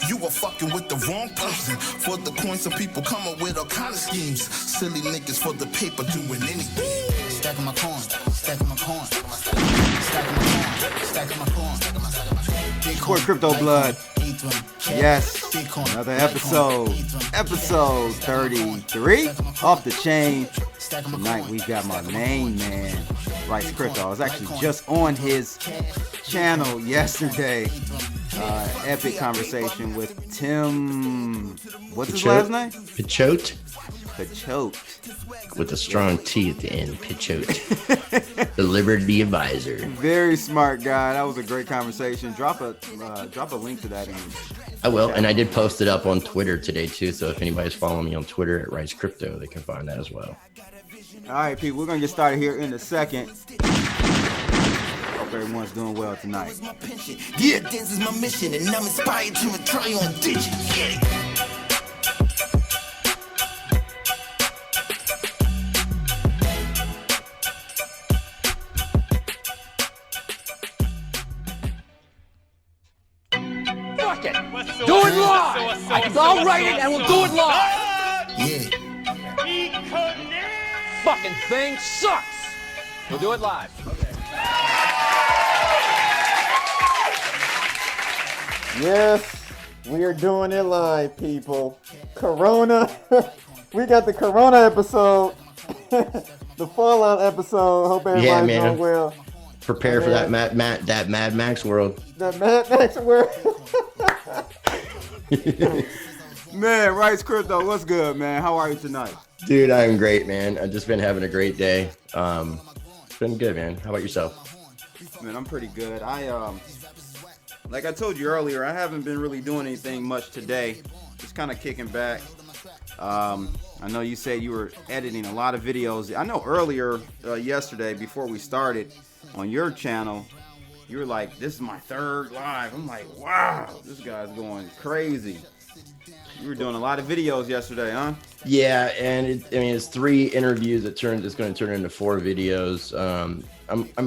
You are fucking with the wrong person. For the coins, some people come up with all kind of schemes. Silly niggas for the paper doing anything. Stacking my coins, stacking my coins, stacking my coins, stacking my coins. Court Crypto Blood. Yes, another episode 33 off the chain. Tonight we got my main man, Rice Crypto. I was actually just on his channel yesterday. Epic conversation with Tim. What's his last name? Pichote. Pichote. With a strong T at the end. Pichote. The Liberty Advisor. Very smart guy. That was a great conversation. Drop a link to that in. I will, and I did post it up on Twitter today too. So if anybody's following me on Twitter at Rice Crypto, they can find that as well. All right, people, we're gonna get started here in a second. Hope everyone's doing well tonight. Yeah, this is my mission, and I'm inspired to try on digit. Fuck it. Do it live. I'll write it and we'll do it live. Yeah. Fucking thing sucks. We'll do it live. Yes, we are doing it live, people. Corona. We got the Corona episode. The Fallout episode. Hope everybody's doing well. Prepare for that Mad Max world. That Mad Max world. Man, Rice Crypto, what's good, man? How are you tonight? Dude, I'm great, man. I've just been having a great day. It's been good, man. How about yourself? Man, I'm pretty good. Like I told you earlier, I haven't been really doing anything much today. Just kind of kicking back. I know you said you were editing a lot of videos. I know earlier, yesterday, before we started on your channel, you were like, this is my third live. I'm like, wow, this guy's going crazy. You were doing a lot of videos yesterday, huh? Yeah, and it's 3 interviews. It's going to turn into 4 videos.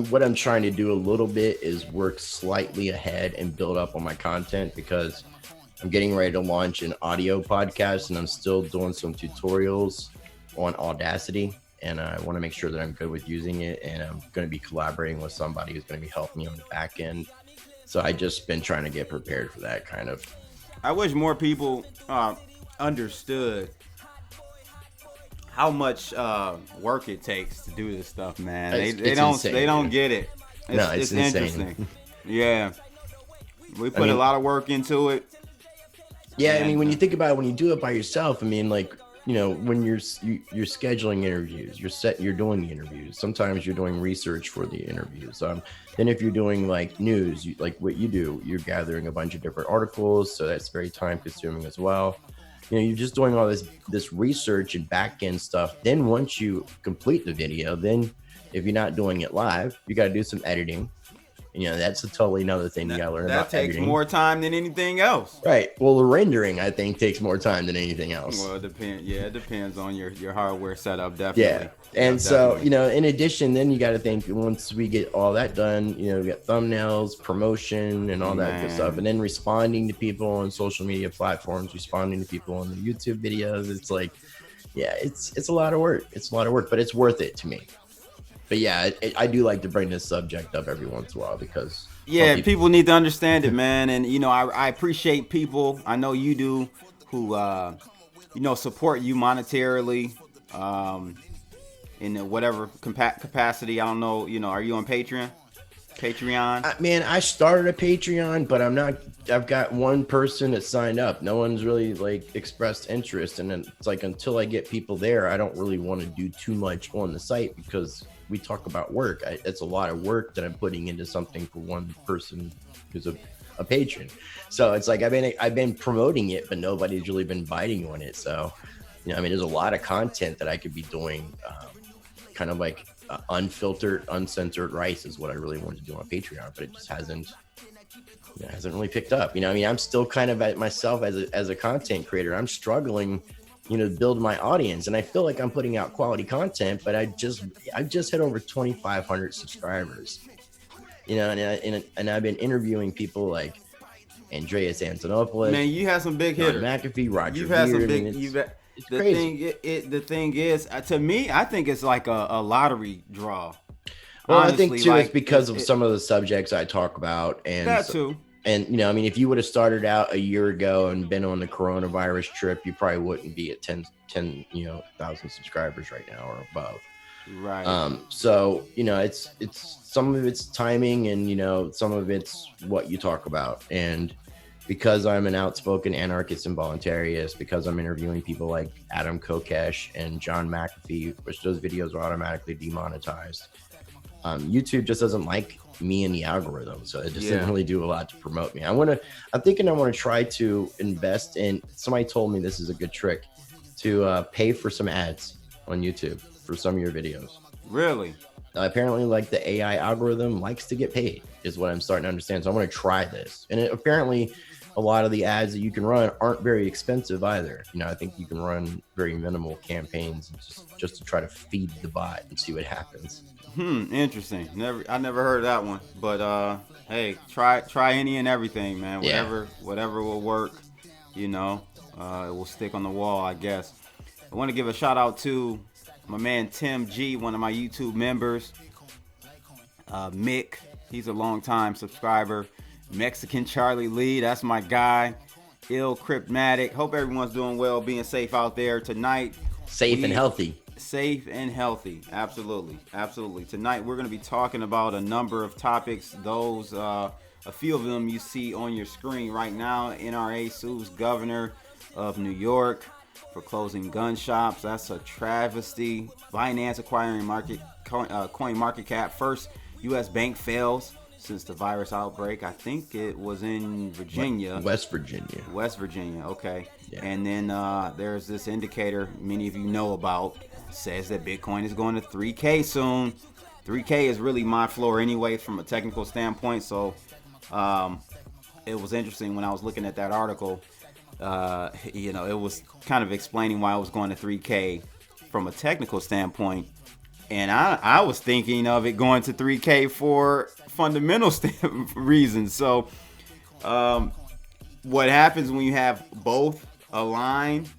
What I'm trying to do a little bit is work slightly ahead and build up on my content because I'm getting ready to launch an audio podcast and I'm still doing some tutorials on Audacity. And I want to make sure that I'm good with using it. And I'm going to be collaborating with somebody who's going to be helping me on the back end. So I just been trying to get prepared for that kind of. I wish more people understood how much work it takes to do this stuff, man. They don't get it. It's interesting. Yeah, we put a lot of work into it. Yeah, I mean, when you think about it, when you do it by yourself, I mean, like, you know, when you're scheduling interviews, you're doing the interviews. Sometimes you're doing research for the interviews. Then if you're doing like news, like what you do, you're gathering a bunch of different articles. So that's very time consuming as well. You know, you're just doing all this research and back end stuff. Then once you complete the video, then if you're not doing it live, you got to do some editing. You know, that's a totally another thing you got to learn about. That takes editing. more time than anything else. Right. Well, the rendering, I think, takes more time than anything else. Well, it depends. Yeah, it depends on your hardware setup, definitely. Yeah. And so, you know, in addition, then you got to think once we get all that done, you know, we got thumbnails, promotion, and all that good stuff. And then responding to people on social media platforms, responding to people on the YouTube videos. It's like, yeah, it's a lot of work. It's a lot of work, but it's worth it to me. But yeah, I do like to bring this subject up every once in a while because people need to understand it, man. And you know, I appreciate people. I know you do, who you know, support you monetarily, in whatever capacity. I don't know. You know, are you on Patreon? Man, I started a Patreon, but I'm not. I've got one person that signed up. No one's really like expressed interest, and then it's like until I get people there, I don't really want to do too much on the site because we talk about work. It's a lot of work that I'm putting into something for one person who's a patron. So it's like I've been promoting it, but nobody's really been biting on it. So, you know, I mean, there's a lot of content that I could be doing, kind of like unfiltered, uncensored Rice is what I really want to do on Patreon, but it just hasn't really picked up. You know, I mean, I'm still kind of at myself as a content creator. I'm struggling, you know, to build my audience, and I feel like I'm putting out quality content, but I've just hit over 2,500 subscribers. You know, and I've been interviewing people like Andreas Antonopoulos. Man, you had some big hitters. McAfee, Roger. You've had some Beard, big. It's crazy. The thing is, to me, I think it's like a lottery draw. Well, Honestly, I think too, like, it's because of some of the subjects I talk about, and that too. And you know, I mean, if you would have started out a year ago and been on the coronavirus trip, you probably wouldn't be at 10,000 subscribers right now or above. Right. So you know, it's some of it's timing, and you know, some of it's what you talk about. And because I'm an outspoken anarchist and voluntarist, because I'm interviewing people like Adam Kokesh and John McAfee, which those videos are automatically demonetized. YouTube just doesn't like me in the algorithm, so it just didn't really do a lot to promote me. I'm thinking I want to try to invest in. Somebody told me this is a good trick to pay for some ads on YouTube for some of your videos. Really? Apparently, like the AI algorithm likes to get paid, is what I'm starting to understand. So I'm going to try this, and apparently, a lot of the ads that you can run aren't very expensive either. You know, I think you can run very minimal campaigns just to try to feed the bot and see what happens. Interesting. I never heard of that one. But hey, try any and everything, man. Whatever will work. You know, it will stick on the wall, I guess. I want to give a shout out to my man Tim G, one of my YouTube members. Mick, he's a longtime subscriber. Mexican Charlie Lee, that's my guy. Ill Cryptmatic. Hope everyone's doing well, being safe out there tonight. Safe and healthy. Safe and healthy. Absolutely. Tonight we're going to be talking about a number of topics. Those, a few of them you see on your screen right now. NRA sues governor of New York for closing gun shops. That's a travesty. Binance acquiring coin market cap. First U.S. bank fails since the virus outbreak. I think it was in Virginia. West Virginia, okay. Yeah. And then there's this indicator many of you know about. Says that Bitcoin is going to 3K soon. 3K is really my floor anyway from a technical standpoint. So it was interesting when I was looking at that article. You know, it was kind of explaining why I was going to 3K from a technical standpoint. And I was thinking of it going to 3K for fundamental reasons. So what happens when you have both aligned,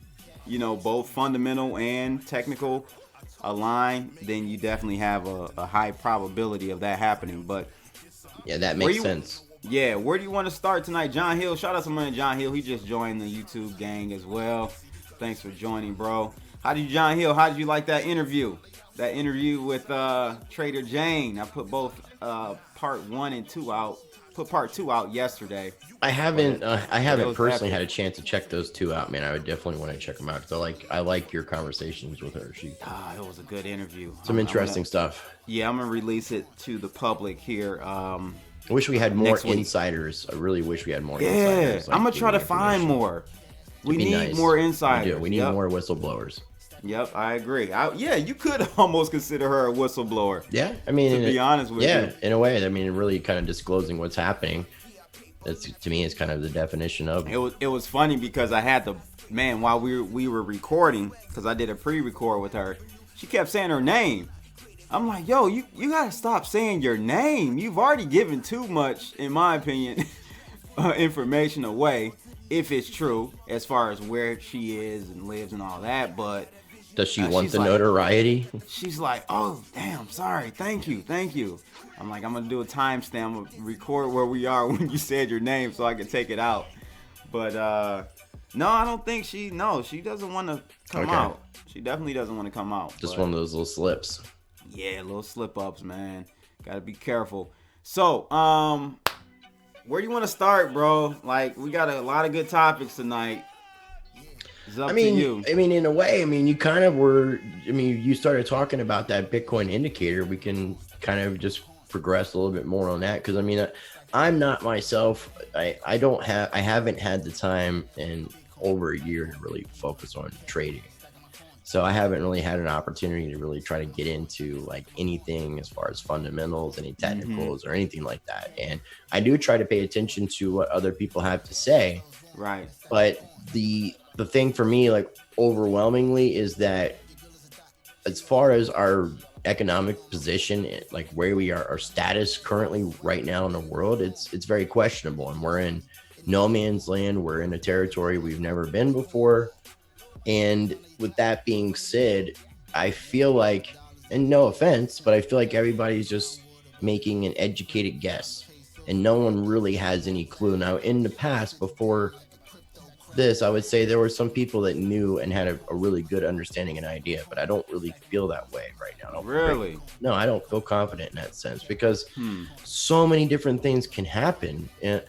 you know, both fundamental and technical aligned, then you definitely have a high probability of that happening. But yeah, that makes sense. Yeah, where do you want to start tonight? John Hill, shout out to my man John Hill. He just joined the YouTube gang as well. Thanks for joining, bro. How did you like that interview? That interview with Trader Jane. I put both part 1 and 2 out. Put part 2 out yesterday. I haven't personally had a chance to check those 2 out, man. I would definitely want to check them out because I like your conversations with her. It was a good interview. Some interesting stuff. Yeah, I'm gonna release it to the public here. I wish we had more insiders. I really wish we had more insiders. I'm gonna try to find more. We need more insiders. We need more whistleblowers. Yep, I agree. You could almost consider her a whistleblower. Yeah, I mean, to be honest with you. Yeah, in a way. I mean, really kind of disclosing what's happening. That's, to me, is kind of the definition of it. It was funny because I had while we were recording, because I did a pre-record with her, she kept saying her name. I'm like, yo, you gotta stop saying your name. You've already given too much, in my opinion, information away, if it's true, as far as where she is and lives and all that, but does she want the notoriety? She's like, oh, damn, sorry. Thank you. I'm like, I'm going to do a timestamp. I'm going to record where we are when you said your name so I can take it out. But, no, I don't think she doesn't want to come out. She definitely doesn't want to come out. Just one of those little slips. Yeah, little slip-ups, man. Got to be careful. So, where do you want to start, bro? Like, we got a lot of good topics tonight. I mean, in a way, you kind of were. You started talking about that Bitcoin indicator. We can kind of just progress a little bit more on that because I'm not myself. I haven't had the time in over a year to really focus on trading. So I haven't really had an opportunity to really try to get into like anything as far as fundamentals, any technicals or anything like that. And I do try to pay attention to what other people have to say. Right. But the thing for me, like overwhelmingly, is that as far as our economic position, like where we are, our status currently right now in the world, it's very questionable. And we're in no man's land. We're in a territory we've never been before. And with that being said, I feel like, and no offense, but I feel like everybody's just making an educated guess and no one really has any clue. Now, in the past, before this, I would say there were some people that knew and had a really good understanding and idea, but I don't really feel that way right now. Really? No, I don't feel confident in that sense because so many different things can happen. And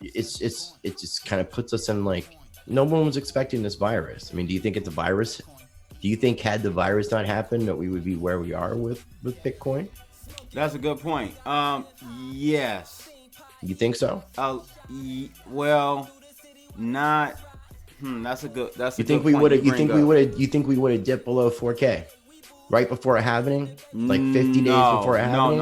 it just kind of puts us in like, no one was expecting this virus. I mean, do you think it's a virus? Do you think had the virus not happened that we would be where we are with Bitcoin? That's a good point. Yes. You think so? Well, not. That's a good. That's. You a think good we point would have? you You think bring we up. would have? You think we would have dipped below 4K right before it happening? Like 50 days before it happening?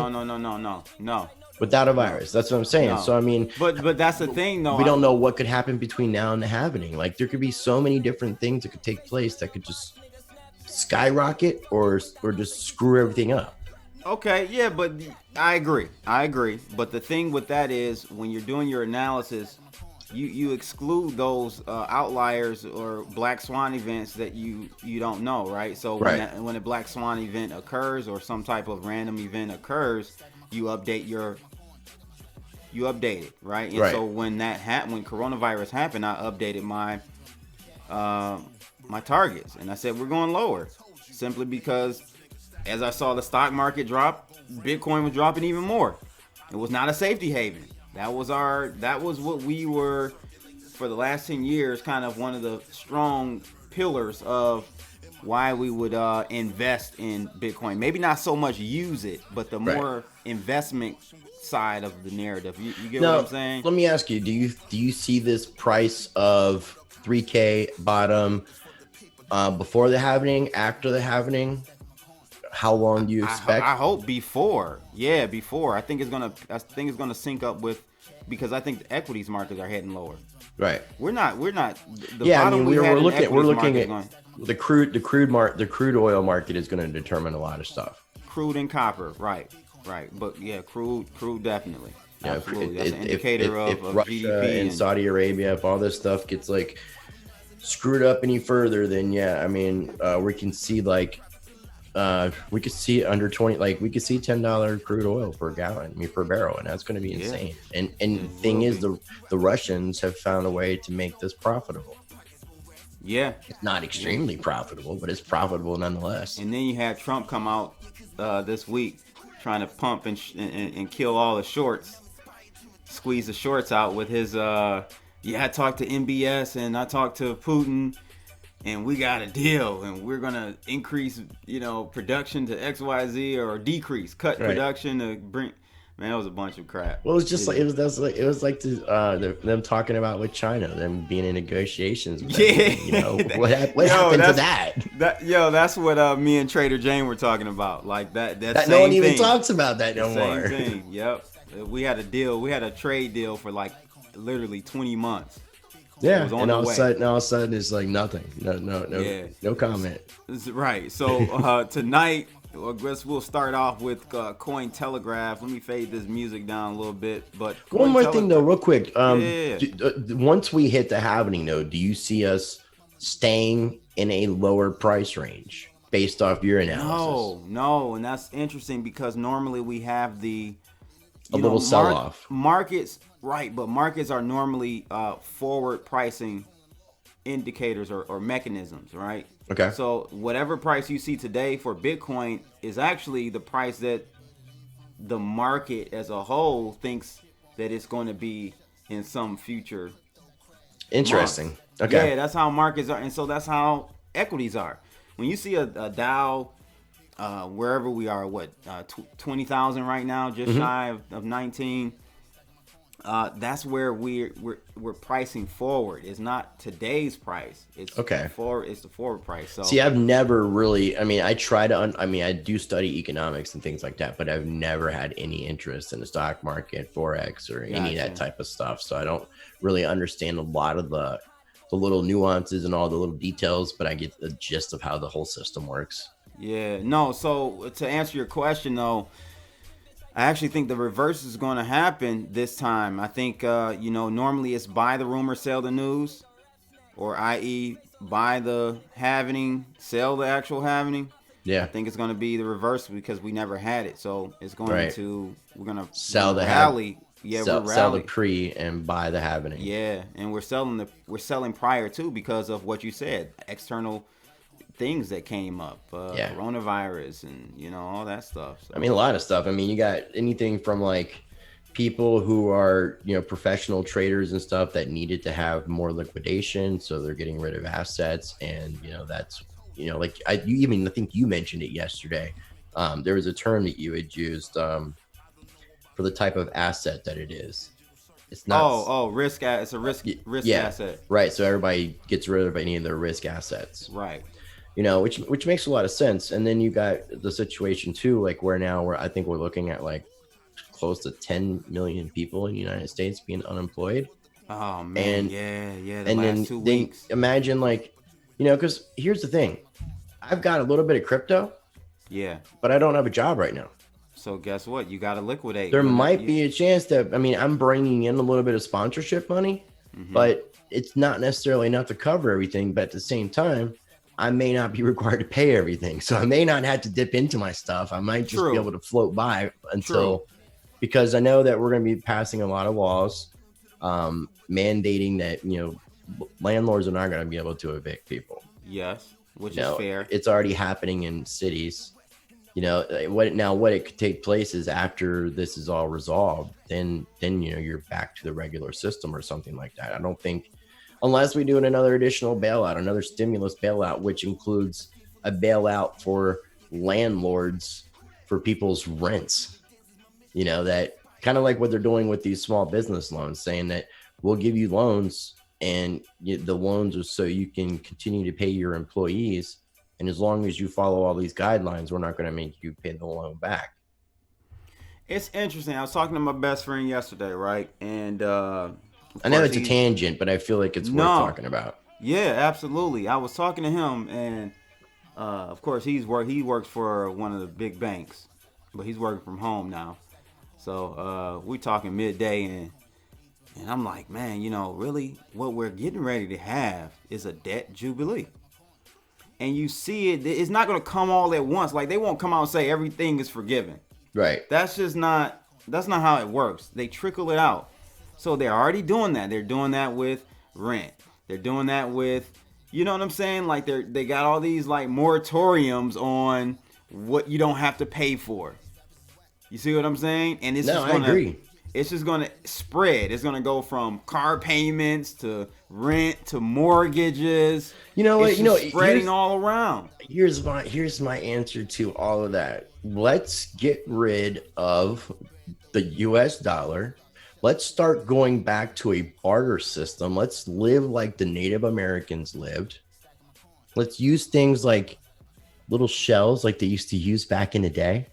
No. Without a virus. That's what I'm saying. No. So I mean, but that's the thing, though. we don't know what could happen between now and the happening. Like there could be so many different things that could take place that could just skyrocket or just screw everything up. Okay, yeah, but I agree. But the thing with that is when you're doing your analysis, you exclude those outliers or black swan events that you don't know, right? So when a black swan event occurs or some type of random event occurs, you update it, right? And so when when coronavirus happened, I updated my my targets and I said we're going lower, simply because as I saw the stock market drop, Bitcoin was dropping even more. It was not a safety haven. That was what we were for the last 10 years, kind of one of the strong pillars of why we would invest in Bitcoin. Maybe not so much use it, but the more investment side of the narrative. You get what I'm saying? Let me ask you, do you see this price of 3K bottom before the halvening, after the halvening? How long do you expect? I hope before. Yeah, before. I think it's gonna sync up with, because I think the equities markets are heading lower. Right. We're not. Yeah, I mean we're looking at the crude oil market is going to determine a lot of stuff. Crude and copper, right. But yeah, crude definitely. Yeah, absolutely. That's an indicator if of Russia GDP and Saudi Arabia, if all this stuff gets like screwed up any further, then yeah, I mean we can see like we could see under 20, like we could see $10 crude oil per gallon, per barrel, and that's going to be insane. And the thing is, the Russians have found a way to make this profitable. Yeah, it's not extremely profitable, but it's profitable nonetheless. And then you had Trump come out this week trying to pump and kill all the shorts, squeeze the shorts out with his I talked to MBS and I talked to Putin. And we got a deal, and we're gonna increase, production to XYZ or decrease, cut production to bring. Man, that was a bunch of crap. Well, it was just like it was like them talking about with China, them being in negotiations. With them, what happened to that? That's what me and Trader Jane were talking about. Like that same no one even thing. talks about that no more. Same thing. Yep. We had a deal. We had a trade deal for like literally 20 months. Yeah, and all of a sudden it's like nothing. No comment. Right. So tonight, I guess we'll start off with Cointelegraph. Let me fade this music down a little bit. But one more thing though, real quick. Once we hit the halvening, though, do you see us staying in a lower price range based off your analysis? No, and that's interesting because normally we have a little sell off. Markets. Right, but markets are normally forward pricing indicators or mechanisms, right? Okay. So whatever price you see today for Bitcoin is actually the price that the market as a whole thinks that it's going to be in some future. Interesting. Month. Okay. Yeah, that's how markets are, and so that's how equities are. When you see a Dow, wherever we are, 20,000 right now, just shy of 19. That's where we're pricing forward. It's not today's price. It's It's the forward price. So see, I've never really. I mean, I try to. I do study economics and things like that, but I've never had any interest in the stock market, forex, or any of that type of stuff. So I don't really understand a lot of the little nuances and all the little details, but I get the gist of how the whole system works. Yeah. No. So to answer your question though. I actually think the reverse is going to happen this time. I think, normally it's buy the rumor, sell the news, or i.e. buy the happening, sell the actual happening. Yeah. I think it's going to be the reverse because we never had it. So it's going to, we're going to sell the rally. Sell the pre and buy the happening. Yeah, and we're selling prior too because of what you said, external things that came up, coronavirus and all that stuff. So. I mean, a lot of stuff. I mean, you got anything from like people who are professional traders and stuff that needed to have more liquidation, so they're getting rid of assets, and that's like I think you mentioned it yesterday. There was a term that you had used for the type of asset that it is. It's not risk. It's a risk asset. Right. So everybody gets rid of any of their risk assets. Right. Which makes a lot of sense. And then you got the situation too, like where I think we're looking at like close to 10 million people in the United States being unemployed. Oh man. The last then, 2 weeks. Imagine like, because here's the thing. I've got a little bit of crypto. Yeah. But I don't have a job right now. So guess what? You got to liquidate. There might be a chance that, I'm bringing in a little bit of sponsorship money, but it's not necessarily enough to cover everything. But at the same time, I may not be required to pay everything. So I may not have to dip into my stuff. I might just be able to float by because I know that we're going to be passing a lot of laws mandating that, landlords are not going to be able to evict people. Yes, which is fair. It's already happening in cities. What it could take place is after this is all resolved, then you're back to the regular system or something like that. I don't think, unless we do another additional bailout, another stimulus bailout, which includes a bailout for landlords for people's rents, that kind of like what they're doing with these small business loans, saying that we'll give you loans and the loans are so you can continue to pay your employees. And as long as you follow all these guidelines, we're not going to make you pay the loan back. It's interesting. I was talking to my best friend yesterday, right? And I know it's a tangent, but I feel like it's worth talking about. Yeah, absolutely. I was talking to him, and of course, he works for one of the big banks, but he's working from home now. So we talking midday, and I'm like, man, really, what we're getting ready to have is a debt jubilee. And you see it's not going to come all at once. Like, they won't come out and say everything is forgiven. Right. That's not how it works. They trickle it out. So they're already doing that. They're doing that with rent. They're doing that with, you know what I'm saying? Like, they got all these like moratoriums on what you don't have to pay for. You see what I'm saying? And I agree. It's just going to spread. It's going to go from car payments to rent to mortgages. It's spreading all around. Here's my answer to all of that. Let's get rid of the US dollar. Let's start going back to a barter system. Let's live like the Native Americans lived. Let's use things like little shells like they used to use back in the day,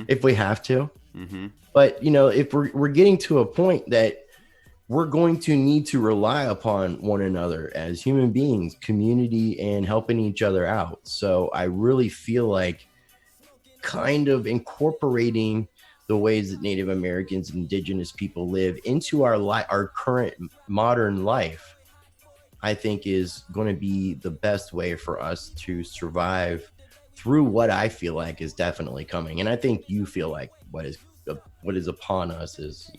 if we have to. But if we're getting to a point that we're going to need to rely upon one another as human beings, community, and helping each other out. So I really feel like kind of incorporating the ways that Native Americans and indigenous people live into our current modern life, I think is going to be the best way for us to survive through what I feel like is definitely coming. And I think you feel like what is upon us is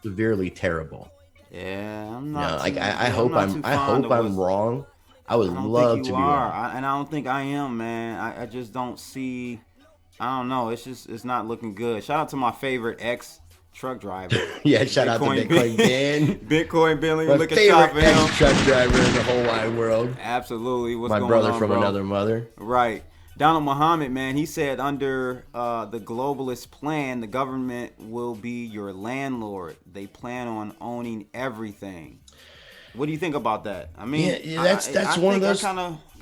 severely terrible. Yeah, I'm not. I hope I'm wrong. I would love to be wrong. And I don't think I am, man. I just don't see. I don't know. It's not looking good. Shout out to my favorite ex-truck driver. Yeah, shout out to Bitcoin Ben. Bitcoin Billy. My look favorite ex-truck driver in the whole wide world. Absolutely. What's my going brother on, from bro? Another mother. Right. Donald Muhammad, man, he said under the globalist plan, the government will be your landlord. They plan on owning everything. What do you think about that? I mean, that's one of those.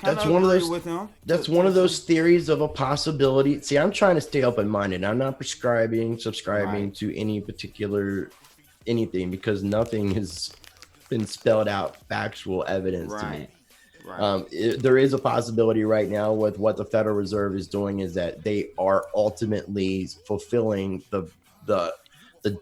That's one of those. With him. That's one of those theories of a possibility. See, I'm trying to stay open-minded. I'm not subscribing to any particular anything because nothing has been spelled out factual evidence to me. Right. There is a possibility right now with what the Federal Reserve is doing is that they are ultimately fulfilling the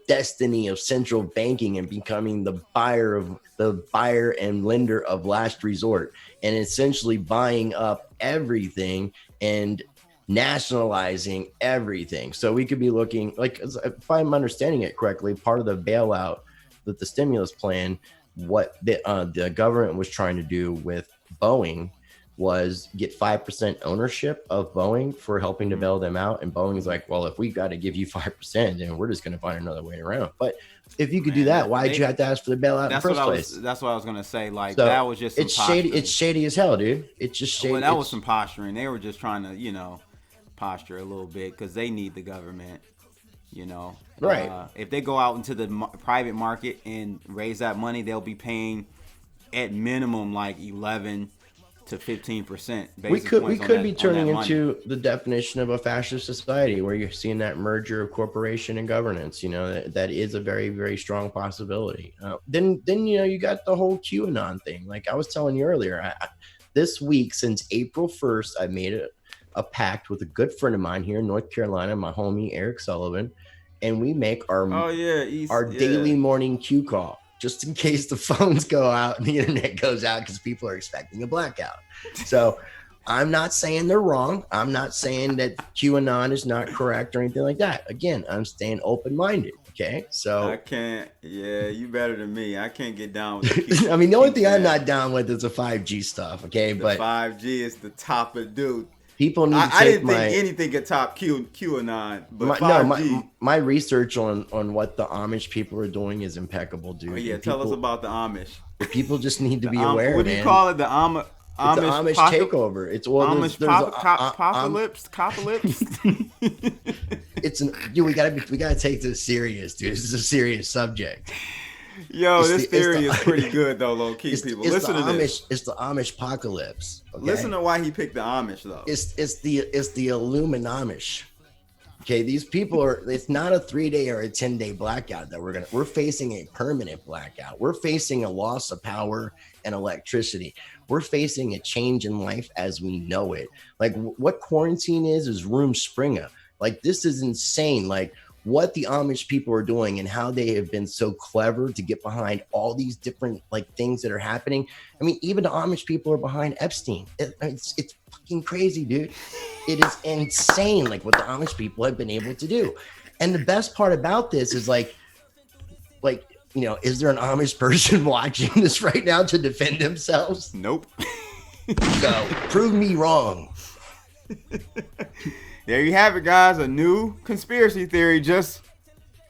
destiny of central banking and becoming the buyer and lender of last resort, and essentially buying up everything and nationalizing everything. So we could be looking like, if I'm understanding it correctly, part of the bailout with the stimulus plan, what the government was trying to do with Boeing was get 5% ownership of Boeing for helping to bail them out. And Boeing's like, well, if we got to give you 5%, then we're just going to find another way around. But if you could do that, why'd you have to ask for the bailout in the first place? That's what I was going to say. Like, so that was just some shady. It's shady as hell, dude. It's just shady. Well, that was some posturing. They were just trying to, posture a little bit because they need the government, Right. If they go out into the private market and raise that money, they'll be paying at minimum like 11 to 15%. We could be turning into the definition of a fascist society where you're seeing that merger of corporation and governance. That is a very, very strong possibility. Then you got the whole QAnon thing. Like I was telling you earlier, this week since April 1st, I made a pact with a good friend of mine here in North Carolina, my homie Eric Sullivan, and we make our daily morning Q call. Just in case the phones go out and the internet goes out because people are expecting a blackout. So I'm not saying they're wrong. I'm not saying that QAnon is not correct or anything like that. Again, I'm staying open-minded. Okay. So I can't. Yeah, you better than me. I can't get down with the I mean, the only thing I'm not down with is the 5G stuff. Okay. But 5G is the top of dude. People need to take I didn't think anything could top QAnon, but my research on what the Amish people are doing is impeccable, dude. Oh yeah, tell us about the Amish. The people just need to be aware. What do you call it? The Amish takeover. It's Amish apocalypse. We gotta take this serious, dude. This is a serious subject. Yo, this theory is pretty good though, low key people. Listen to this. It's the Amish apocalypse. Okay? Listen to why he picked the Amish though. It's the Illuminamish. Okay, these people are. It's not a 3-day or a 10-day blackout that we're facing a permanent blackout. We're facing a loss of power and electricity. We're facing a change in life as we know it. Like what quarantine is room springer. Like this is insane. Like what the Amish people are doing and how they have been so clever to get behind all these different things that are happening. I mean, even the Amish people are behind Epstein. It's fucking crazy, dude. It is insane, what the Amish people have been able to do. And the best part about this is is there an Amish person watching this right now to defend themselves? Nope. So prove me wrong. There you have it, guys. A new conspiracy theory just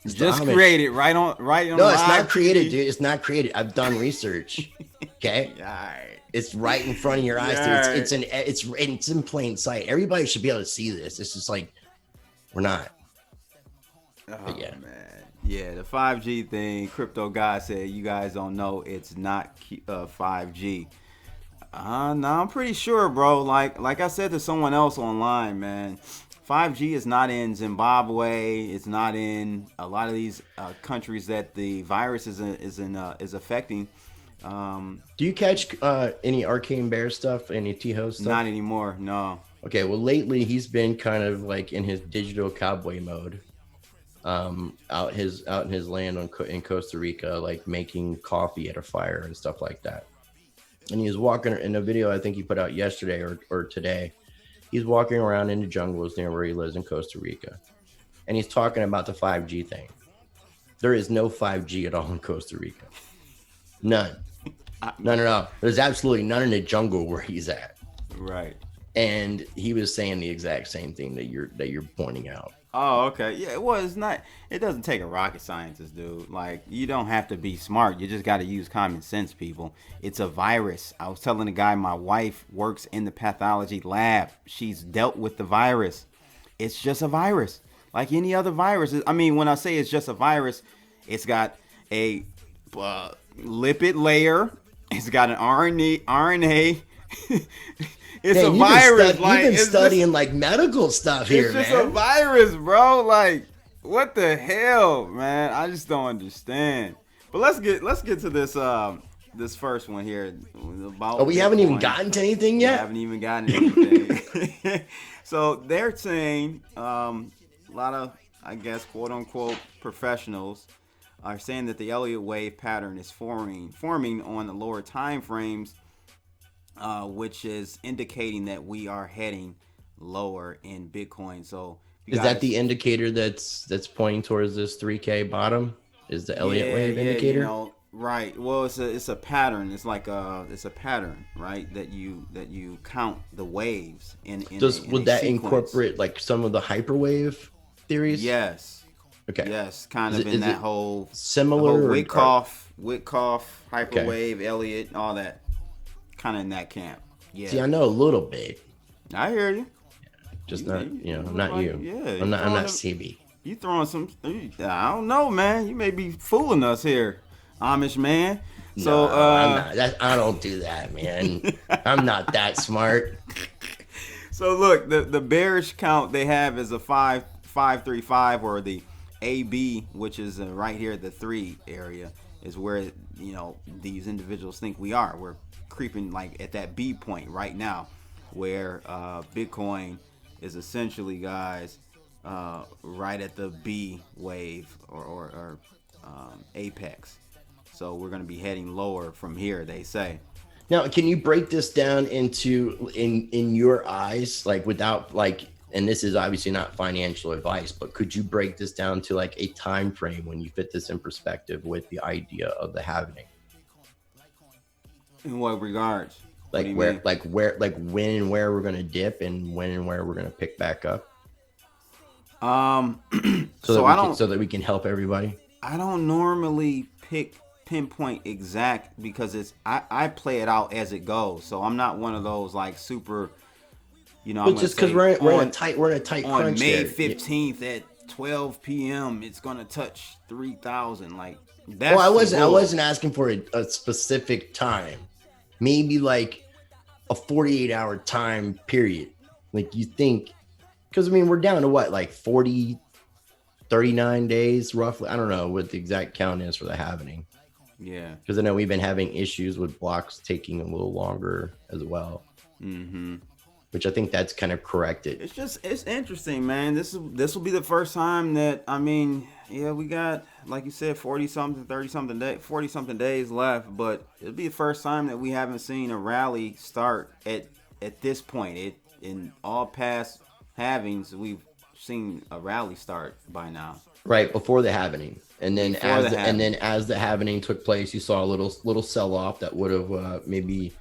created right on. No, it's not created, dude. It's not created. I've done research. Okay. All right. It's right in front of your eyes, dude. It's in plain sight. Everybody should be able to see this. It's just we're not. Oh yeah, man. Yeah, the 5G thing. Crypto guy said you guys don't know it's not 5G. No, I'm pretty sure, bro. Like I said to someone else online, man. 5G is not in Zimbabwe. It's not in a lot of these countries that the virus is affecting. Do you catch any Arcane Bear stuff? Any T-Ho stuff? Not anymore. No. Okay. Well, lately he's been kind of in his digital cowboy mode. Out in his land in Costa Rica, making coffee at a fire and stuff like that. And he was walking in a video I think he put out yesterday or today. He's walking around in the jungles near where he lives in Costa Rica. And he's talking about the 5G thing. There is no 5G at all in Costa Rica. None. None at all. There's absolutely none in the jungle where he's at. Right. And he was saying the exact same thing that you're pointing out. Oh, okay. Yeah, well, it doesn't take a rocket scientist, dude. You don't have to be smart. You just got to use common sense, people. It's a virus. I was telling the guy, my wife works in the pathology lab. She's dealt with the virus. It's just a virus. Like any other virus. I mean, when I say it's just a virus, it's got a lipid layer. It's got an RNA. It's a virus. You've been studying medical stuff here, man. It's just a virus, bro. What the hell, man? I just don't understand. But let's get to this this first one here about. Oh, we haven't even gotten to anything yet. We haven't even gotten anything. So they're saying a lot of, I guess, quote unquote professionals are saying that the Elliott wave pattern is forming on the lower time frames, which is indicating that we are heading lower in Bitcoin. So is that the indicator that's pointing towards this 3K bottom? Is the Elliott wave indicator? You know, right. Well, it's a pattern. It's like it's a pattern, right? That you count the waves in would that incorporate like some of the hyperwave theories? Yes. Okay. Yes, kind of in that whole similar Witkoff, hyperwave, Elliott, all that, kind of in that camp. Yeah. See, I know a little bit. I hear you. Just not, I'm not like, you. Yeah. I'm not CB. You throwing some? I don't know, man. You may be fooling us here, Amish man. So no, I'm not. I don't do that, man. I'm not that smart. So look, the bearish count they have is a 535, or the AB, which is right here at the 3 area, is where these individuals think we are. We're creeping like at that B point right now, where Bitcoin is essentially, guys, right at the B wave or apex. So we're going to be heading lower from here, they say. Now, can you break this down into in your eyes, like without like, and this is obviously not financial advice, but could you break this down to like a time frame when you fit this in perspective with the idea of the halving? In what regards? Like when and where we're going to dip and when and where we're going to pick back up? So that we can help everybody. I don't normally pinpoint exact because I play it out as it goes. So I'm not one of those like super, But just because we're in a tight crunch on May there. 15th at 12 p.m. it's gonna touch 3,000. Like that's. Well, I wasn't asking for a specific time. Maybe like a 48-hour time period. Like you think, because I mean we're down to what, like 39 days roughly. I don't know what the exact count is for the halving. Yeah. Because I know we've been having issues with blocks taking a little longer as well. Mm-hmm. Which I think that's kind of corrected. It's interesting, man. This will be the first time that, I mean, yeah, we got, like you said, 40-something days left, but it'll be the first time that we haven't seen a rally start at this point. In all past halvings, we've seen a rally start by now. Right before the halving, and then as the halving took place, you saw a little sell off that would have maybe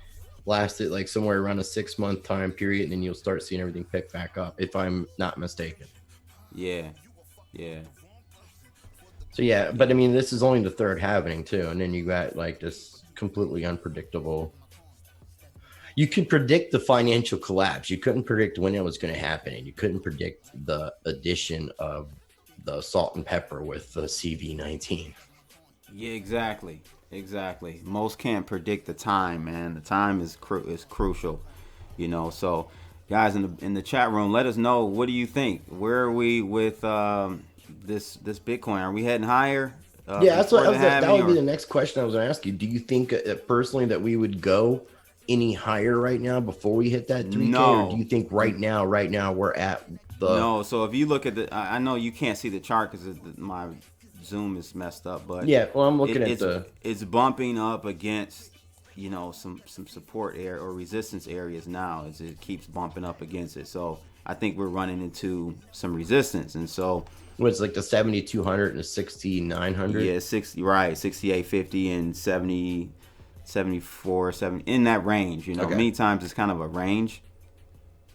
lasted like somewhere around a 6-month time period, and then you'll start seeing everything pick back up, if I'm not mistaken. Yeah. So yeah, but I mean, this is only the third halving too, and then you got like this completely unpredictable. You could predict the financial collapse. You couldn't predict when it was going to happen, and you couldn't predict the addition of the salt and pepper with the CV19. Yeah, exactly. Most can't predict the time, man. The time is crucial, So, guys in the chat room, let us know, what do you think? Where are we with this Bitcoin? Are we heading higher? Yeah, that would be the next question I was going to ask you. Do you think personally that we would go any higher right now before we hit that 3K? No. Or do you think right now we're at the... No, so if you look at I know you can't see the chart because my Zoom is messed up, but yeah, well, I'm looking at it's bumping up against some support area or resistance areas now as it keeps bumping up against it. So I think we're running into some resistance, and so what's like the 7,200 and the 6,900? Yeah, 68.50 and 70, 74, 70 in that range. Okay. Many times it's kind of a range.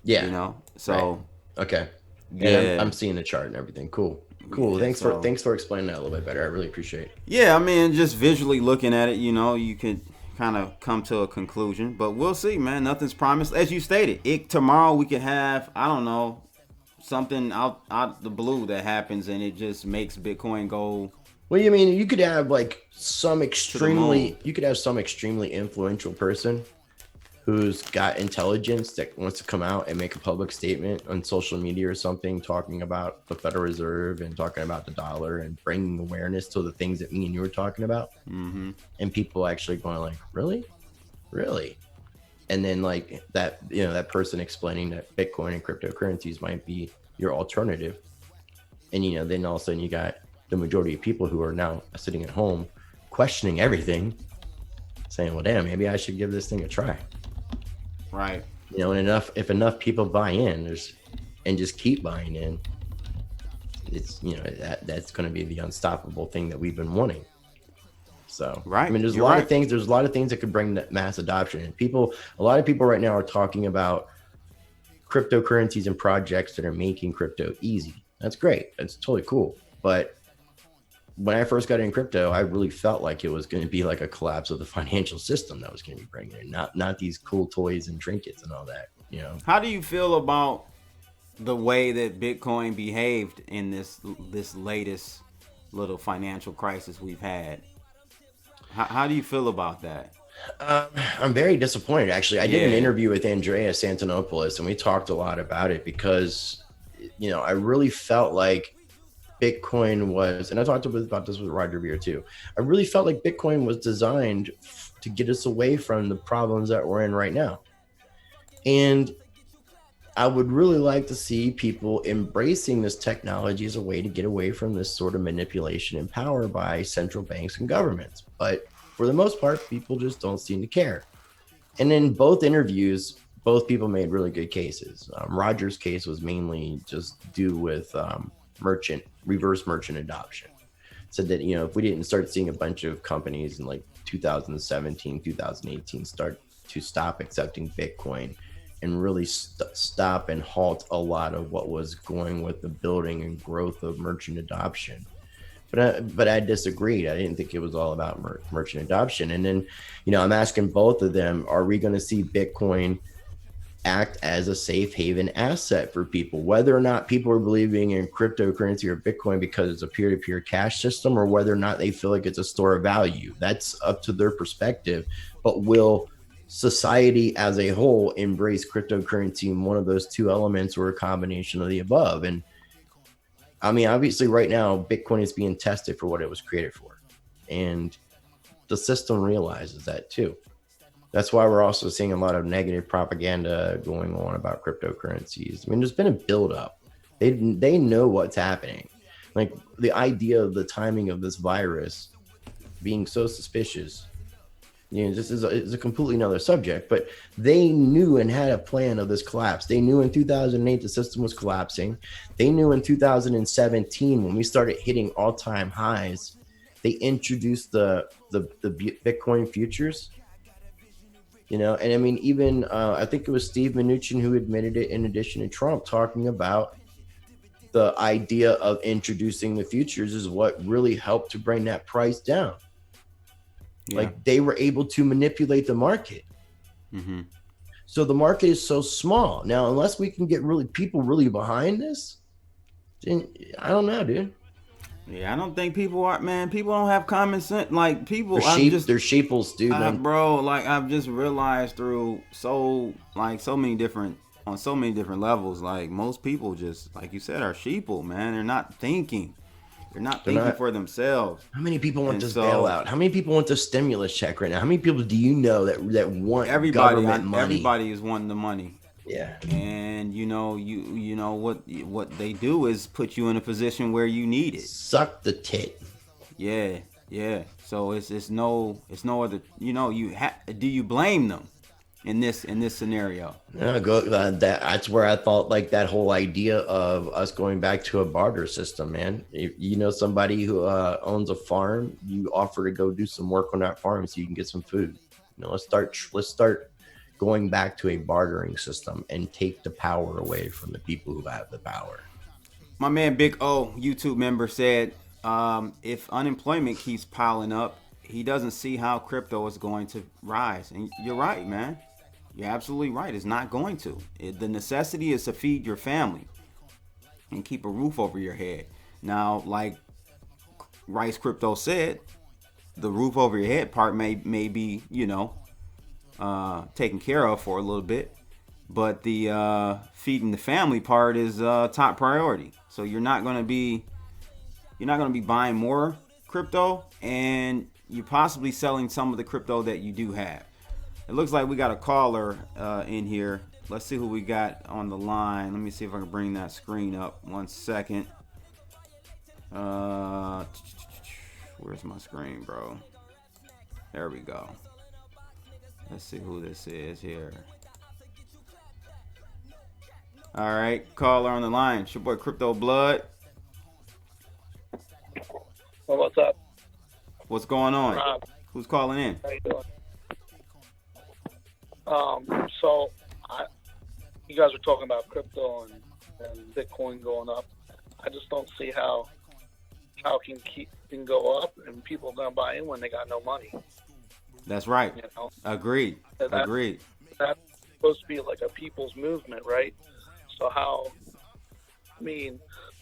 Yeah. So right. Okay. Yeah, and I'm seeing the chart and everything. Cool. Yeah, thanks for explaining that a little bit better. I really appreciate it. Yeah, I mean, just visually looking at it, you could kind of come to a conclusion, but we'll see, man. Nothing's promised. As you stated, tomorrow we could have, I don't know, something out the blue that happens and it just makes Bitcoin go. Well, you mean you could have like some extremely influential person who's got intelligence that wants to come out and make a public statement on social media or something, talking about the Federal Reserve and talking about the dollar and bringing awareness to the things that me and you were talking about. Mm-hmm. And people actually going like, really? And then like that, that person explaining that Bitcoin and cryptocurrencies might be your alternative. And, then all of a sudden you got the majority of people who are now sitting at home questioning everything, saying, well, damn, maybe I should give this thing a try. Right. And if enough people buy in, and just keep buying in, it's, that's going to be the unstoppable thing that we've been wanting. So, right. I mean, there's a lot of things that could bring that mass adoption. And a lot of people right now are talking about cryptocurrencies and projects that are making crypto easy. That's great. That's totally cool. But when I first got in crypto, I really felt like it was going to be like a collapse of the financial system that was going to be bringing in, not these cool toys and trinkets and all that. How do you feel about the way that Bitcoin behaved in this latest little financial crisis we've had? How do you feel about that? I'm very disappointed, actually. I did an interview with Andrea Santonopoulos, and we talked a lot about it because, I really felt like Bitcoin was, and I talked about this with Roger Ver too. I really felt like Bitcoin was designed to get us away from the problems that we're in right now. And I would really like to see people embracing this technology as a way to get away from this sort of manipulation and power by central banks and governments. But for the most part, people just don't seem to care. And in both interviews, both people made really good cases. Roger's case was mainly just due with reverse merchant adoption. Said that, if we didn't start seeing a bunch of companies in like 2017, 2018 start to stop accepting Bitcoin and really stop and halt a lot of what was going with the building and growth of merchant adoption. But I disagreed. I didn't think it was all about merchant adoption. And then, I'm asking both of them, are we going to see Bitcoin act as a safe haven asset for people, whether or not people are believing in cryptocurrency or Bitcoin because it's a peer-to-peer cash system, or whether or not they feel like it's a store of value? That's up to their perspective. But will society as a whole embrace cryptocurrency in one of those two elements or a combination of the above? And I mean, obviously right now, Bitcoin is being tested for what it was created for. And the system realizes that too. That's why we're also seeing a lot of negative propaganda going on about cryptocurrencies. I mean, there's been a buildup. They know what's happening. Like the idea of the timing of this virus being so suspicious, this is a completely another subject, but they knew and had a plan of this collapse. They knew in 2008 the system was collapsing. They knew in 2017 when we started hitting all-time highs, they introduced the Bitcoin futures. And I mean, even I think it was Steve Mnuchin who admitted it, in addition to Trump, talking about the idea of introducing the futures is what really helped to bring that price down. Yeah. Like they were able to manipulate the market. Mm-hmm. So the market is so small. Now, unless we can get people really behind this, then I don't know, dude. Yeah, I don't think people are, man. People don't have common sense. Like people, they're sheeples, dude. Bro, like I've just realized through so many different levels. Like most people just, like you said, are sheeple, man. They're not thinking. They're not thinking for themselves. How many people want this bailout? How many people want the stimulus check right now? How many people do you know that want government money? Everybody is wanting the money. Yeah. And you know what they do is put you in a position where you need it. Suck the tit. Yeah. So it's no other. Do you blame them in this scenario? That's where I thought like that whole idea of us going back to a barter system, man. If somebody who owns a farm, you offer to go do some work on that farm so you can get some food. Let's start going back to a bartering system and take the power away from the people who have the power. My man Big O, YouTube member, said if unemployment keeps piling up, he doesn't see how crypto is going to rise. And you're right, man. You're absolutely right. It's not going to. The necessity is to feed your family and keep a roof over your head. Now, like Rice Crypto said, the roof over your head part may be, taken care of for a little bit, but the feeding the family part is top priority. So you're not going to be buying more crypto, and you're possibly selling some of the crypto that you do have. It looks like we got a caller in here. Let's see who we got on the line. Let me see if I can bring that screen up. 1 second. Where's my screen, bro? There we go. Let's see who this is here. All right, caller on the line. It's your boy Crypto Blood. Well, what's up? What's going on? Rob. Who's calling in? How you doing? So you guys were talking about crypto and Bitcoin going up. I just don't see how it can go up and people are gonna buy in when they got no money. That's right. You know? Agreed. Agreed. That's supposed to be like a people's movement, right? So the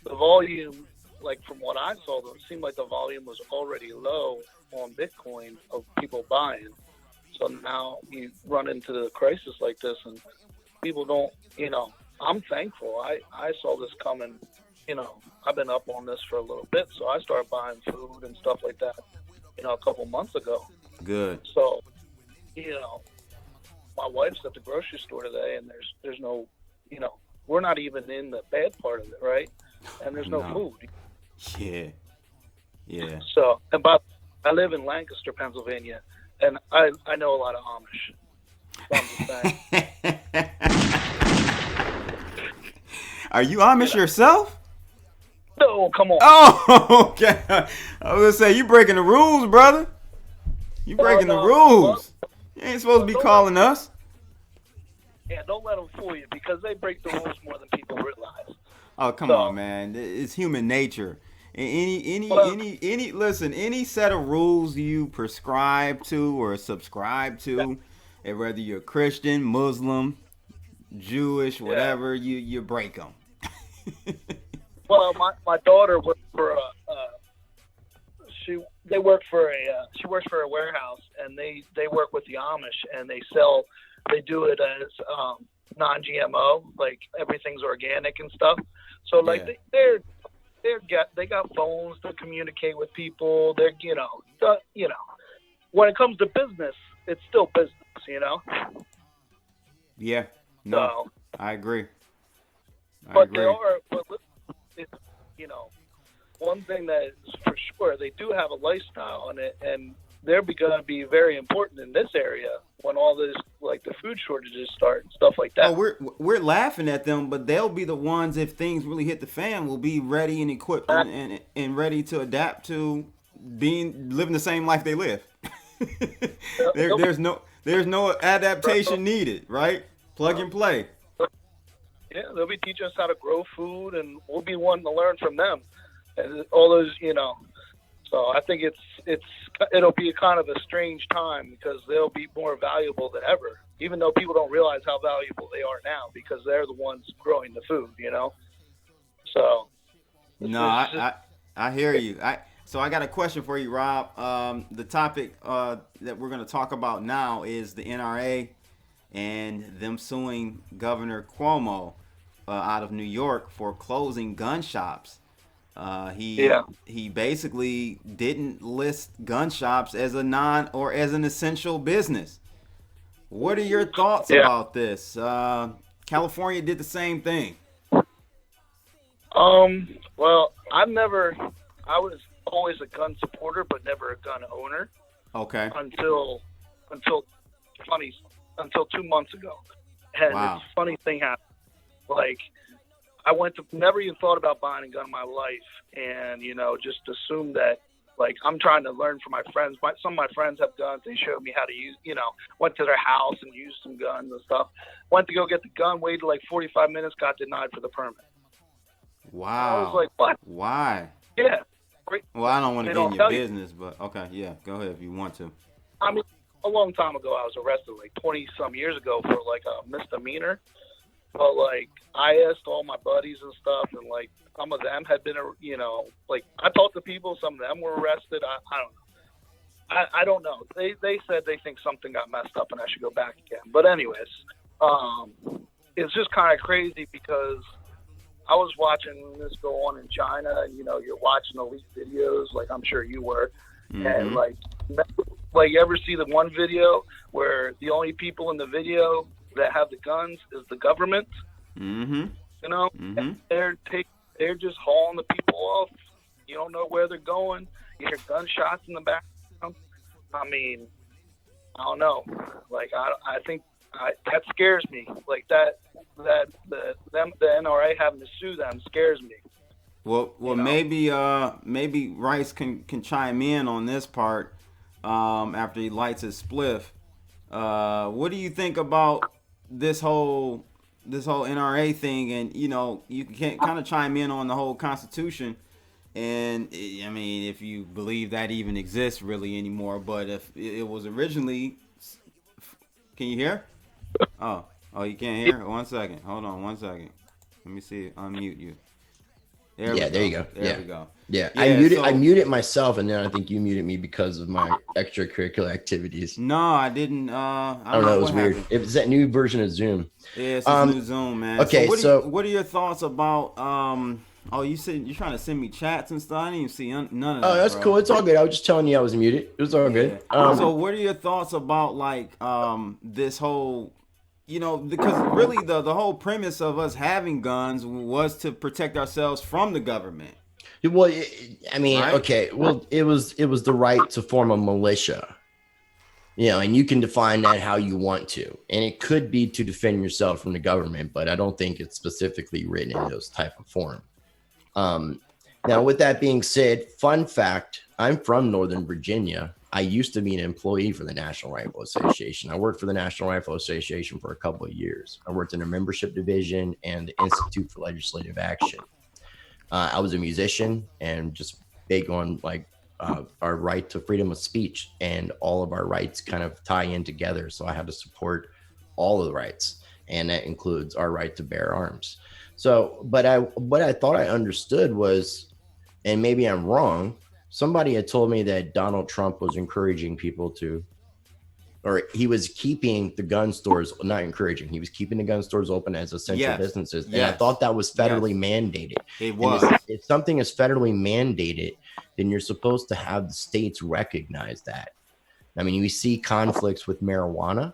volume, like from what I saw, it seemed like the volume was already low on Bitcoin of people buying. So now you run into the crisis like this and people don't, I'm thankful. I saw this coming, I've been up on this for a little bit. So I started buying food and stuff like that, a couple months ago. Good. So, my wife's at the grocery store today and there's no, we're not even in the bad part of it, right? And there's no food. Yeah. So, I live in Lancaster, Pennsylvania, and I know a lot of Amish. So I'm just saying. Are you Amish yourself? No, come on. Oh, okay. I was gonna say you breaking the rules, brother. You breaking the rules. You ain't supposed to be calling us. Yeah, don't let them fool you because they break the rules more than people realize. Oh, come on, man. It's human nature. Any set of rules you prescribe to or subscribe to, and whether you're Christian, Muslim, Jewish, whatever, you break them. Well, my daughter works for she works for a warehouse, and they work with the Amish, and they do it as non-GMO, like everything's organic and stuff. So like they got phones to communicate with people. They're when it comes to business, it's still business, Yeah, no, so, I agree. One thing that is for sure, they do have a lifestyle in it, and they're going to be very important in this area when all this, like the food shortages start and stuff like that. Oh, we're laughing at them, but they'll be the ones, if things really hit the fan, will be ready and equipped and ready to adapt to living the same life they live. There's no adaptation needed, right? Plug and play. Yeah, they'll be teaching us how to grow food, and we'll be wanting to learn from them. And all those, So I think it'll be kind of a strange time because they'll be more valuable than ever, even though people don't realize how valuable they are now because they're the ones growing the food, So. No, I hear you. So I got a question for you, Rob. The topic that we're going to talk about now is the NRA and them suing Governor Cuomo out of New York for closing gun shops. He basically didn't list gun shops as as an essential business. What are your thoughts about this? California did the same thing. Well, I was always a gun supporter, but never a gun owner. Okay. Until 2 months ago. And wow. This funny thing happened. Like, I never even thought about buying a gun in my life, and just assumed that, like, I'm trying to learn from my friends. Some of my friends have guns. They showed me how to use. Went to their house and used some guns and stuff. Went to go get the gun. Waited like 45 minutes. Got denied for the permit. Wow. I was like, what? Why? Yeah. Great. Well, I don't want to get in your business, but okay, yeah, go ahead if you want to. I mean, a long time ago, I was arrested, like 20-some years ago, for like a misdemeanor. But like, I asked all my buddies and stuff, and like some of them had been, like I talked to people. Some of them were arrested. I don't know. I don't know. They said they think something got messed up and I should go back again. But anyways, it's just kind of crazy because I was watching this go on in China, and you're watching elite videos, like I'm sure you were, and like you ever see the one video where the only people in the video that have the guns is the government? They're just hauling the people off. You don't know where they're going. You hear gunshots in the background. I mean, I don't know. Like I think that scares me. Like the NRA having to sue them scares me. Well, maybe Rice can chime in on this part after he lights his spliff. What do you think about this whole NRA thing? And you can kind of chime in on the whole Constitution. And I mean, if you believe that even exists really anymore, but if it was originally, can you hear? Oh, you can't hear? 1 second. Hold on 1 second. Let me see. Unmute you. There you go. There we go. Yeah, I muted myself, and then I think you muted me because of my extracurricular activities. No, I didn't. I don't know. It was weird. It was that new version of Zoom. Yeah, it's a new Zoom, man. Okay, what are your thoughts about? Oh, you said you're trying to send me chats and stuff. I didn't even see none of that. Oh, that's cool. It's all good. I was just telling you I was muted. It was all good. So what are your thoughts about this whole, because really the whole premise of us having guns was to protect ourselves from the government. Well, I mean, right? Okay. Well, it was the right to form a militia. And you can define that how you want to. And it could be to defend yourself from the government, but I don't think it's specifically written in those type of form. Now, with that being said, fun fact, I'm from Northern Virginia. I used to be an employee for the National Rifle Association. I worked for the National Rifle Association for a couple of years. I worked in the membership division and the Institute for Legislative Action. I was a musician and just big on our right to freedom of speech, and all of our rights kind of tie in together. So I had to support all of the rights, and that includes our right to bear arms. So, but what I thought I understood was, and maybe I'm wrong, somebody had told me that Donald Trump was encouraging people to, or he was keeping the gun stores, not encouraging, he was keeping the gun stores open as essential businesses. And I thought that was federally mandated. It was. If something is federally mandated, then you're supposed to have the states recognize that. I mean, we see conflicts with marijuana,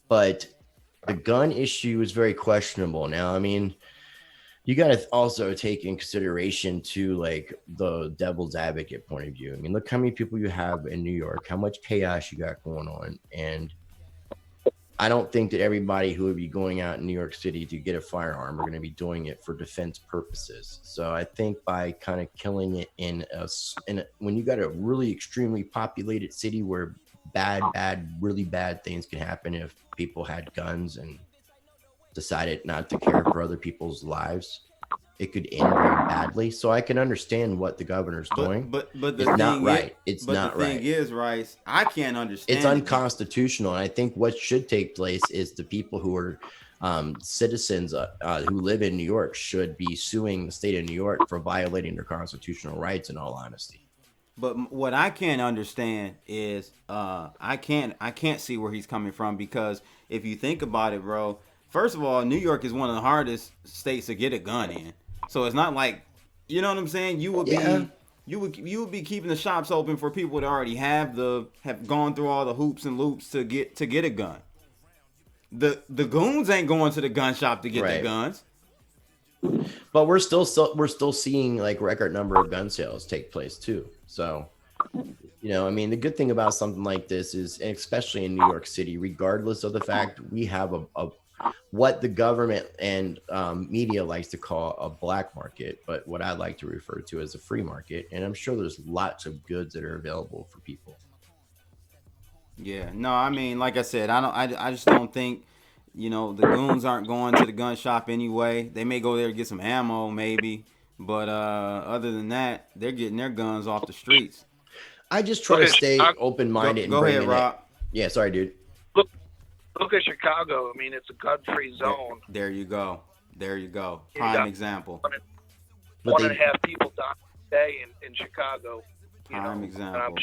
but the gun issue is very questionable. Now, I mean, you got to also take in consideration to the devil's advocate point of view. I mean, look how many people you have in New York, how much chaos you got going on. And I don't think that everybody who would be going out in New York City to get a firearm are going to be doing it for defense purposes. So I think by kind of killing it when you got a really extremely populated city where really bad things can happen if people had guns and decided not to care for other people's lives, it could end very badly. So I can understand what the governor's doing, but it's not right. It's not right. The thing is, Rice, I can't understand. It's unconstitutional, and I think what should take place is the people who are citizens who live in New York should be suing the state of New York for violating their constitutional rights. In all honesty. But what I can't understand is I can't see where he's coming from, because if you think about it, bro, first of all, New York is one of the hardest states to get a gun in. So it's not like, you know what I'm saying? You would be keeping the shops open for people that already have gone through all the hoops and loops to get a gun. The goons ain't going to the gun shop to get the guns. But we're still seeing record number of gun sales take place too. So, I mean, the good thing about something like this is, especially in New York City, regardless of the fact we have a what the government and media likes to call a black market, but what I like to refer to as a free market. And I'm sure there's lots of goods that are available for people. Yeah, no, I mean, like I said, I just don't think, the goons aren't going to the gun shop anyway. They may go there to get some ammo, maybe, but other than that, they're getting their guns off the streets. I just try to stay open-minded. Go ahead, Rob. Yeah, sorry, dude. Look at Chicago. I mean, it's a gun-free zone. There you go. Prime example. 1.5 people die a day in Chicago. Prime example.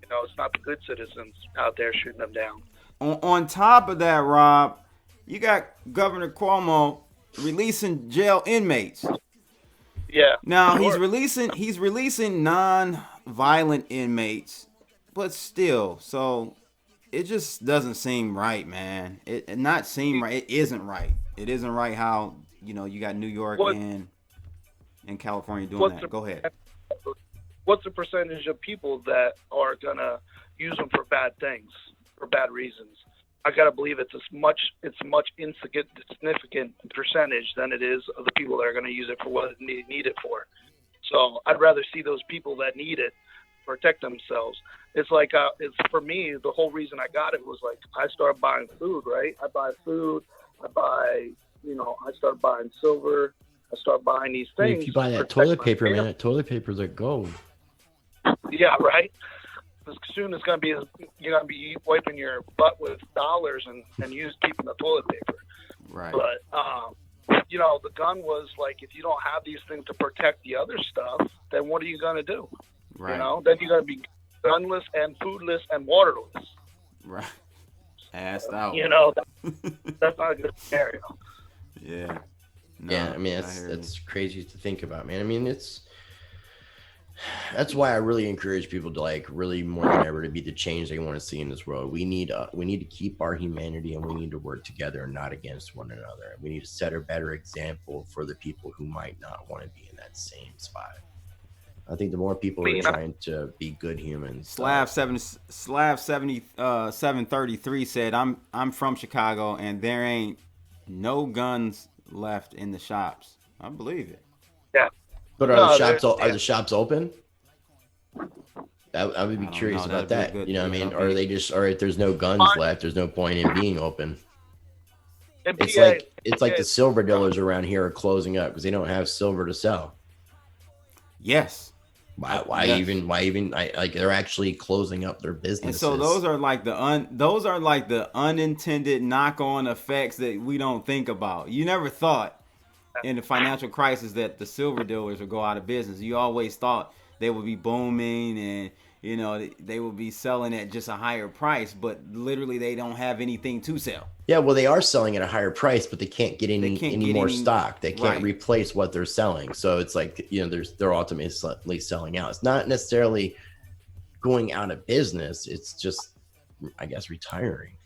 And it's not the good citizens out there shooting them down. On top of that, Rob, you got Governor Cuomo releasing jail inmates. Yeah. Now sure. he's releasing non-violent inmates, but still, so it just doesn't seem right, man. It isn't right. It isn't right how you got New York and California doing that. Go ahead. What's the percentage of people that are gonna use them for bad things, for bad reasons? I gotta believe it's much insignificant percentage than it is of the people that are gonna use it for what they need it for. So I'd rather see those people that need it protect themselves. It's like it's for me. The whole reason I got it was like I started buying food. Right, I buy food. I started buying silver. I start buying these things. If you buy that toilet paper, man, that toilet paper's like gold. Yeah, right. As soon as you're gonna be wiping your butt with dollars and keeping the toilet paper. Right. But the gun was like, if you don't have these things to protect the other stuff, then what are you gonna do? Right. Then you're gonna be gunless and foodless and waterless. Right. Assed out. That's not a good scenario. Yeah. No, yeah, I mean that's crazy to think about, man. I mean that's why I really encourage people to like really more than ever to be the change they want to see in this world. We need to keep our humanity and we need to work together and not against one another. We need to set a better example for the people who might not want to be in that same spot. I think the more people are trying to be good humans. Slav 733 said, "I'm from Chicago and there ain't no guns left in the shops." I believe it. Yeah. But are the shops open? I would be curious about that. What I mean? Or are they just, all right, there's no guns left. There's no point in being open. It's like the silver dealers around here are closing up because they don't have silver to sell. Yes. Why even they're actually closing up their businesses. And so those are like the unintended knock-on effects that we don't think about. You never thought in the financial crisis that the silver dealers would go out of business. You always thought they would be booming and they would be selling at just a higher price, but literally they don't have anything to sell. Yeah, well, they are selling at a higher price, but they can't get any more stock. They can't replace what they're selling. So it's like, they're ultimately selling out. It's not necessarily going out of business. It's just, I guess, retiring.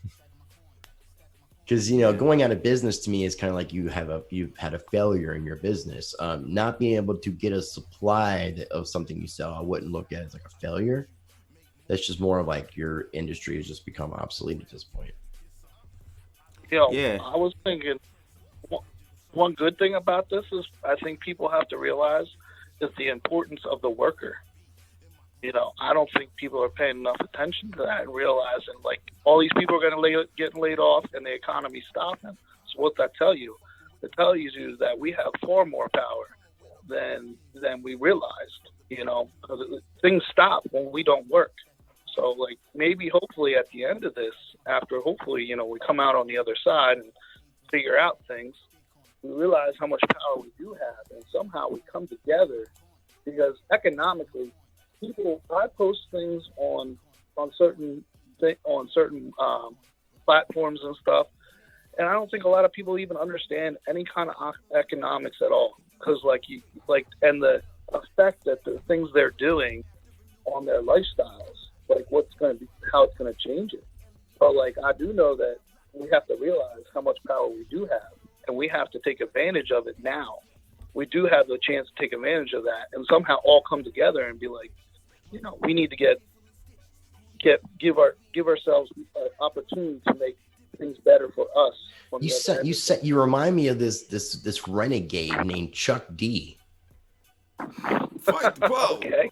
Because, going out of business to me is kind of like you've had a failure in your business. Not being able to get a supply of something you sell, I wouldn't look at it as like a failure. That's just more of like your industry has just become obsolete at this point. I was thinking one good thing about this is I think people have to realize is the importance of the worker. I don't think people are paying enough attention to that and realizing like all these people are going to get laid off and the economy's stopping. So what that tell you? It tells you that we have far more power than we realized. Things stop when we don't work. So like maybe hopefully at the end of this, after hopefully we come out on the other side and figure out things, we realize how much power we do have, and somehow we come together because economically. I post things on certain platforms and stuff, and I don't think a lot of people even understand any kind of economics at all. Because and the effect that the things they're doing on their lifestyles, like how it's going to change it. But I do know that we have to realize how much power we do have, and we have to take advantage of it now. We do have the chance to take advantage of that, and somehow all come together and be like. We need to give ourselves an opportunity to make things better for us. You remind me of this renegade named Chuck D. Fight the power. Okay.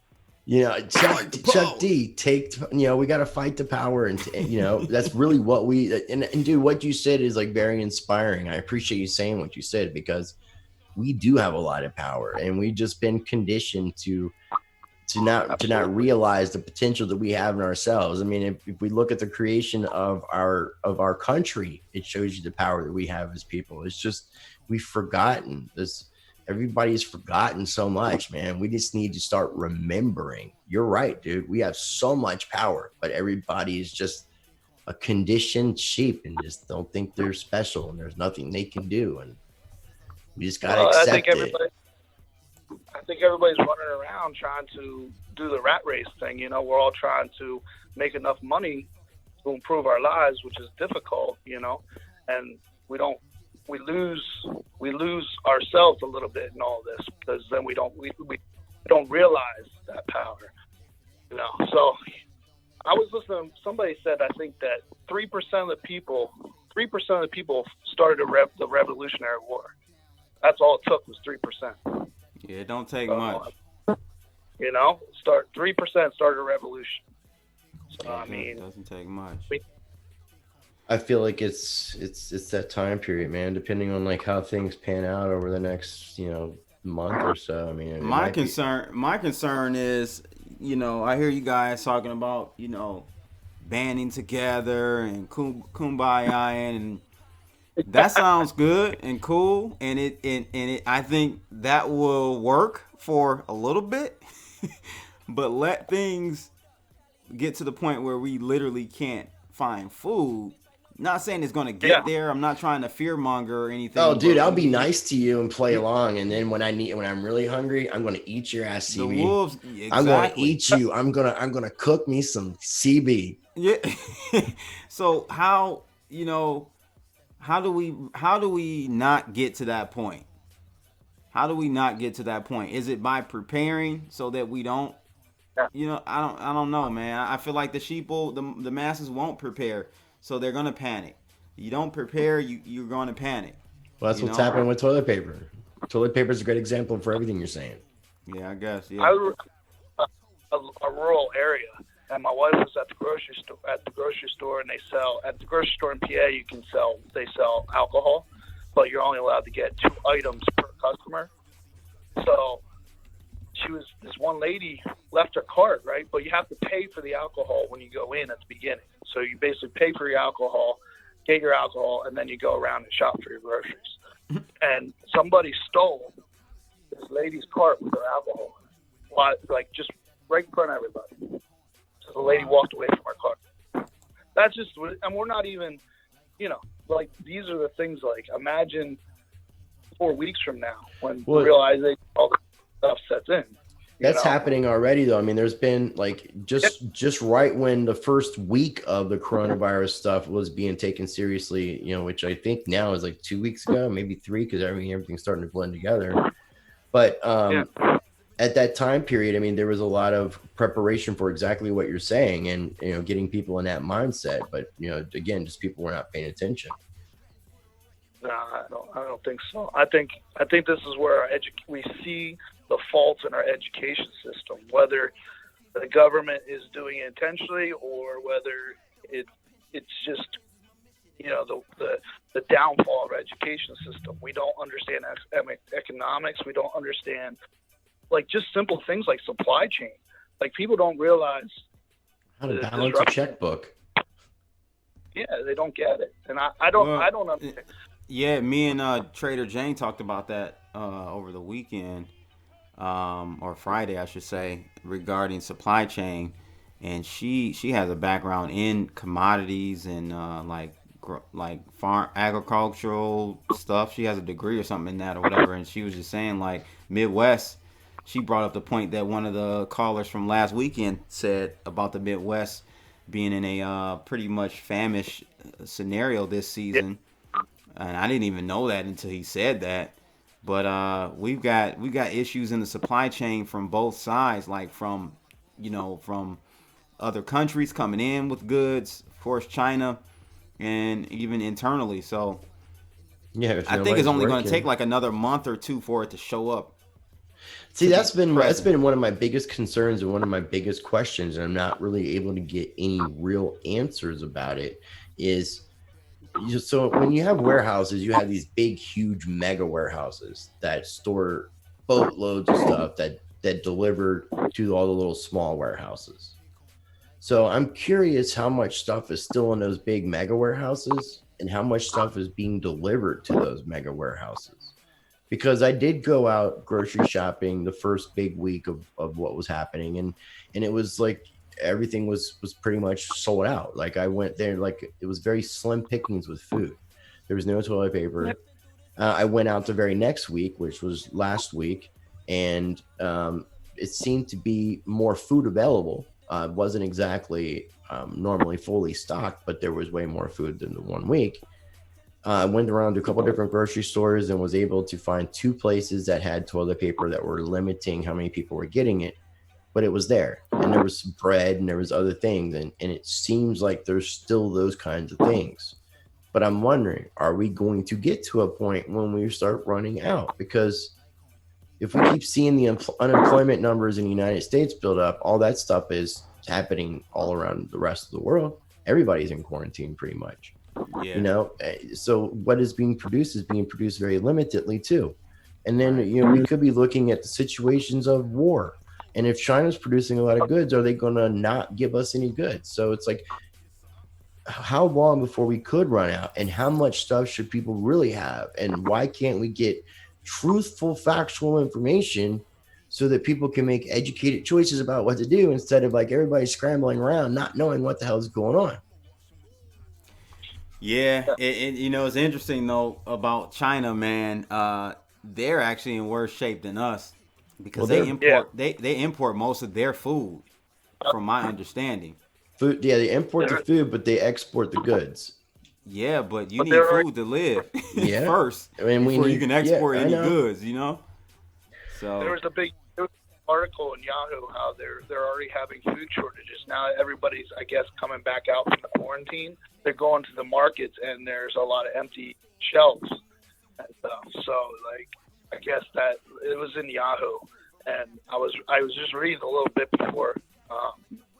Chuck D. We got to fight the power, and that's really what we and dude. What you said is like very inspiring. I appreciate you saying what you said because we do have a lot of power, and we've just been conditioned to not realize the potential that we have in ourselves. I mean, if we look at the creation of our country, it shows you the power that we have as people. It's just we've forgotten this. everybody's forgotten so much, man. We just need to start remembering. You're right, dude. We have so much power, but everybody is just a conditioned sheep and just don't think they're special and there's nothing they can do. And we just got to accept it. I think everybody's running around trying to do the rat race thing. You know, we're all trying to make enough money to improve our lives, which is difficult, you know, and we lose ourselves a little bit in all this, because then we don't realize that power, you know. So I was listening, somebody said, I think that 3% of the people started the Revolutionary War. That's all it took was 3%. Yeah, it don't take much. You know, 3% started a revolution. So, I mean, it doesn't take much. I feel like it's that time period, man, depending on like how things pan out over the next, you know, month or so. I mean, my concern is, you know, I hear you guys talking about, you know, banding together and kumbaya, and that sounds good and cool, and it I think that will work for a little bit, but let things get to the point where we literally can't find food. Not saying it's gonna get there. I'm not trying to fearmonger or anything. Oh, dude, I'll be nice to you and play along, and then when I'm really hungry, I'm gonna eat your ass, CB. The wolves, exactly. I'm gonna eat you. I'm gonna cook me some CB. Yeah. So how, you know, how do we not get to that point? How do we not get to that point? Is it by preparing so that we don't? You know, I don't know, man. I feel like the sheeple, the masses won't prepare, so they're gonna panic. You don't prepare, you're gonna panic. Well, that's what's happening with toilet paper. Toilet paper is a great example for everything you're saying. Yeah, I guess. Yeah. I was a rural area, and my wife was at the grocery store, and they sell at the grocery store in PA. They sell alcohol, but you're only allowed to get 2 items per customer. So this one lady left her cart, right? But you have to pay for the alcohol when you go in at the beginning. So you basically pay for your alcohol, get your alcohol, and then you go around and shop for your groceries. And somebody stole this lady's cart with her alcohol, like just right in front of everybody. So the lady walked away from her cart. That's just, and we're not even, you know, like these are the things, like imagine 4 weeks from now when realizing all the stuff sets in. That's happening already, though. I mean, there's been like just right when the first week of the coronavirus stuff was being taken seriously, you know, which I think now is like 2 weeks ago, maybe 3, because everything's starting to blend together. But at that time period, I mean, there was a lot of preparation for exactly what you're saying, and you know, getting people in that mindset. But you know, again, just people were not paying attention. No, I don't think so. I think this is where we see the faults in our education system, whether the government is doing it intentionally or whether it's just, you know, the downfall of our education system. We don't understand economics. We don't understand, like, just simple things like supply chain. Like, people don't realize how to balance a checkbook. Yeah, they don't get it, and I don't understand. Yeah, me and Trader Jane talked about that over the weekend, or Friday, I should say, regarding supply chain. And she has a background in commodities and like farm agricultural stuff. She has a degree or something in that or whatever. And she was just saying, like, Midwest. She brought up the point that one of the callers from last weekend said about the Midwest being in a pretty much famish scenario this season. And I didn't even know that until he said that. But we've got issues in the supply chain from both sides, like from other countries coming in with goods, of course China, and even internally. So yeah, I think it's only going to take like another month or 2 for it to show up. See, that's been one of my biggest concerns and one of my biggest questions, and I'm not really able to get any real answers about it. So when you have warehouses, you have these big, huge mega warehouses that store boatloads of stuff that deliver to all the little small warehouses. So I'm curious how much stuff is still in those big mega warehouses and how much stuff is being delivered to those mega warehouses. because I did go out grocery shopping the first big week of what was happening, and it was like everything was pretty much sold out. Like I went there, like it was very slim pickings with food. There was no toilet paper. I went out the very next week, which was last week, and it seemed to be more food available. It wasn't exactly normally fully stocked, but there was way more food than the 1 week. I went around to a couple different grocery stores and was able to find 2 places that had toilet paper that were limiting how many people were getting it, but it was there. And there was some bread and there was other things. And it seems like there's still those kinds of things. But I'm wondering, are we going to get to a point when we start running out? Because if we keep seeing the unemployment numbers in the United States build up, all that stuff is happening all around the rest of the world. Everybody's in quarantine pretty much. Yeah. You know, so what is being produced very limitedly too. And then, you know, we could be looking at the situations of war. And if China's producing a lot of goods, are they going to not give us any goods? So it's like, how long before we could run out, and how much stuff should people really have? And why can't we get truthful, factual information so that people can make educated choices about what to do, instead of like everybody scrambling around, not knowing what the hell is going on? Yeah, you know, it's interesting though about China, man. They're actually in worse shape than us because they import most of their food, from my understanding. Food, yeah, they import the food, but they export the goods. Yeah, but you need food to live first, I mean, before you can export any goods, you know. So there was a big article in Yahoo how they're already having food shortages now. Everybody's, I guess, coming back out from the quarantine. They're going to the markets and there's a lot of empty shelves and stuff. So like, I guess that it was in Yahoo, and I was just reading a little bit before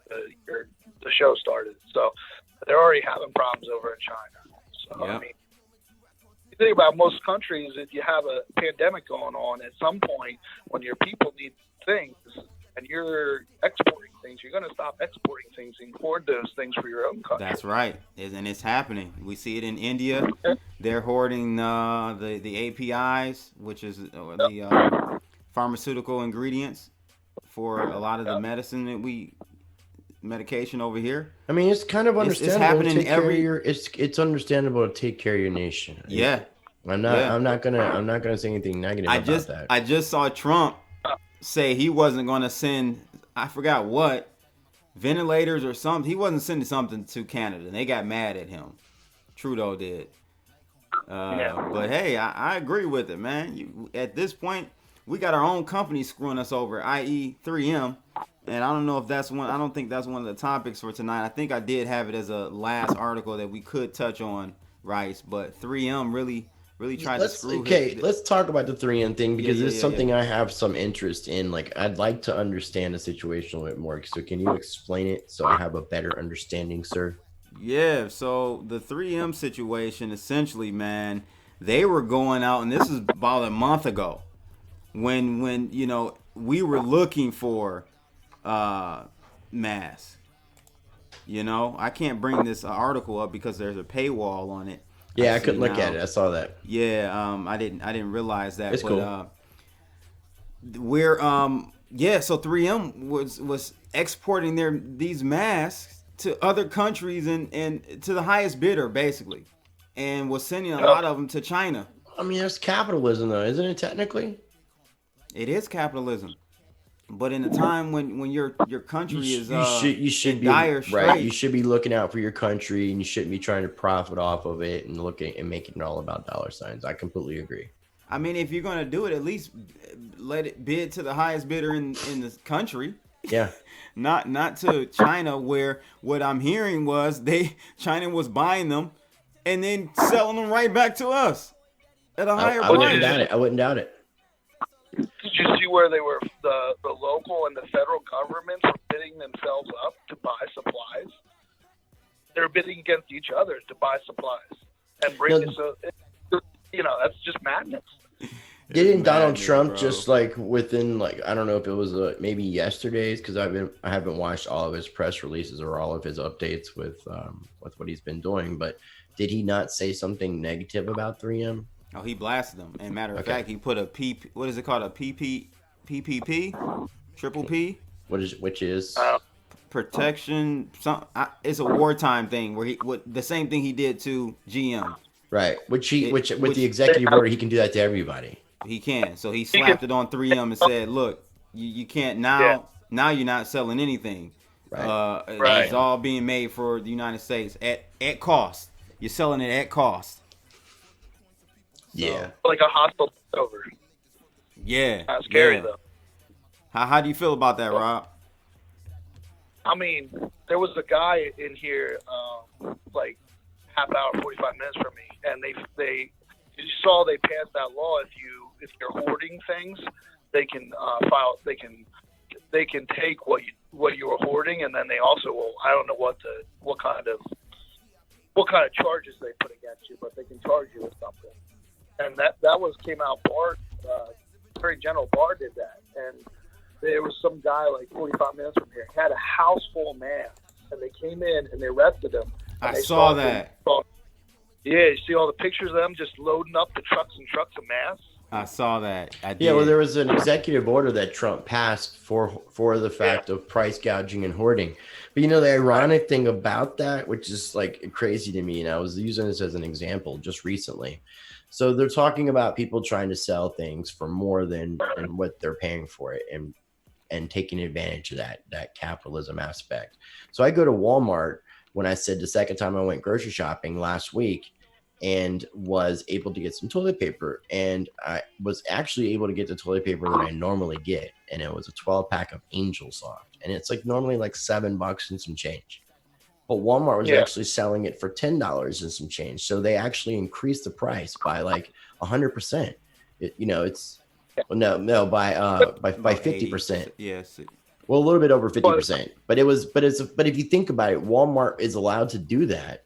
the show started. So they're already having problems over in China. So I mean, you think about most countries, if you have a pandemic going on, at some point when your people need things and you're exporting things, you're going to stop exporting things and hoard those things for your own country. That's right, and it's happening. We see it in India. They're hoarding the APIs, which is the pharmaceutical ingredients for a lot of the medication over here. I mean, it's kind of understandable. It's happening it's understandable to take care of your nation. Yeah. I'm not gonna say anything negative about that. I just saw Trump say he wasn't gonna send, I forgot what, ventilators or something. He wasn't sending something to Canada, and they got mad at him. Trudeau did. But hey, I agree with it, man. At this point, we got our own company screwing us over, i.e. 3M. And I don't know if I don't think that's one of the topics for tonight. I think I did have it as a last article that we could touch on, Rice, but 3M really tried to screw. Okay, let's talk about the 3M thing, because it's something I have some interest in. Like, I'd like to understand the situation a little bit more. So can you explain it so I have a better understanding, sir? Yeah, so the 3M situation, essentially, man, they were going out, and this is about a month ago, when you know, we were looking for masks. You know, I can't bring this article up because there's a paywall on it. Yeah, I couldn't look at it. I saw that. Yeah, I didn't realize that. It's cool. We're so 3M was exporting these masks to other countries and to the highest bidder, basically, and was sending a lot of them to China. I mean, that's capitalism, though, isn't it? Technically, it is capitalism. But in a time when your country is you should in be dire straits, right. You should be looking out for your country, and you shouldn't be trying to profit off of it and looking and making it all about dollar signs. I completely agree. I mean, if you're gonna do it, at least let it bid to the highest bidder in the country. Yeah. not to China, where what I'm hearing was China was buying them and then selling them right back to us at a higher price. I wouldn't doubt it. Did you see where they were, the local and the federal governments were bidding themselves up to buy supplies? They're bidding against each other to buy supplies and bring it. So, that's just madness. Didn't Donald Trump just like within I don't know if it was maybe yesterday's, because I haven't watched all of his press releases or all of his updates with what he's been doing, but did he not say something negative about 3M? Oh, he blasted them. And matter of fact, he put a what is it called? A PPP? Triple P? Which is protection. It's a wartime thing where the same thing he did to GM. Right. Which with the executive order, he can do that to everybody. He can. So he slapped it on 3M and said, "Look, you can't now. Now you're not selling anything. Right. It's all being made for the United States at cost. You're selling it at cost." Yeah. Like a hostile over. Yeah. That's scary though. How do you feel about that, Rob? I mean, there was a guy in here, like half hour, 45 minutes from me, and they you saw they passed that law. If you're hoarding things, they can they can take what you were hoarding, and then they also will. I don't know what kind of charges they put against you, but they can charge you with something. And that came out. Barr, Attorney General Barr did that, and there was some guy like 45 minutes from here had a house full of masks, and they came in and they arrested him. I saw that. Yeah, you see all the pictures of them just loading up the trucks and trucks of masks. I saw that. I did. Yeah, well, there was an executive order that Trump passed for the fact of price gouging and hoarding. But the ironic thing about that, which is like crazy to me, and I was using this as an example just recently. So they're talking about people trying to sell things for more than what they're paying for it, and taking advantage of that capitalism aspect. So I go to Walmart when I said the second time I went grocery shopping last week, and was able to get some toilet paper. And I was actually able to get the toilet paper that I normally get. And it was a 12-pack of Angel Soft. And it's like normally like $7 and some change. But Walmart was actually selling it for $10 and some change. So they actually increased the price by like 100%. By 50%. Yes. Well, a little bit over 50%. But if you think about it, Walmart is allowed to do that.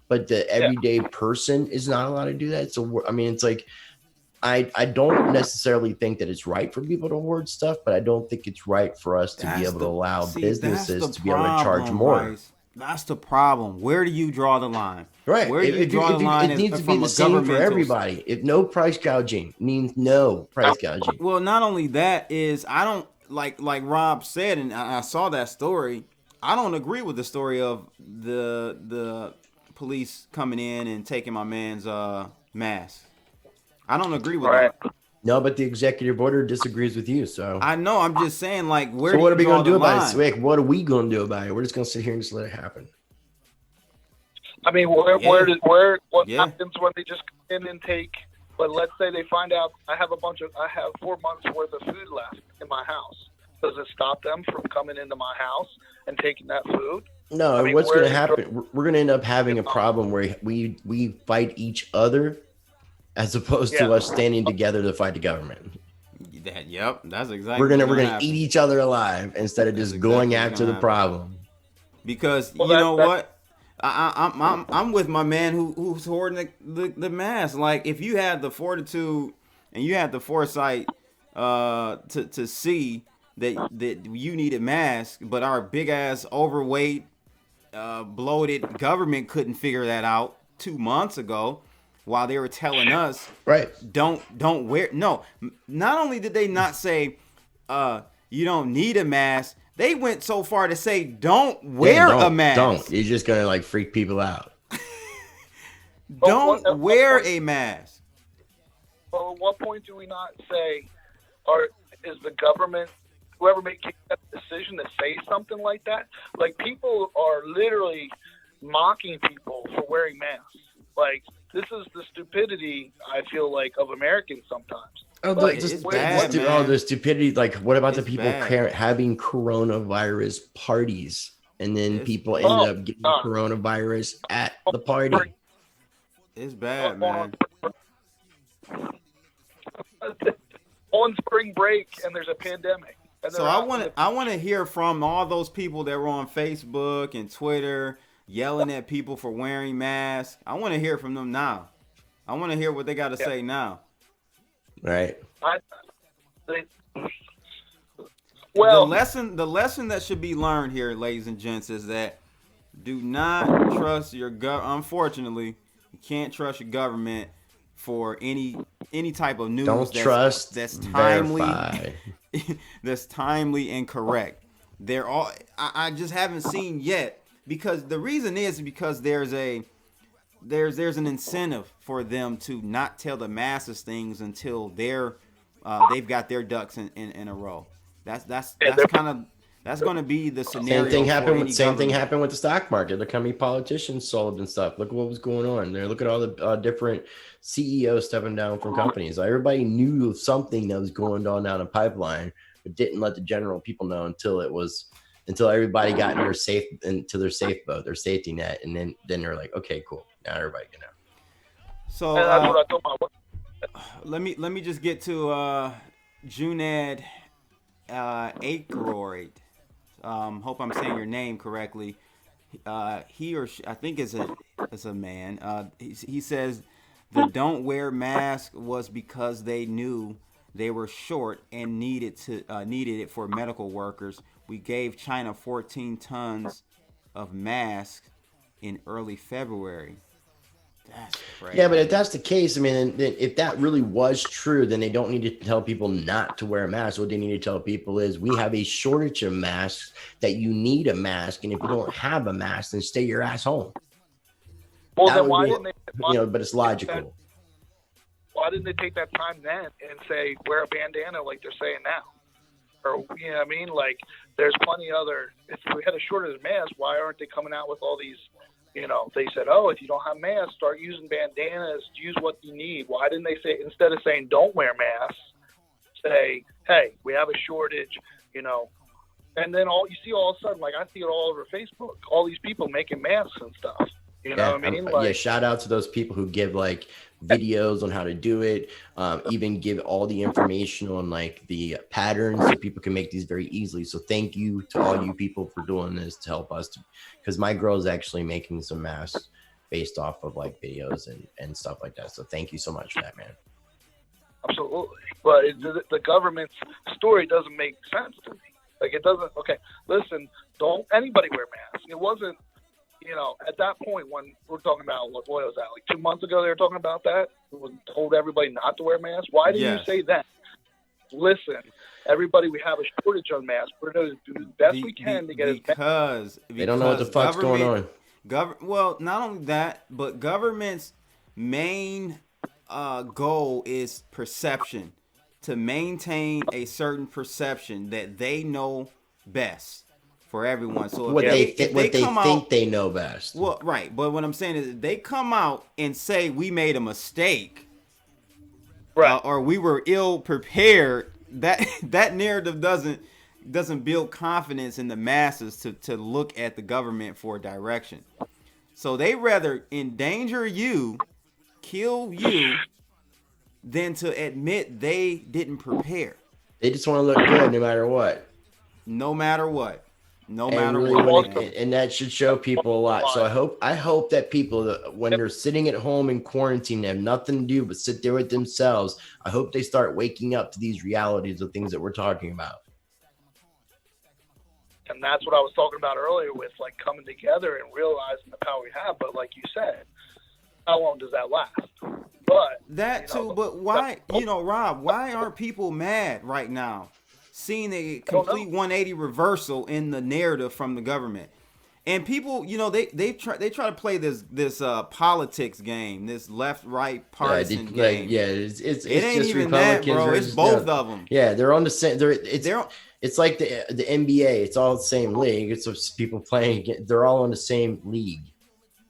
But the everyday person is not allowed to do that. So, I mean, it's like, I don't necessarily think that it's right for people to hoard stuff, but I don't think it's right for us to be able to allow businesses to be able to charge more. Bryce. That's the problem. Where do you draw the line? Right. Where do you draw the line? It needs to be the same for everybody. If no price gouging means no price gouging. Well, not only that is, I don't like Rob said, and I saw that story. I don't agree with the story of the police coming in and taking my man's mask. I don't agree with that. No, but the executive order disagrees with you. So I know. I'm just saying, like, where? So what are we going to do about it? Like, what are we going to do about it? We're just going to sit here and just let it happen. I mean, what happens when they just come in and take? But let's say they find out I have 4 months worth of food left in my house. Does it stop them from coming into my house and taking that food? No, I mean, what's going to happen? We're going to end up having a problem where we fight each other as opposed to us standing together to fight the government. That's exactly. We're gonna eat each other alive instead of just going after the problem. Because what? I'm with my man who's hoarding the mask. Like, if you had the fortitude and you had the foresight to see that you needed masks, but our big ass overweight bloated government couldn't figure that out 2 months ago, while they were telling us don't wear. No, not only did they not say you don't need a mask, they went so far to say don't wear a mask. Don't. You're just gonna like freak people out. Don't wear a mask. Well, at what point do we not say, or is the government, whoever making that decision, to say something like that? Like, people are literally mocking people for wearing masks. Like, this is the stupidity, I feel like, of Americans sometimes. The stupidity. Like, what about the people having coronavirus parties, and then people ended up getting coronavirus at the party? It's bad, man. On spring break, and there's a pandemic. So I want to hear from all those people that were on Facebook and Twitter yelling at people for wearing masks. I want to hear from them now. I want to hear what they got to say now. Right. The lesson that should be learned here, ladies and gents, is that do not trust your unfortunately, you can't trust your government for any type of news Don't trust, that's timely, verify. that's timely and correct. They're all I just haven't seen yet, because the reason is because there's an incentive for them to not tell the masses things until they've got their ducks in a row. That's going to be the scenario. Same thing happened with the stock market. Look how many politicians sold and stuff. Look what was going on there. Look at all the different CEOs stepping down from companies. Everybody knew of something that was going on down a pipeline, but didn't let the general people know until everybody got into their safe boat, their safety net, and then they're like, okay, cool. Now everybody can know. So let me just get to Junaid Akeroyd. Hope I'm saying your name correctly. He or she, I think is a man. He says the don't wear mask was because they knew they were short and needed it for medical workers. We gave China 14 tons of masks in early February. That's crazy. Yeah, but if that's the case, I mean, then if that really was true, then they don't need to tell people not to wear a mask. What they need to tell people is we have a shortage of masks, that you need a mask, and if you don't have a mask, then stay your ass home. Well, then why didn't they? But it's logical. Why didn't they take that time then and say wear a bandana like they're saying now? Or you know what I mean? Like there's plenty other. If we had a shortage of masks, why aren't they coming out with all these? You know, they said, oh, if you don't have masks, start using bandanas, use what you need. Why didn't they say, instead of saying don't wear masks, say, hey, we have a shortage, you know. And then all of a sudden, like I see it all over Facebook, all these people making masks and stuff. You know what I mean? Yeah, shout out to those people who give like videos on how to do it, even give all the information on like the patterns so people can make these very easily. So thank you to all you people for doing this to help us, because my girl is actually making some masks based off of like videos and stuff like that. So thank you so much for that, man. Absolutely. But the government's story doesn't make sense to me. Like it doesn't. Okay, listen, don't anybody wear masks. It wasn't. You know, at that point when we're talking about what was that, like 2 months ago they were talking about that, we told everybody not to wear masks. Why didn't you say that? Listen, everybody, we have a shortage on masks. We're going to do the best we can to get it because they don't know what the fuck's going on. Well, not only that, but government's main goal is perception, to maintain a certain perception that they know best. For everyone, so what they think they know best. Well, right, but what I'm saying is, if they come out and say we made a mistake, right, or we were ill prepared, that narrative doesn't build confidence in the masses to look at the government for direction. So they rather endanger you, kill you, than to admit they didn't prepare. They just want to look good, no matter what. No matter what. And that should show people a lot. So I hope that people, when they're sitting at home in quarantine, have nothing to do but sit there with themselves, I hope they start waking up to these realities of things that we're talking about. And that's what I was talking about earlier with like coming together and realizing the power we have. But like you said, how long does that last? But that too. But why, Rob? Why aren't people mad right now? Seeing a complete 180 reversal in the narrative from the government, and people, they try to play this politics game, this left-right partisan game. It ain't just even Republicans, that, bro. It's both of them. Yeah, they're on the same. It's like the NBA. It's all the same league. It's just people playing. They're all on the same league.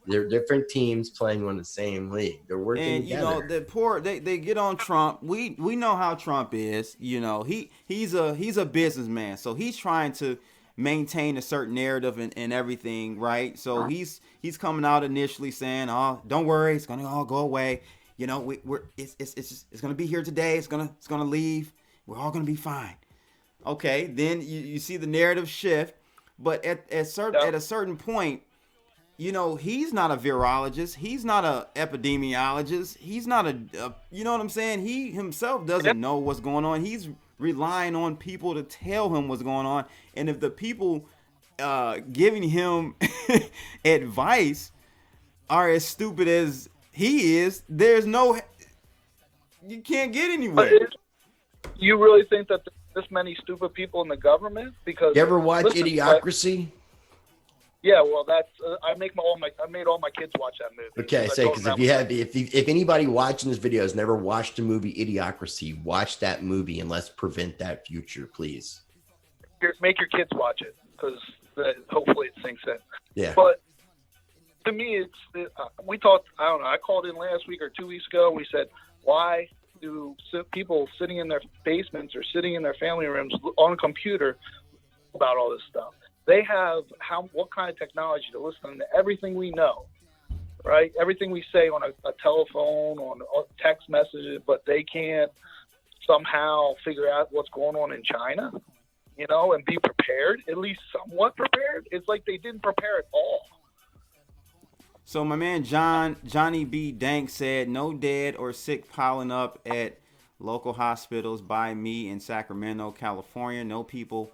They're different teams playing on the same league. They're working together. They get on Trump. We know how Trump is. He's a businessman, so he's trying to maintain a certain narrative and everything, right? So he's coming out initially saying, "Oh, don't worry, it's gonna all go away. It's gonna be here today. It's gonna leave. We're all gonna be fine." Okay, then you see the narrative shift, but at a certain point. He's not a virologist. He's not a epidemiologist. He's not you know what I'm saying? He himself doesn't know what's going on. He's relying on people to tell him what's going on. And if the people giving him advice are as stupid as he is, there's no you can't get anywhere. You really think that this many stupid people in the government? Because you ever watch Idiocracy? Yeah, well, that's I made all my kids watch that movie. Okay, because if anybody watching this video has never watched the movie Idiocracy, watch that movie and let's prevent that future, please. Make your kids watch it because hopefully it sinks in. Yeah. But to me, we talked. I don't know. I called in last week or 2 weeks ago. And we said, why do people sitting in their basements or sitting in their family rooms on a computer about all this stuff? They have what kind of technology to listen to everything we know, right? Everything we say on a telephone, on text messages, but they can't somehow figure out what's going on in China, and be prepared, at least somewhat prepared. It's like they didn't prepare at all. So my man Johnny B. Dank said, no dead or sick piling up at local hospitals by me in Sacramento, California. No people.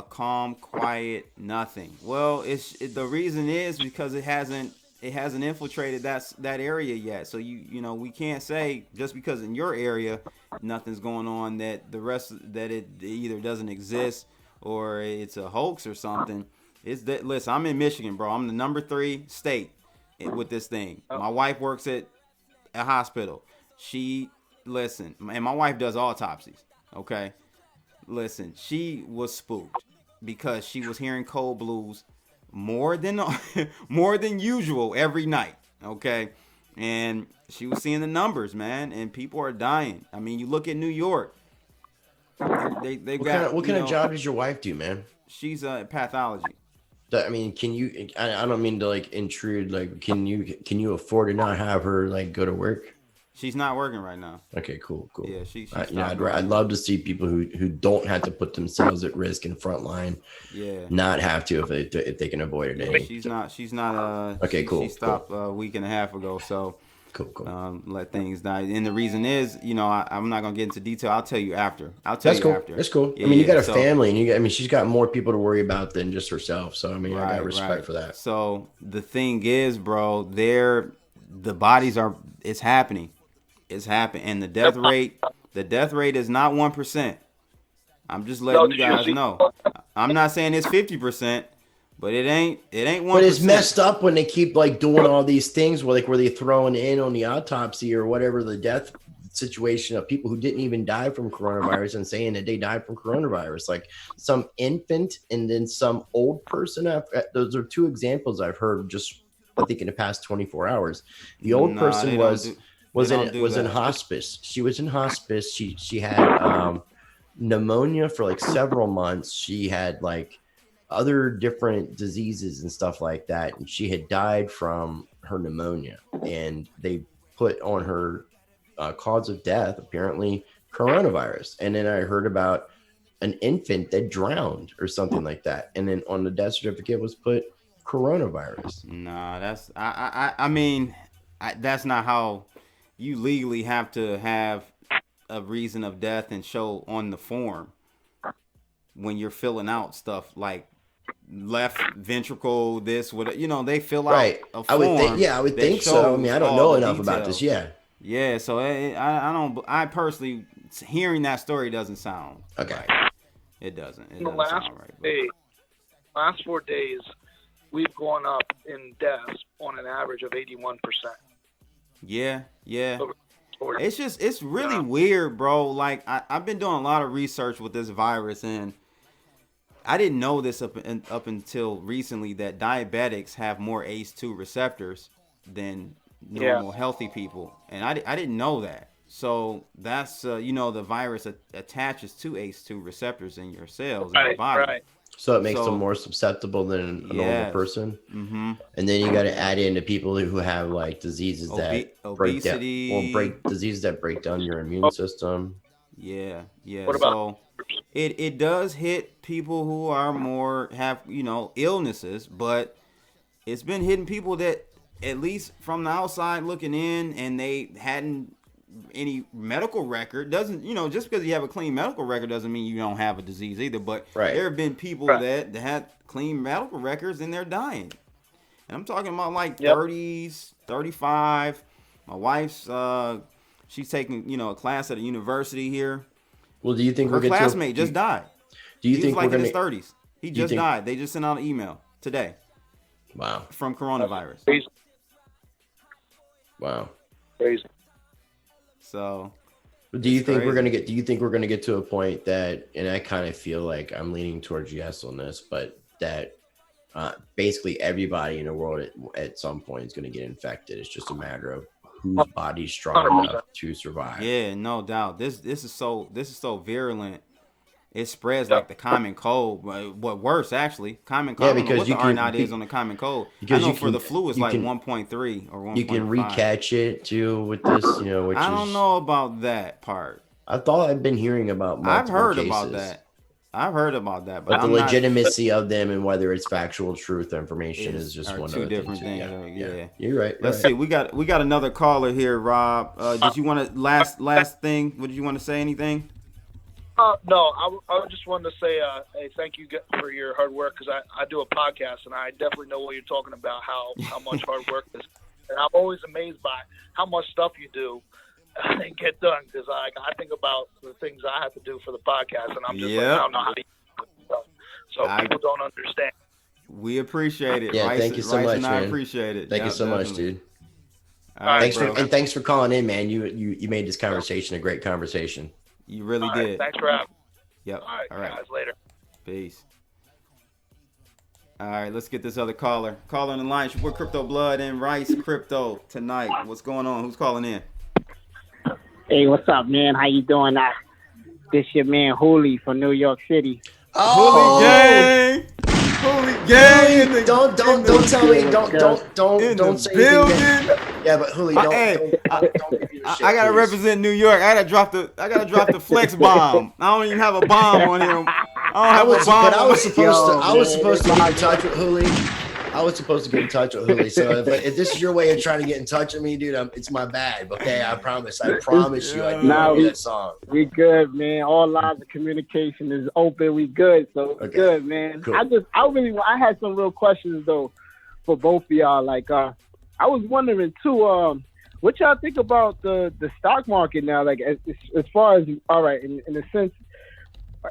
Calm, quiet, nothing. Well, the reason is because it hasn't infiltrated that area yet. So we can't say just because in your area nothing's going on that the rest that it either doesn't exist or it's a hoax or something. It's that listen, I'm in Michigan, bro. I'm the number 3 state with this thing. My wife works at a hospital. And my wife does autopsies. Okay. Listen, she was spooked because she was hearing cold blues more than usual every night. Okay, and she was seeing the numbers, man, and people are dying. I mean, you look at New York. What kind of job does your wife do, man? She's a pathology. I mean, can you? I don't mean to intrude. Can you afford to not have her go to work? She's not working right now. Okay, cool. Yeah, she's I'd love to see people who don't have to put themselves at risk in front line. Yeah, not have to if they can avoid it. She's not. Okay, cool. She stopped a week and a half ago. So cool. Let things die. And the reason is, I'm not gonna get into detail. I'll tell you after. That's cool. Yeah, you got a family, and she's got more people to worry about than just herself. So I got respect for that. So the thing is, bro, the bodies are. It's happening. It's happening, and the death rate is not 1%. I'm just letting you guys know. I'm not saying it's 50%, but it ain't 1%. But it's messed up when they keep doing all these things where they throwing in on the autopsy or whatever the death situation of people who didn't even die from coronavirus and saying that they died from coronavirus, like some infant and then some old person. Those are 2 examples I've heard just I think in the past 24 hours. The old person was in hospice. She was in hospice. She had pneumonia for several months. She had other different diseases and stuff like that, and she had died from her pneumonia. And they put on her cause of death apparently coronavirus. And then I heard about an infant that drowned or something like that, and then on the death certificate was put coronavirus. Nah, that's I mean that's not how. You legally have to have a reason of death and show on the form when you're filling out stuff like left ventricle, this, what they fill out a form. I would think so. I mean, I don't know enough about this. Yeah. So I personally hearing that story doesn't sound okay. Right. It doesn't. It doesn't sound right. Last 4 days, we've gone up in deaths on an average of 81%. Yeah. It's really weird, bro. I've been doing a lot of research with this virus, and I didn't know this up until recently that diabetics have more ACE2 receptors than normal healthy people, and I didn't know that. So that's the virus attaches to ACE2 receptors in your cells in your body. Right. So it makes them more susceptible than a normal person. Mm-hmm. And then you got to add in the people who have diseases that diseases that break down your immune system. Yeah. What about it does hit people who are more have illnesses, but it's been hitting people that at least from the outside looking in, and they hadn't any medical record. Doesn't just because you have a clean medical record doesn't mean you don't have a disease either. But there have been people that had clean medical records and they're dying, and I'm talking about 30s, 35. My wife's She's taking, a class at a university here. Well, do you think her classmate just died? Do you think he was in his 30s? He just died. They just sent out an email today. Wow. From coronavirus. Wow. Crazy. So, do you think we're gonna get to a point that, and I kind of feel like I'm leaning towards yes on this, but that basically everybody in the world at some point is going to get infected. It's just a matter of whose body's strong enough to survive. Yeah, no doubt. This is so virulent. It spreads like the common cold. What worse, actually, common cold. Yeah, because what the R0 is on the common cold. I know for the flu, it's like 1.3 or 1.5. You can recatch it too with this, which I don't know about that part. I thought I've been hearing about multiple I've heard about that. But the legitimacy of them and whether it's factual truth or information is just one two of different things. Yeah, you're right. Let's see. We got another caller here, Rob. Did you want to last thing? Did you want to say anything? No, I just wanted to say, hey, thank you for your hard work, because I do a podcast, and I definitely know what you're talking about, how much hard work this. And I'm always amazed by how much stuff you do and get done, because I think about the things I have to do for the podcast, and I'm just like, I don't know how to do stuff. So people don't understand. We appreciate it. Yeah, thank you so much, man. I appreciate it. Thank you so much, dude. All right, thanks for calling in, man. You made this conversation a great conversation. You really did. Thanks for having me. Yep. All right. Guys, later. Peace. All right, let's get this other caller. Caller on the line. We're Crypto Blood and Rice Crypto tonight. What's going on? Who's calling in? Hey, what's up, man? How you doing? This your man Hooli from New York City. Oh, Hooli gang! Don't tell me. Don't say anything. Yeah, but Hooli, don't give me the shit, I gotta represent New York. I gotta drop the flex bomb. I don't even have a bomb on him. I was supposed to get in touch with Hooli. I was supposed to get in touch with Hooli. So if this is your way of trying to get in touch with me, dude, it's my bad. Okay, I promise you, I do that song. We good, man. All lines of communication is open. We good, so it's good, man. Cool. I had some real questions though for both of y'all. Like, I was wondering too, what y'all think about the stock market now? Like, as far as, all right, in a sense,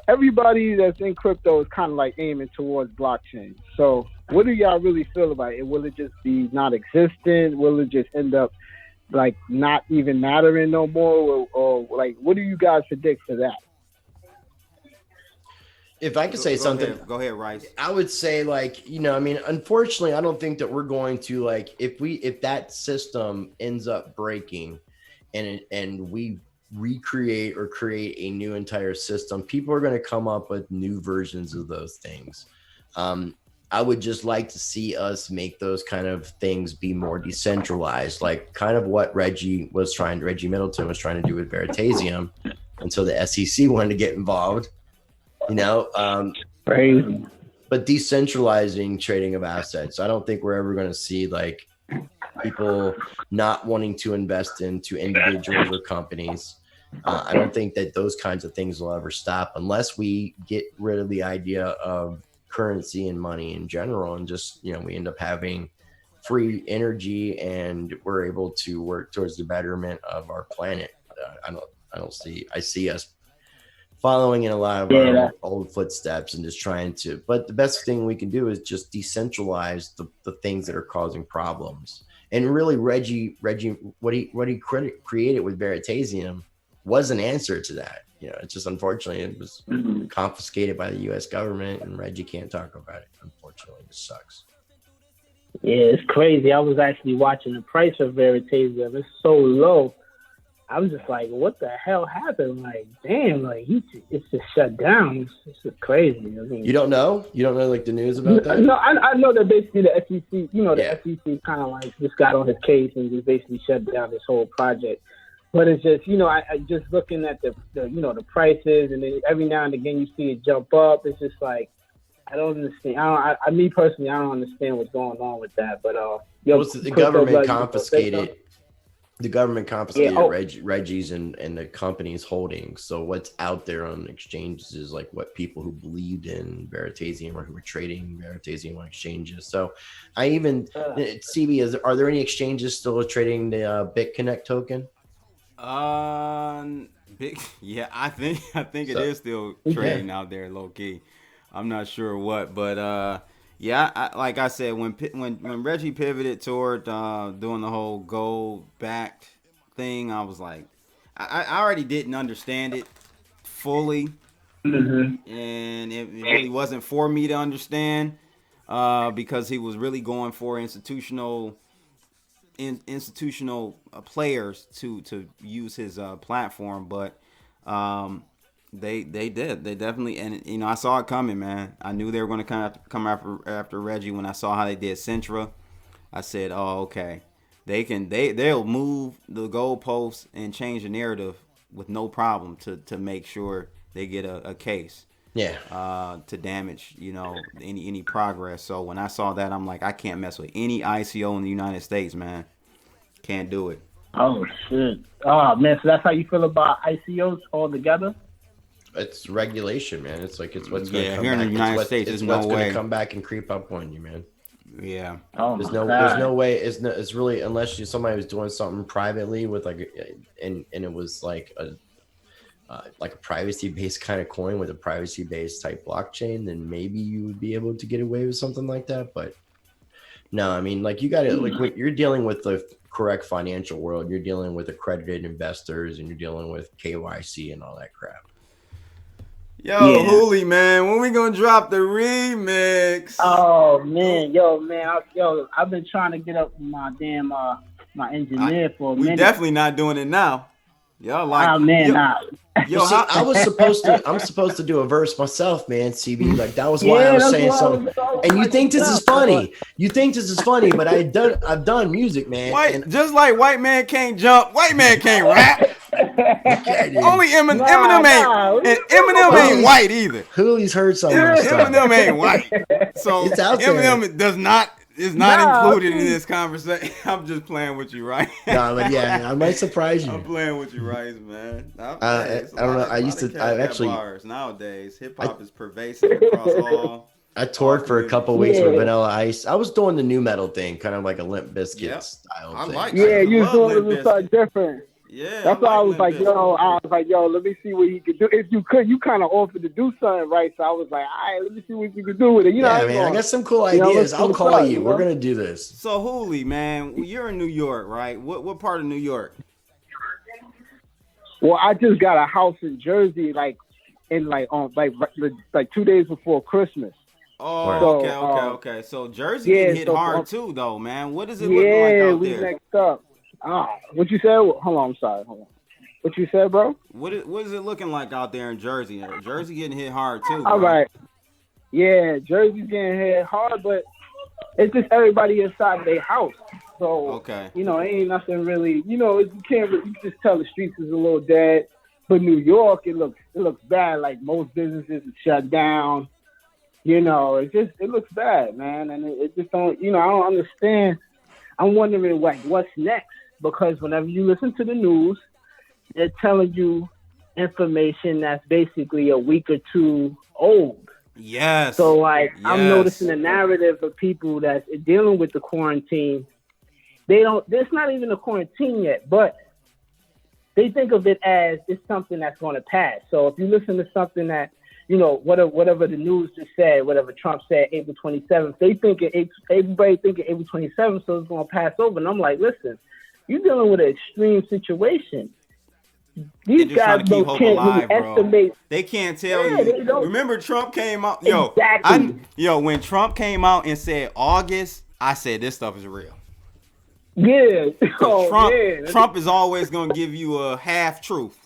everybody that's in crypto is kind of like aiming towards blockchain. So what do y'all really feel about it? Will it just be non-existent? Will it just end up like not even mattering no more? Or like, what do you guys predict for that? If I could say something, go ahead, Rice. I would say, like, unfortunately, I don't think that we're going to, like, if that system ends up breaking and we recreate or create a new entire system, people are going to come up with new versions of those things. I would just like to see us make those kind of things be more decentralized, like kind of what Reggie Middleton was trying to do with Veritasium until the SEC wanted to get involved. Crazy. But decentralizing trading of assets, I don't think we're ever going to see like people not wanting to invest into individuals or companies. I don't think that those kinds of things will ever stop unless we get rid of the idea of currency and money in general, and just we end up having free energy and we're able to work towards the betterment of our planet. I see us following in a lot of our old footsteps and just trying to, but the best thing we can do is just decentralize the things that are causing problems. And really Reggie, what he created with Veritasium was an answer to that. It's just, unfortunately, it was confiscated by the U.S. government, and Reggie can't talk about it. Unfortunately, it sucks. Yeah, it's crazy. I was actually watching the price of Veritasium. It's so low. I was just like, what the hell happened? Like, damn, like it's just shut down. It's just crazy. I mean, you don't know like the news about that? No, I know that basically the SEC, the SEC kind of like just got on his case and just basically shut down this whole project. But it's just, I just looking at the prices, and then every now and again you see it jump up. It's just like, I don't understand. Me personally, I don't understand what's going on with that. But the government confiscated. The government confiscated Reggie's and the company's holdings. So what's out there on exchanges is like what people who believed in Veritasium or who were trading Veritasium on exchanges. So I even CB, are there any exchanges still trading the BitConnect token? Big. Yeah, I think it is still trading out there, low key. I'm not sure what, but yeah, like I said, when Reggie pivoted toward doing the whole gold backed thing, I was like, I already didn't understand it fully, and it really wasn't for me to understand because he was really going for institutional players to use his platform, but they definitely, and you know, I saw it coming, man. I knew they were going to come after Reggie. When I saw how they did Centra, I said, oh, okay, they'll move the goalposts and change the narrative with no problem to make sure they get a case. To damage, you know, any progress. So when I saw that, I'm like, I can't mess with any ICO in the United States, man. Can't do it. Oh shit. Oh man, so that's how you feel about ICOs altogether? It's regulation, man. It's like it's what's going to come here back. In the United States, it's what's going to come back and creep up on you, man. Yeah. Oh, there's no way. It's really, unless somebody was doing something privately with like, and it was like a privacy-based kind of coin with a privacy-based type blockchain, then maybe you would be able to get away with something like that. But no, I mean, like you got to, like when you're dealing with the correct financial world, you're dealing with accredited investors and you're dealing with KYC and all that crap. Hooli, man, when we gonna drop the remix? Oh man, I've been trying to get up with my damn my engineer for a minute. We definitely not doing it now. Y'all like, I'm supposed to do a verse myself, man. CB, like that was why I was saying something. And you think this is funny? But I've done music, man. Just like white man can't jump, white man can't rap. Only Eminem ain't white either. Hoolie's heard something. Eminem ain't white, so Eminem is not included in this conversation. I'm just playing with you, right? No, but yeah, I might surprise you. I'm playing with you, right, man. I don't know. I actually bars nowadays. Hip hop is pervasive across all. I toured for a couple weeks with Vanilla Ice. I was doing the new metal thing, kind of like a Limp Bizkit style thing. You was doing something different. Yeah, that's why I was like, yo, let me see what he could do. If you could, you kind of offered to do something, right? So I was like, all right, let me see what you could do with it. You know, man, I got some cool ideas. I'll call you. We're gonna do this. So, Hooli, man, you're in New York, right? What part of New York? Well, I just got a house in Jersey, like 2 days before Christmas. Oh, okay. So Jersey getting hit hard too, though, man. What is it looking like out there? Next up. What you said? Hold on, I'm sorry. Hold on. What you said, bro? What is it looking like out there in Jersey? Jersey getting hit hard too. All right. Yeah, Jersey's getting hit hard, but it's just everybody inside their house. So it ain't nothing really. You just tell the streets is a little dead. But New York, it looks bad. Like most businesses are shut down. It looks bad, man, and it just don't. I don't understand. I'm wondering what's next. Because whenever you listen to the news, they're telling you information that's basically a week or two old. Yes. So, I'm noticing the narrative of people that's dealing with the quarantine. It's not even a quarantine yet, but they think of it as it's something that's going to pass. So if you listen to something that, whatever the news just said, whatever Trump said, April 27th, everybody thinking April 27th, so it's going to pass over. And I'm like, listen, you're dealing with an extreme situation. These guys can't really estimate. They can't tell you. Remember Trump came out. When Trump came out and said August, I said this stuff is real. Yeah. Trump is always going to give you a half truth.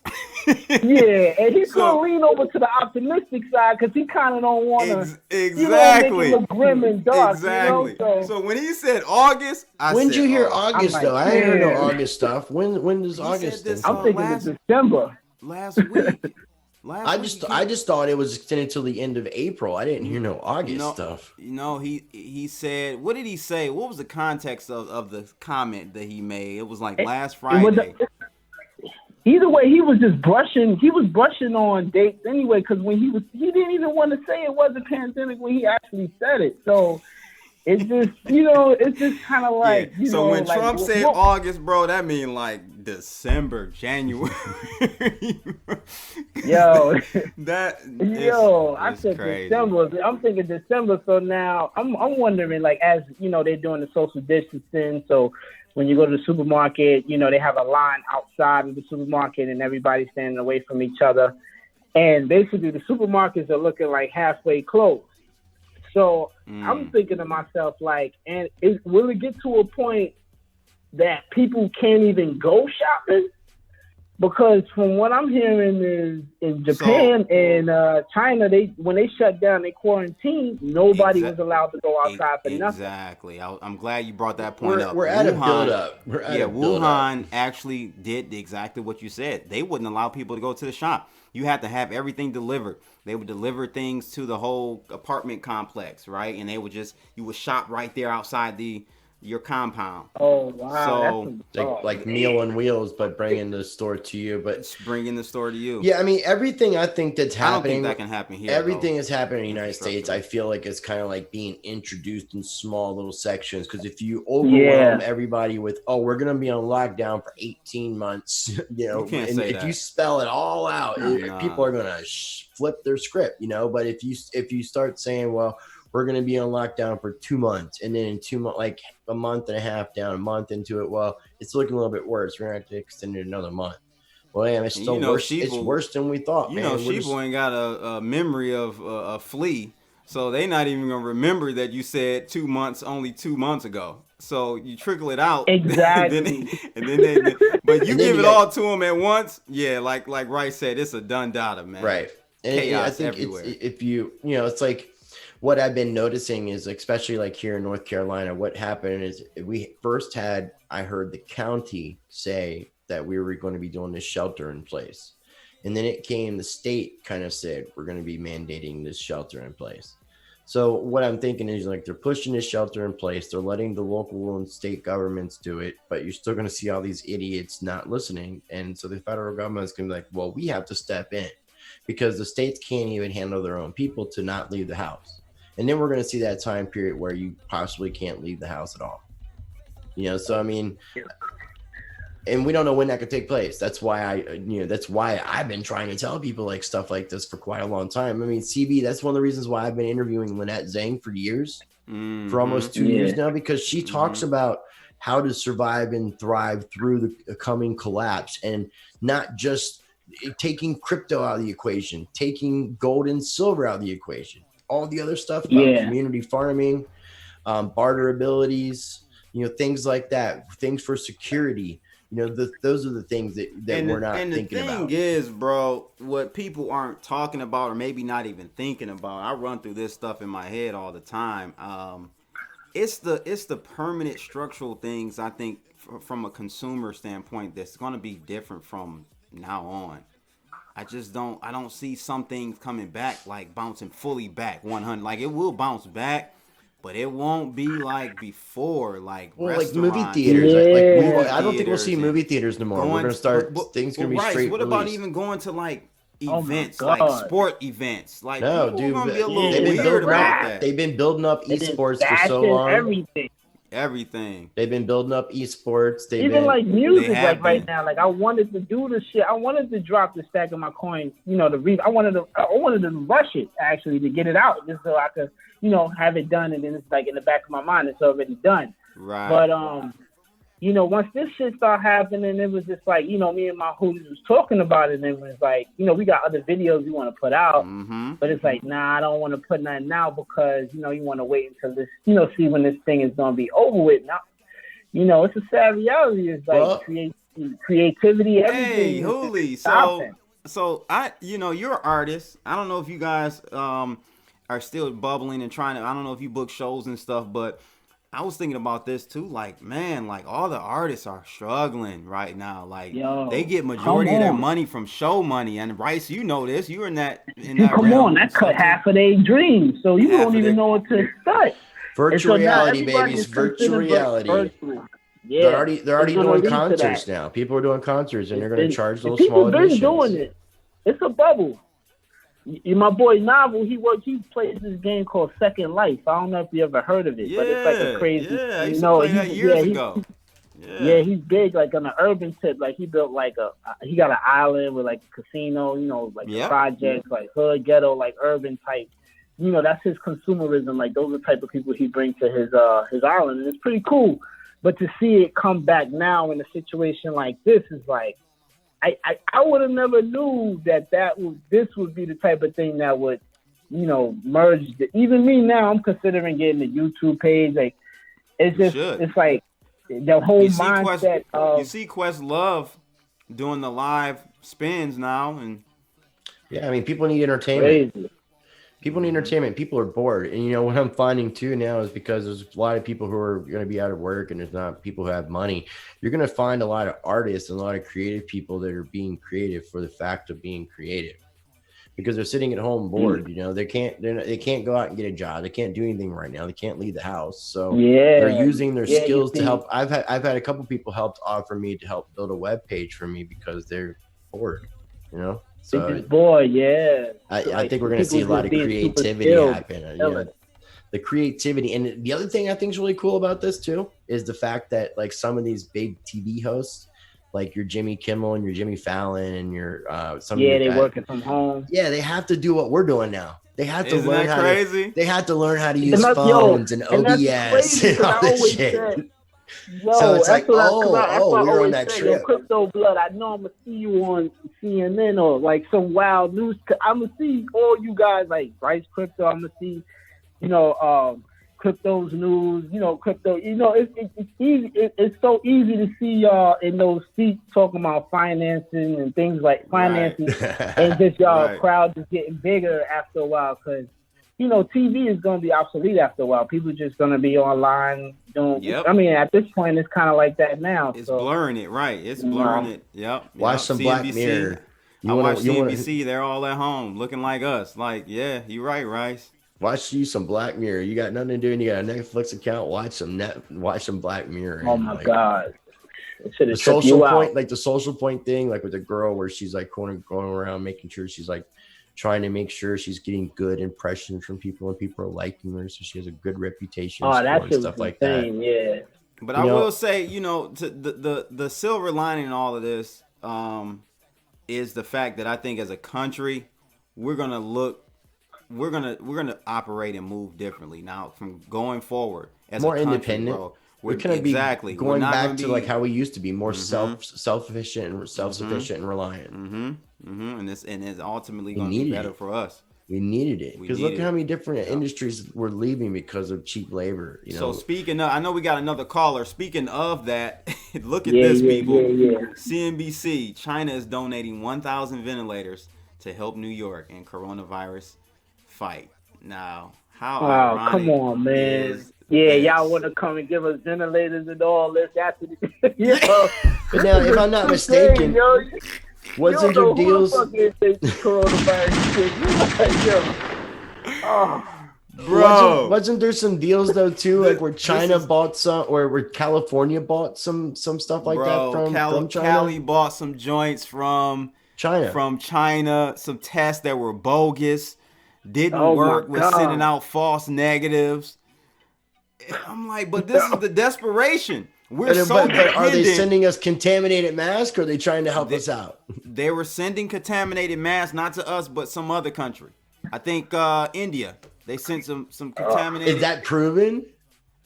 Yeah, and he's going to lean over to the optimistic side because he kind of don't want to make it look grim and dark. Exactly. So when he said August, when did you hear August though? I ain't heard no August stuff. When does August? I'm thinking it's December. Last week. I just thought it was extended till the end of April. I didn't hear no August stuff. He said, what did he say? What was the context of the comment that he made? It was like last Friday. Either way, he was just brushing. He was brushing on dates anyway, because when he didn't even want to say it was a pandemic when he actually said it. So it's just, it's just kind of like, So when Trump said August, bro, that mean like December, January. Yo, I said crazy. December. I'm thinking December. So now I'm wondering, like, as you know, they're doing the social distancing. So when you go to the supermarket, you know, they have a line outside of the supermarket, and everybody's standing away from each other. And basically, the supermarkets are looking like halfway closed. So I'm thinking to myself, like, will it get to a point that people can't even go shopping? Because from what I'm hearing is in Japan and China, when they shut down, they quarantined, nobody was allowed to go outside for nothing. Exactly. I'm glad you brought that point up. We're at a build-up. Wuhan actually did exactly what you said. They wouldn't allow people to go to the shop. You had to have everything delivered. They would deliver things to the whole apartment complex, right? And you would shop right there outside your compound. Oh wow! So like Meal on Wheels, but bringing the store to you. But it's bringing the store to you. Yeah, I mean everything. I think that's happening. I don't think that can happen here. Everything is happening in the United States. I feel like it's kind of like being introduced in small little sections. Because if you overwhelm everybody with, "Oh, we're gonna be on lockdown for 18 months," you know, and if you spell it all out, people are gonna flip their script, you know. But if you start saying, "Well, we're going to be on lockdown for 2 months," and then in 2 months, like a month and a half down, a month into it, well, it's looking a little bit worse. We're going to have to extend it another month. Well, damn, it's still worse. It's worse than we thought. You know, Shibu ain't got a memory of a flea, so they not even going to remember that you said 2 months only 2 months ago. So you trickle it out, exactly, but you give it all to them at once. Yeah, like Rice said, it's a done data, man. Right. And chaos I think everywhere. If you it's like. What I've been noticing is, especially like here in North Carolina, what happened is I heard the county say that we were going to be doing this shelter in place. And then the state kind of said, we're going to be mandating this shelter in place. So what I'm thinking is, like, they're pushing this shelter in place. They're letting the local and state governments do it, but you're still going to see all these idiots not listening. And so the federal government's going to be like, well, we have to step in because the states can't even handle their own people to not leave the house. And then we're going to see that time period where you possibly can't leave the house at all. You know, so I mean, and we don't know when that could take place. That's why I've been trying to tell people like stuff like this for quite a long time. I mean, CB, that's one of the reasons why I've been interviewing Lynette Zhang for years, for almost 2 years now, because she talks about how to survive and thrive through the coming collapse, and not just taking crypto out of the equation, taking gold and silver out of the equation. All the other stuff about community farming, barter abilities, things like that, things for security. Those are the things that we're not thinking about. And the thing is, bro, what people aren't talking about, or maybe not even thinking about, I run through this stuff in my head all the time. It's the permanent structural things, I think, from a consumer standpoint, that's going to be different from now on. I don't see some things coming back, like bouncing fully back 100. Like, it will bounce back, but it won't be like before, like movie theaters. I don't think we'll see movie theaters no more. We're going to start, things going to be straight What release. about even going to like events, like sport events? Like, no, dude, gonna be a little weird about that. They've been building up esports for so long. Everything. They've been building up esports. Like music, like right now. Like, I wanted to do the shit. I wanted to drop the stack of my coins. I wanted to rush it actually to get it out, just so I could, have it done, and then it's like in the back of my mind, it's already done. Right. But once this shit started happening, it was just like, me and my homies was talking about it, and it was like, we got other videos we want to put out, but it's like, nah, I don't want to put nothing out because, you want to wait until this, see when this thing is going to be over with. Now, it's a sad reality. It's like creativity, everything. Hey, Hooli, so you're an artist. I don't know if you guys are still bubbling and trying to, I don't know if you book shows and stuff, but I was thinking about this too, like, man, like, all the artists are struggling right now. Like, they get majority of their money from show money. And Rice, you know this. You're in that. That cut half of their dreams. So you don't even know what to expect. Virtual reality, baby. It's virtual reality. Yeah, they're already doing concerts now. People are doing concerts, and they're going to charge those small admissions. People been doing it. It's a bubble. My boy Novel, he plays this game called Second Life. I don't know if you ever heard of it, but it's like a crazy. Yeah, I used to play that years ago. Yeah, he's big, like on the urban tip. Like he built like he got an island with like a casino, you know, like projects, like hood, ghetto, like urban type. You know, that's his consumerism. Like those are the type of people he brings to his island, and it's pretty cool. But to see it come back now in a situation like this is like, I would have never knew this would be the type of thing that would, you know, merge. Even me now, I'm considering getting a YouTube page. Like, it's just, it's like the whole mindset of. You see Questlove doing the live spins now, and yeah, I mean, people need entertainment. Crazy. People need entertainment. People are bored. And, you know, what I'm finding too now is because there's a lot of people who are going to be out of work and there's not people who have money. You're going to find a lot of artists and a lot of creative people that are being creative for the fact of being creative because they're sitting at home bored. You know, they can't go out and get a job. They can't do anything right now. They can't leave the house. So they're using their skills to help. I've had a couple people help offer me to help build a web page for me because they're bored, you know? So I think we're going to see a lot of creativity happen. You know, the creativity, and the other thing I think is really cool about this too is the fact that like some of these big TV hosts, like your Jimmy Kimmel and your Jimmy Fallon and your they're working from home. Yeah, they have to do what we're doing now. They have to learn how crazy? They have to learn how to use phones and OBS and all this shit. So it's like, we're on that trip. Crypto blood, I know I'm gonna see you on CNN or like some wild news. I'm gonna see all you guys like Bryce Crypto. I'm gonna see, you know, crypto's news. You know, crypto. You know, it's easy. It's so easy to see y'all in those seats talking about financing and things like financing, and just y'all crowd just getting bigger after a while because. You know, TV is going to be obsolete after a while. People are just going to be online doing. I mean, at this point, it's kind of like that now. It's blurring it, right? It's blurring it. Yep. Watch some CNBC. Black Mirror. I watch CNBC. They're all at home looking like us. Like, yeah, you're right, Rice. Watch you some Black Mirror. You got nothing to do and you got a Netflix account. Watch some Black Mirror. Oh my God. The social point, like the social point thing, like with the girl where she's like going around making sure she's like trying to make sure she's getting good impressions from people and people are liking her, so she has a good reputation. That's stuff like that. Yeah. But I will say, you know, the silver lining in all of this is the fact that I think as a country we're gonna operate and move differently now from going forward as more a country, independent. Bro. We're gonna be going back to like how we used to be, more self-sufficient and self-sufficient and reliant. And it's ultimately going to be better for us. We needed it because look at how many different industries we're leaving because of cheap labor. You know. So speaking of, I know we got another caller. Speaking of that, look at this, people. CNBC, China is donating 1,000 ventilators to help New York in coronavirus fight. Now, how ironic come on, man. Y'all want to come and give us ventilators and all this after the But now, if I'm not mistaken, wasn't there deals? Wasn't there some deals though too, like where China bought some, or where California bought some stuff like that from China? Cali bought some joints from China, some tests that were bogus, didn't work, was sending out false negatives. I'm like, but this is the desperation. But are they sending us contaminated masks, or are they trying to help us out? They were sending contaminated masks, not to us, but some other country. I think India. They sent some contaminated. Is that proven?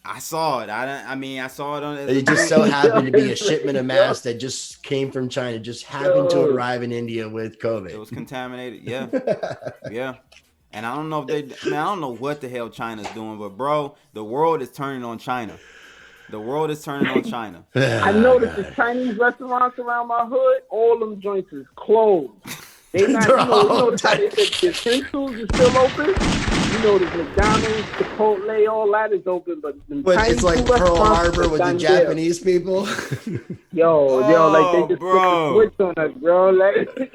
I saw it. I saw it on. It just so happened to be a shipment of masks that just came from China, just happened to arrive in India with COVID. It was contaminated. Yeah, yeah. And I don't know if I don't know what the hell China's doing, but bro, the world is turning on China. The world is turning on China. I noticed the Chinese restaurants around my hood, all them joints is closed. They not, you know the essentials is still open. You know, the McDonald's, Chipotle, all that is open, but it's like Pearl Harbor with the Japanese people. Like they just put the switch on us, bro. Like.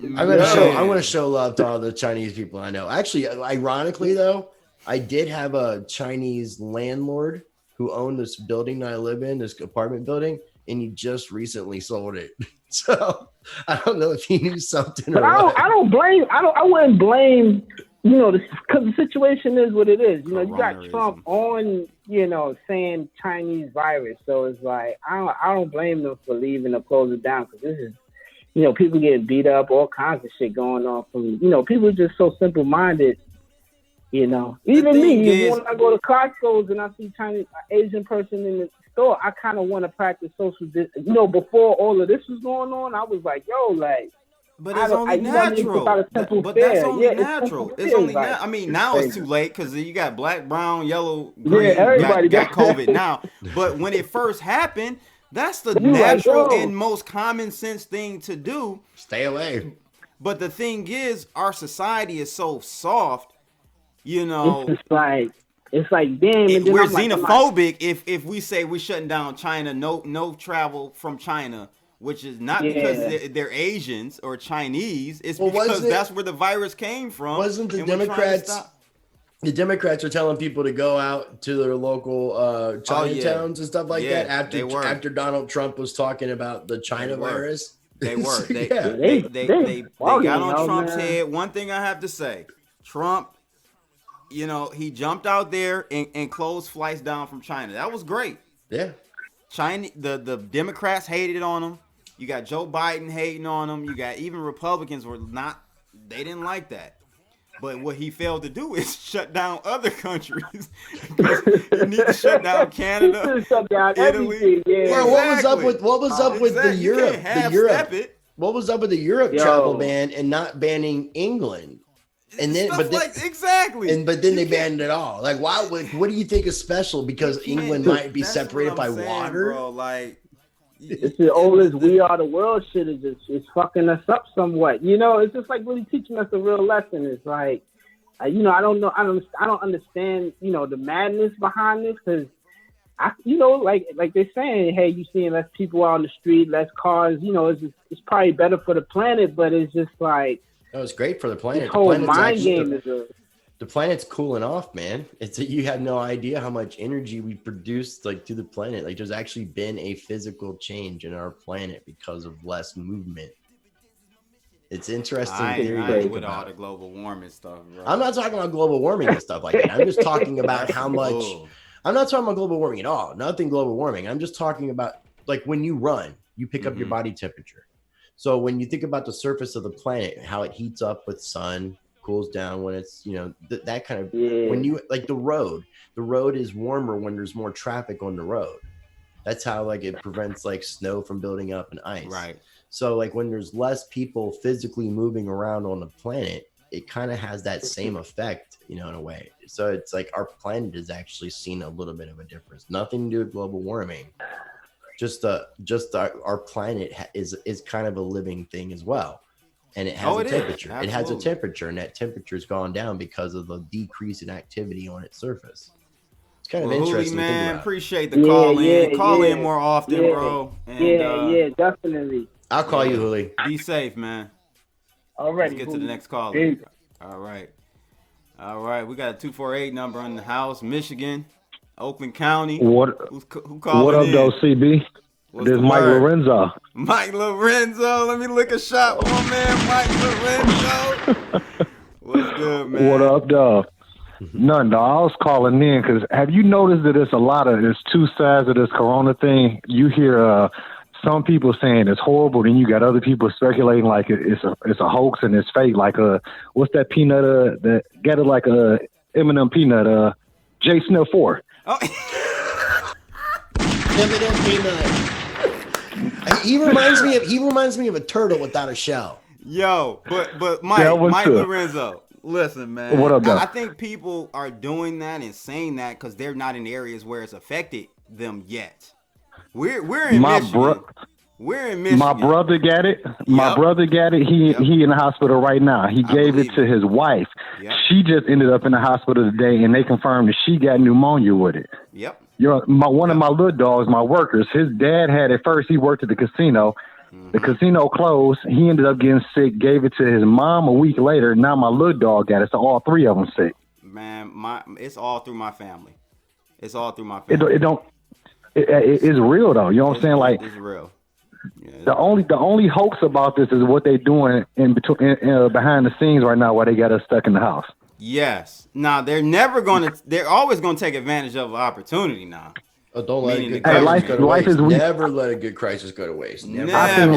I'm gonna show love to all the Chinese people I know. Actually, ironically though, I did have a Chinese landlord who owned this building that I live in, this apartment building, and he just recently sold it. So I don't know if he knew something. But I wouldn't blame because the situation is what it is. You got Trump on, saying Chinese virus. So it's like, I don't blame them for leaving or closing down, because this is, people getting beat up, all kinds of shit going on from, people are just so simple-minded, Even me, when I go to Costco's and I see Asian person in the store, I kind of want to practice social distance. Before all of this was going on, I was like, yo, like, but it's only natural. But that's only natural. It's only I mean, now it's too late because you got black, brown, yellow, green. Everybody got COVID now. But when it first happened, that's the natural and most common sense thing to do. Stay away. But the thing is, our society is so soft. It's just like, damn. We're xenophobic if we say we're shutting down China, no travel from China. Which is not because they're Asians or Chinese. It's because that's where the virus came from. Wasn't the Democrats? The Democrats are telling people to go out to their local Chinatowns and stuff like that after Donald Trump was talking about the China virus. They were. They got on Trump's head. One thing I have to say, Trump, he jumped out there and closed flights down from China. That was great. Yeah. China, the Democrats hated on him. You got Joe Biden hating on him. You got even Republicans they didn't like that. But what he failed to do is shut down other countries. You need to shut down Canada, shut down Italy. Well, what was up with the Europe? What was up with the Europe travel ban and not banning England? And then, but then they banned it all. Like, why? What do you think is special? Because England might be separated by water. Bro, like, it's the oldest "we are the world" shit is just fucking us up somewhat. It's just like really teaching us a real lesson. It's like, I don't know, I don't understand, the madness behind this, because like they're saying, hey, you seeing less people out on the street, less cars. It's probably better for the planet, but it's just like. No, it's great for the planet. The planet's cooling off, man. You have no idea how much energy we produce to the planet. Like, there's actually been a physical change in our planet because of less movement. It's interesting theory. With all the global warming stuff, bro. I'm not talking about global warming and stuff like that. I'm just talking about how much. I'm not talking about global warming at all. Nothing global warming. I'm just talking about, like, when you run, you pick up your body temperature. So when you think about the surface of the planet, how it heats up with sun, cools down when it's, that kind of, when you, like the road is warmer when there's more traffic on the road. That's how, like, it prevents, like, snow from building up and ice. Right. So, like, when there's less people physically moving around on the planet, it kind of has that same effect, in a way. So it's like our planet has actually seen a little bit of a difference. Nothing to do with global warming. Just our planet is kind of a living thing as well, and it has a temperature. It has a temperature, and that temperature's gone down because of the decrease in activity on its surface. It's kind of interesting. Man, to think about. Appreciate the call in. Call in more often, bro. And, definitely. I'll call you, Huli. Be safe, man. All right. Let's get to the next call. All right. We got a 248 number in the house, Michigan. Oakland County. Who calling What up, though, CB? This is Mike Lorenzo. Mike Lorenzo. Let me lick a shot for my man, Mike Lorenzo. What's good, man? What up, dog? Nothing, dog. I was calling in because have you noticed that there's two sides of this corona thing? You hear some people saying it's horrible, then you got other people speculating like it's a hoax and it's fake. Like what's that peanut that got it like a M&M peanut J Sniff 4. Oh. M&M peanut. He reminds me of a turtle without a shell. Yo, but Mike Lorenzo, listen, man. What up, I think people are doing that and saying that because they're not in areas where it's affected them yet. We're in Michigan. We're in Michigan. My brother got it. My brother got it. He in the hospital right now. He gave it to his wife. Yep. She just ended up in the hospital today, and they confirmed that she got pneumonia with it. Yep. One of my little dogs, my workers, his dad had it first. He worked at the casino. Mm-hmm. The casino closed. He ended up getting sick, gave it to his mom a week later. Now my little dog got it, so all three of them sick. Man, it's all through my family. It's all through my family. It's real, though. You know what I'm saying? Like, it's real. Yeah, the only hoax about this is what they're doing in between behind the scenes right now while they got us stuck in the house. Yes. Now they're always gonna take advantage of an opportunity now. Oh, don't let a good crisis go to waste. Never let a good crisis go to waste. Never. I think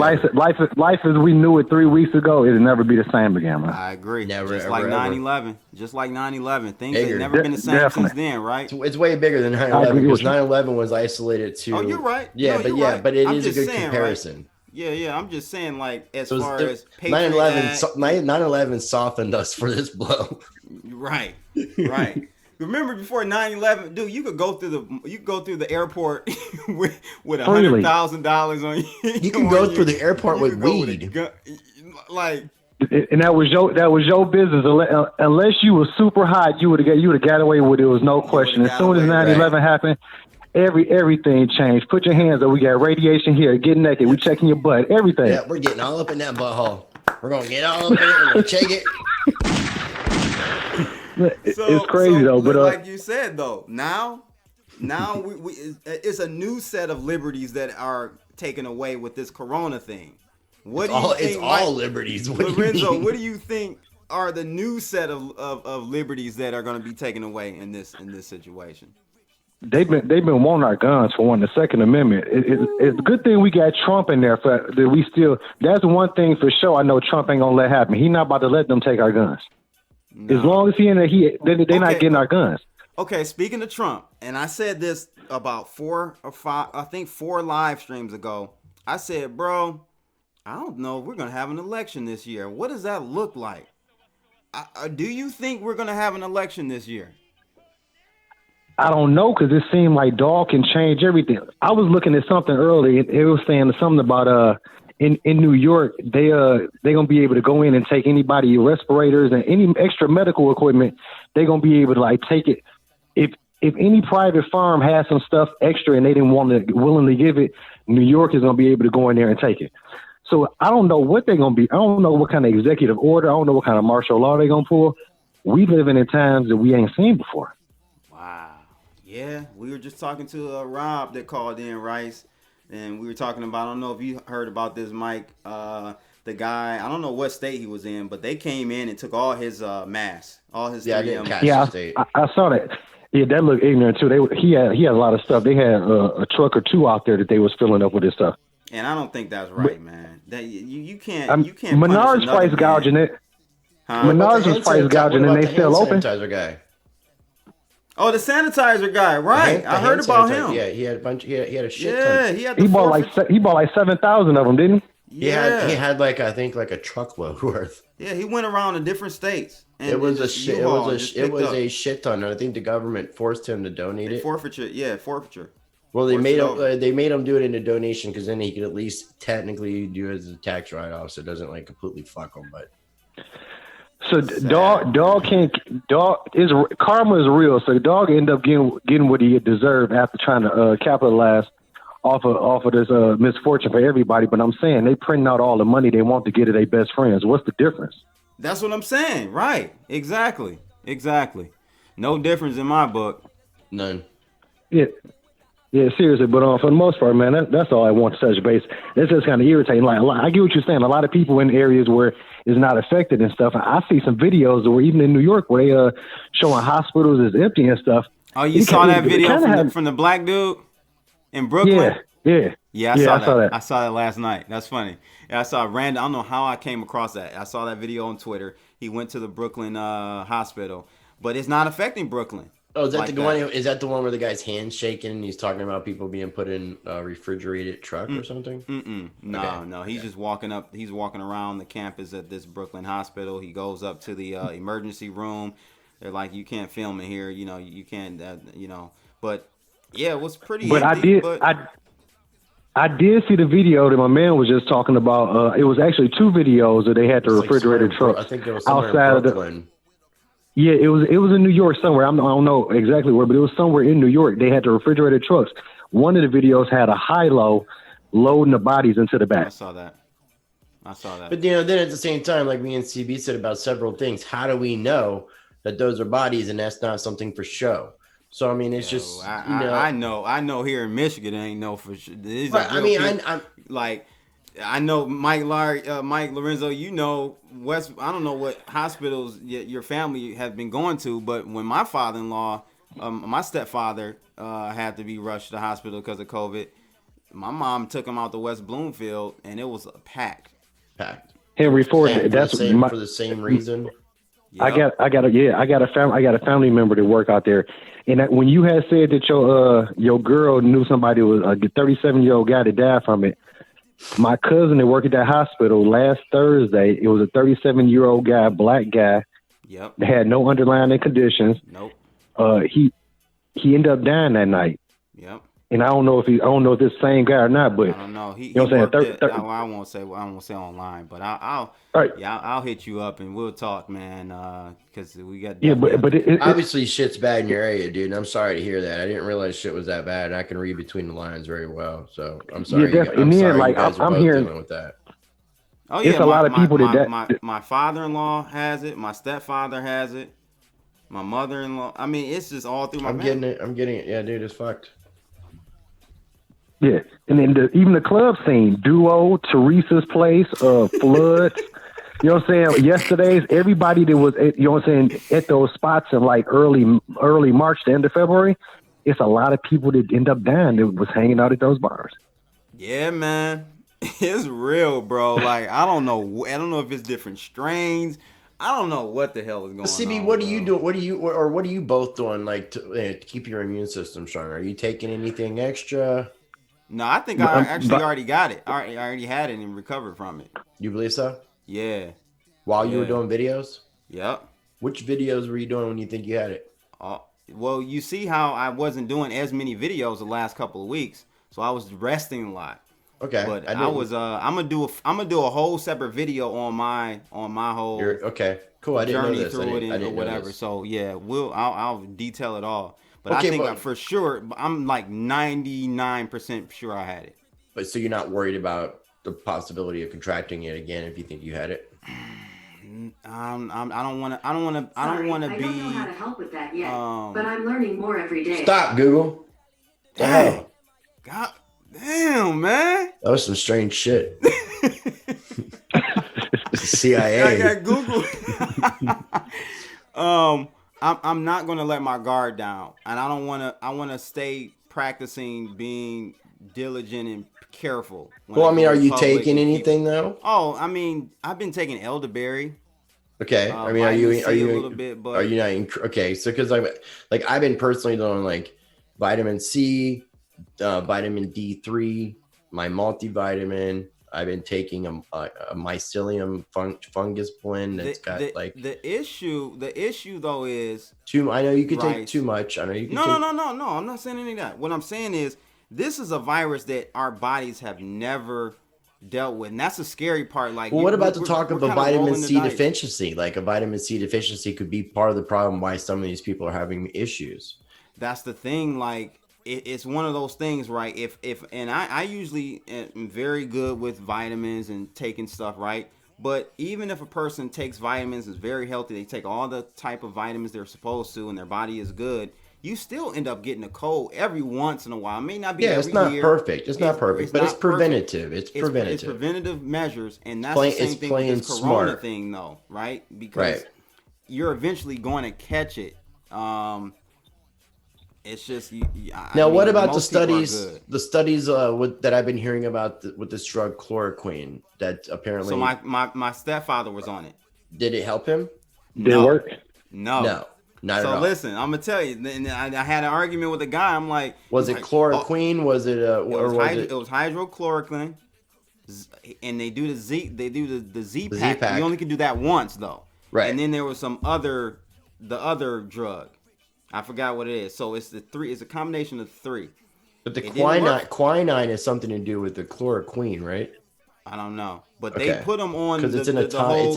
life as we knew it 3 weeks ago, it'll never be the same again, man. I agree. Never, just ever, like 9/11. Just like 9/11. Things have never been the same since then, right? It's way bigger than 9/11 because 9/11 was isolated to. Oh, you're right. Yeah, no, right. But it I'm is a good saying, comparison. Right? Yeah. I'm just saying, like, as far as 9/11 softened us for this blow. Right. Remember before 9/11, dude, you could go through the airport with $100,000 on you. You can go through the airport with weed. Like, and that was your business. Unless you were super hot, you would have got away with it. There was no question. As soon as 9/11 happened, everything changed. Put your hands up. We got radiation here. Get naked. We checking your butt. Everything. Yeah, we're getting all up in that butthole. We're gonna get all up in it. We're gonna check it. It's crazy though, but like you said though, now it's a new set of liberties that are taken away with this Corona thing. What do you think? It's all liberties. Lorenzo, what do you think are the new set of liberties that are going to be taken away in this situation? They've been wanting our guns for one. The Second Amendment. It's a good thing we got Trump in there. That's one thing for sure. I know Trump ain't gonna let happen. He not about to let them take our guns. No. As long as he in there, they're not getting our guns. Okay, speaking of Trump, and I said this about 4 or 5, I think 4 live streams ago. I said, bro, I don't know if we're gonna have an election this year. What does that look like? Do you think we're gonna have an election this year? I don't know, because it seemed like dog can change everything. I was looking at something earlier. It was saying something about in New York, they gonna be able to go in and take anybody respirators and any extra medical equipment. They're gonna be able to like take it. If any private firm has some stuff extra and they didn't willingly give it, New York is gonna be able to go in there and take it. So I don't know what they're gonna be. I don't know what kind of executive order. I don't know what kind of martial law they're gonna pull. We living in times that we ain't seen before. Wow. Yeah, we were just talking to Rob that called in, Rice. And we were talking about, I don't know if you heard about this, Mike, the guy, I don't know what state he was in, but they came in and took all his masks, all his 3M. I saw that. Yeah, that looked ignorant too. He had a lot of stuff. They had a truck or two out there that they was filling up with this stuff. And I don't think that's right, man. That you can't. Menards price gouging it. Menards was price gouging and they still open. Guy. Oh, the sanitizer guy, right? I heard about him. Yeah, he had a bunch. He had a shit ton. He bought like 7,000 of them, didn't he? Yeah, he had like I think like a truckload worth. Yeah, he went around to different states. And it was a shit ton. And I think the government forced him to donate it. Forfeiture. Well, they made him do it in a donation because then he could at least technically do it as a tax write-off, so it doesn't like completely fuck him. But so dog is karma is real. So the dog ended up getting what he deserved after trying to capitalize off of this misfortune for everybody. But I'm saying they printing out all the money they want to get to their best friends. What's the difference? That's what I'm saying. Right. Exactly. No difference in my book. None. Yeah, seriously, but for the most part, man, that's all I want to touch base. It's just kind of irritating. Like, I get what you're saying. A lot of people in areas where it's not affected and stuff. I see some videos where even in New York where they showing hospitals is empty and stuff. Oh, you saw that video from the black dude in Brooklyn? Yeah. I saw that. I saw that last night. That's funny. Yeah, I saw Randall. I don't know how I came across that. I saw that video on Twitter. He went to the Brooklyn hospital, but it's not affecting Brooklyn. Oh, is that one? Is that the one where the guy's hands shaking and he's talking about people being put in a refrigerated truck or something? No. He's just walking up. He's walking around the campus at this Brooklyn hospital. He goes up to the emergency room. They're like, you can't film it here. You know, you can't. But yeah, it was pretty. But empty, I did see the video that my man was just talking about. It was actually 2 videos that they had the refrigerated trucks. I think it was outside of Brooklyn. Yeah, it was in New York somewhere. I don't know exactly where, but it was somewhere in New York. They had the refrigerated trucks. One of the videos had a high-low loading the bodies into the back. I saw that. But then at the same time, like me and CB said about several things, how do we know that those are bodies and that's not something for show? So I mean, it's just I know here in Michigan, I ain't know for sure. I'm like, I know Mike Lorenzo, you know, West, I don't know what hospitals your family has been going to, but when my father-in-law, my stepfather had to be rushed to the hospital because of COVID, my mom took him out to West Bloomfield and it was packed. Henry Ford, that's for the same reason. Yep. I got a family member that work out there, and when you had said that your girl knew somebody was a 37-year-old guy that died from it, my cousin that worked at that hospital last Thursday, it was a 37-year-old guy, black guy, Yep. that had no underlying conditions. Nope. He ended up dying that night. Yep. And I don't know if it's the same guy or not, but I don't know. He you know what I'm saying? I won't say online, but I'll hit you up and we'll talk, man. Because we got but obviously shit's bad in your area, dude. And I'm sorry to hear that. I didn't realize shit was that bad. And I can read between the lines very well, so I'm sorry. Yeah, and then like I'm hearing dealing with that. Oh yeah, it's a lot of people my father-in-law has it. My stepfather has it. My mother-in-law. I mean, it's just all through my. I'm getting it. Yeah, dude, it's fucked. Yeah, and then even the club scene, Duo, Teresa's Place, Flood. You know what I'm saying? Yesterday's everybody that was, you know what I'm saying, at those spots in like early March, the end of February. It's a lot of people that end up dying that was hanging out at those bars. Yeah, man, it's real, bro. Like I don't know if it's different strains. I don't know what the hell is going on. CB, what do you do? What are you both doing like to keep your immune system strong? Are you taking anything extra? No, I think I actually already got it. I already had it and recovered from it. You believe so? Yeah. While you were doing videos? Yep. Which videos were you doing when you think you had it? Well, you see how I wasn't doing as many videos the last couple of weeks, so I was resting a lot. Okay. But I'm gonna do a whole separate video on my whole okay. Cool. I didn't know journey this. through it or whatever. So yeah, I'll detail it all. But okay, I think for sure, I'm like 99% sure I had it. But so you're not worried about the possibility of contracting it again if you think you had it? I don't want to. I don't want to be. I don't know how to help with that yet, but I'm learning more every day. Stop, Google. Damn. God damn, man. That was some strange shit. CIA. I got Google. I'm not gonna let my guard down, and I don't want to. I want to stay practicing being diligent and careful. Well, I mean, are you taking anything though? Oh, I mean, I've been taking elderberry. Okay, I mean, are you a little bit, but are you not? Okay, so because I've been personally doing like vitamin C, vitamin D3, my multivitamin. I've been taking a mycelium fungus blend that's got the issue though is I know you could take too much. I know you can. No. I'm not saying any of that. What I'm saying is this is a virus that our bodies have never dealt with, and that's the scary part. Like, well, what about the talk of a vitamin C deficiency? Like a vitamin C deficiency could be part of the problem why some of these people are having issues. That's the thing. Like, it's one of those things, right? And I usually am very good with vitamins and taking stuff, right? But even if a person takes vitamins, is very healthy, they take all the type of vitamins they're supposed to, and their body is good, you still end up getting a cold every once in a while. It may not be every it's not year. Perfect. It's not perfect, but it's preventative. It's preventative. It's preventative measures, and that's the same thing with this corona thing, though, right? Because you're eventually going to catch it. It's just now. What about the studies? The studies that I've been hearing about with this drug chloroquine that apparently. So my stepfather was on it. Did it help him? Did it work? No. Not so at all. Listen, I'm gonna tell you. And I had an argument with a guy. I'm like, was it chloroquine? Was it it was hydrochloroquine, and they do the Z. They do the Z pack. You only can do that once though. Right. And then there was the other drug. I forgot what it is. So it's it's a combination of three. But the quinine has something to do with the chloroquine, right? I don't know, but they put them on because it's in a tonic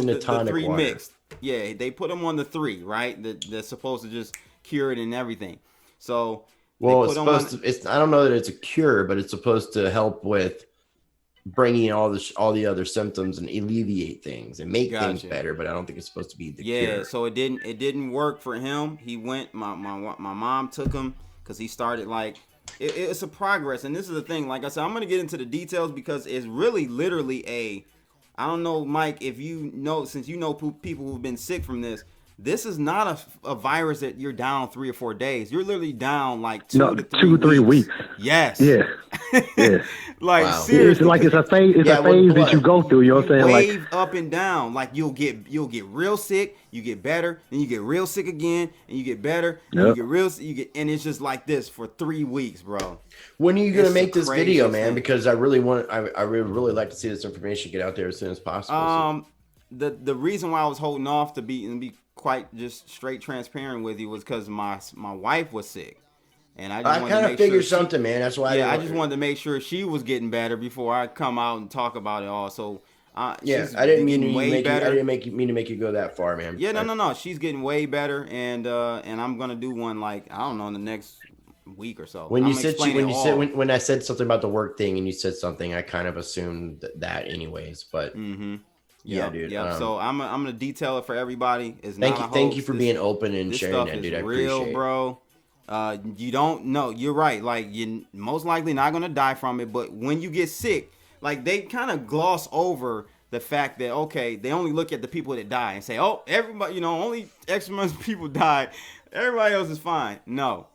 three water. Mixed. Yeah, they put them on the three, right? That's supposed to just cure it and everything. So it's supposed to. It's I don't know that it's a cure, but it's supposed to help with bringing all the other symptoms and alleviate things and make things better. But I don't think it's supposed to be the cure. Yeah, so it didn't work for him. He went. My mom took him because he started like it's a progress. And this is the thing. Like I said, I'm gonna get into the details because it's really literally I don't know, Mike, if you know, since you know people who've been sick from this. This is not a virus that you're down 3 or 4 days. You're literally down like 2 to 3 weeks. Yes. Yeah. Yeah. Like wow. seriously, it's like it's a phase. It's a phase that you go through. You know what I'm saying? Wave up and down. Like you'll get real sick, you get better, then you get real sick again, and you get better, and you get real. And it's just like this for 3 weeks, bro. When are you gonna make this video, man? Because I really really like to see this information get out there as soon as possible. The reason why I was holding off to be quite just straight transparent with you was because my wife was sick, and I kind of figured something, man. That's why. I just wanted to make sure she was getting better before I come out and talk about it all. So I didn't mean to make you go that far, man. Yeah, no. She's getting way better, and I'm gonna do one like I don't know in the next week or so. When I said something about the work thing and you said something, I kind of assumed that anyways, but. Mm-hmm. Yeah, dude. Yeah. So I'm gonna detail it for everybody. It's thank you for being open and sharing that, dude. I appreciate it, bro. You don't know. You're right. Like you most likely not gonna die from it, but when you get sick, like they kind of gloss over the fact that okay, they only look at the people that die and say, oh, everybody, only X amount of people died. Everybody else is fine. No.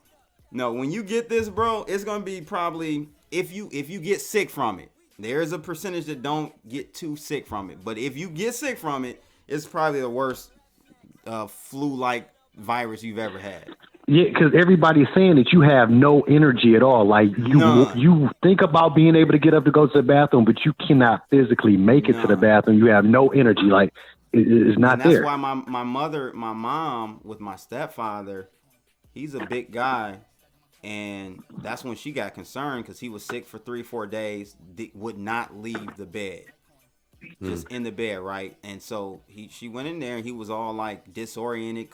When you get this, bro, it's gonna be probably if you get sick from it. There's a percentage that don't get too sick from it. But if you get sick from it, it's probably the worst flu-like virus you've ever had. Yeah, because everybody's saying that you have no energy at all. Like you think about being able to get up to go to the bathroom, but you cannot physically make it to the bathroom. You have no energy. Like it's not there. That's why my mom with my stepfather, he's a big guy. And that's when she got concerned because he was sick for 3-4 days, would not leave the bed, just in the bed, right? And so she went in there and he was all like disoriented,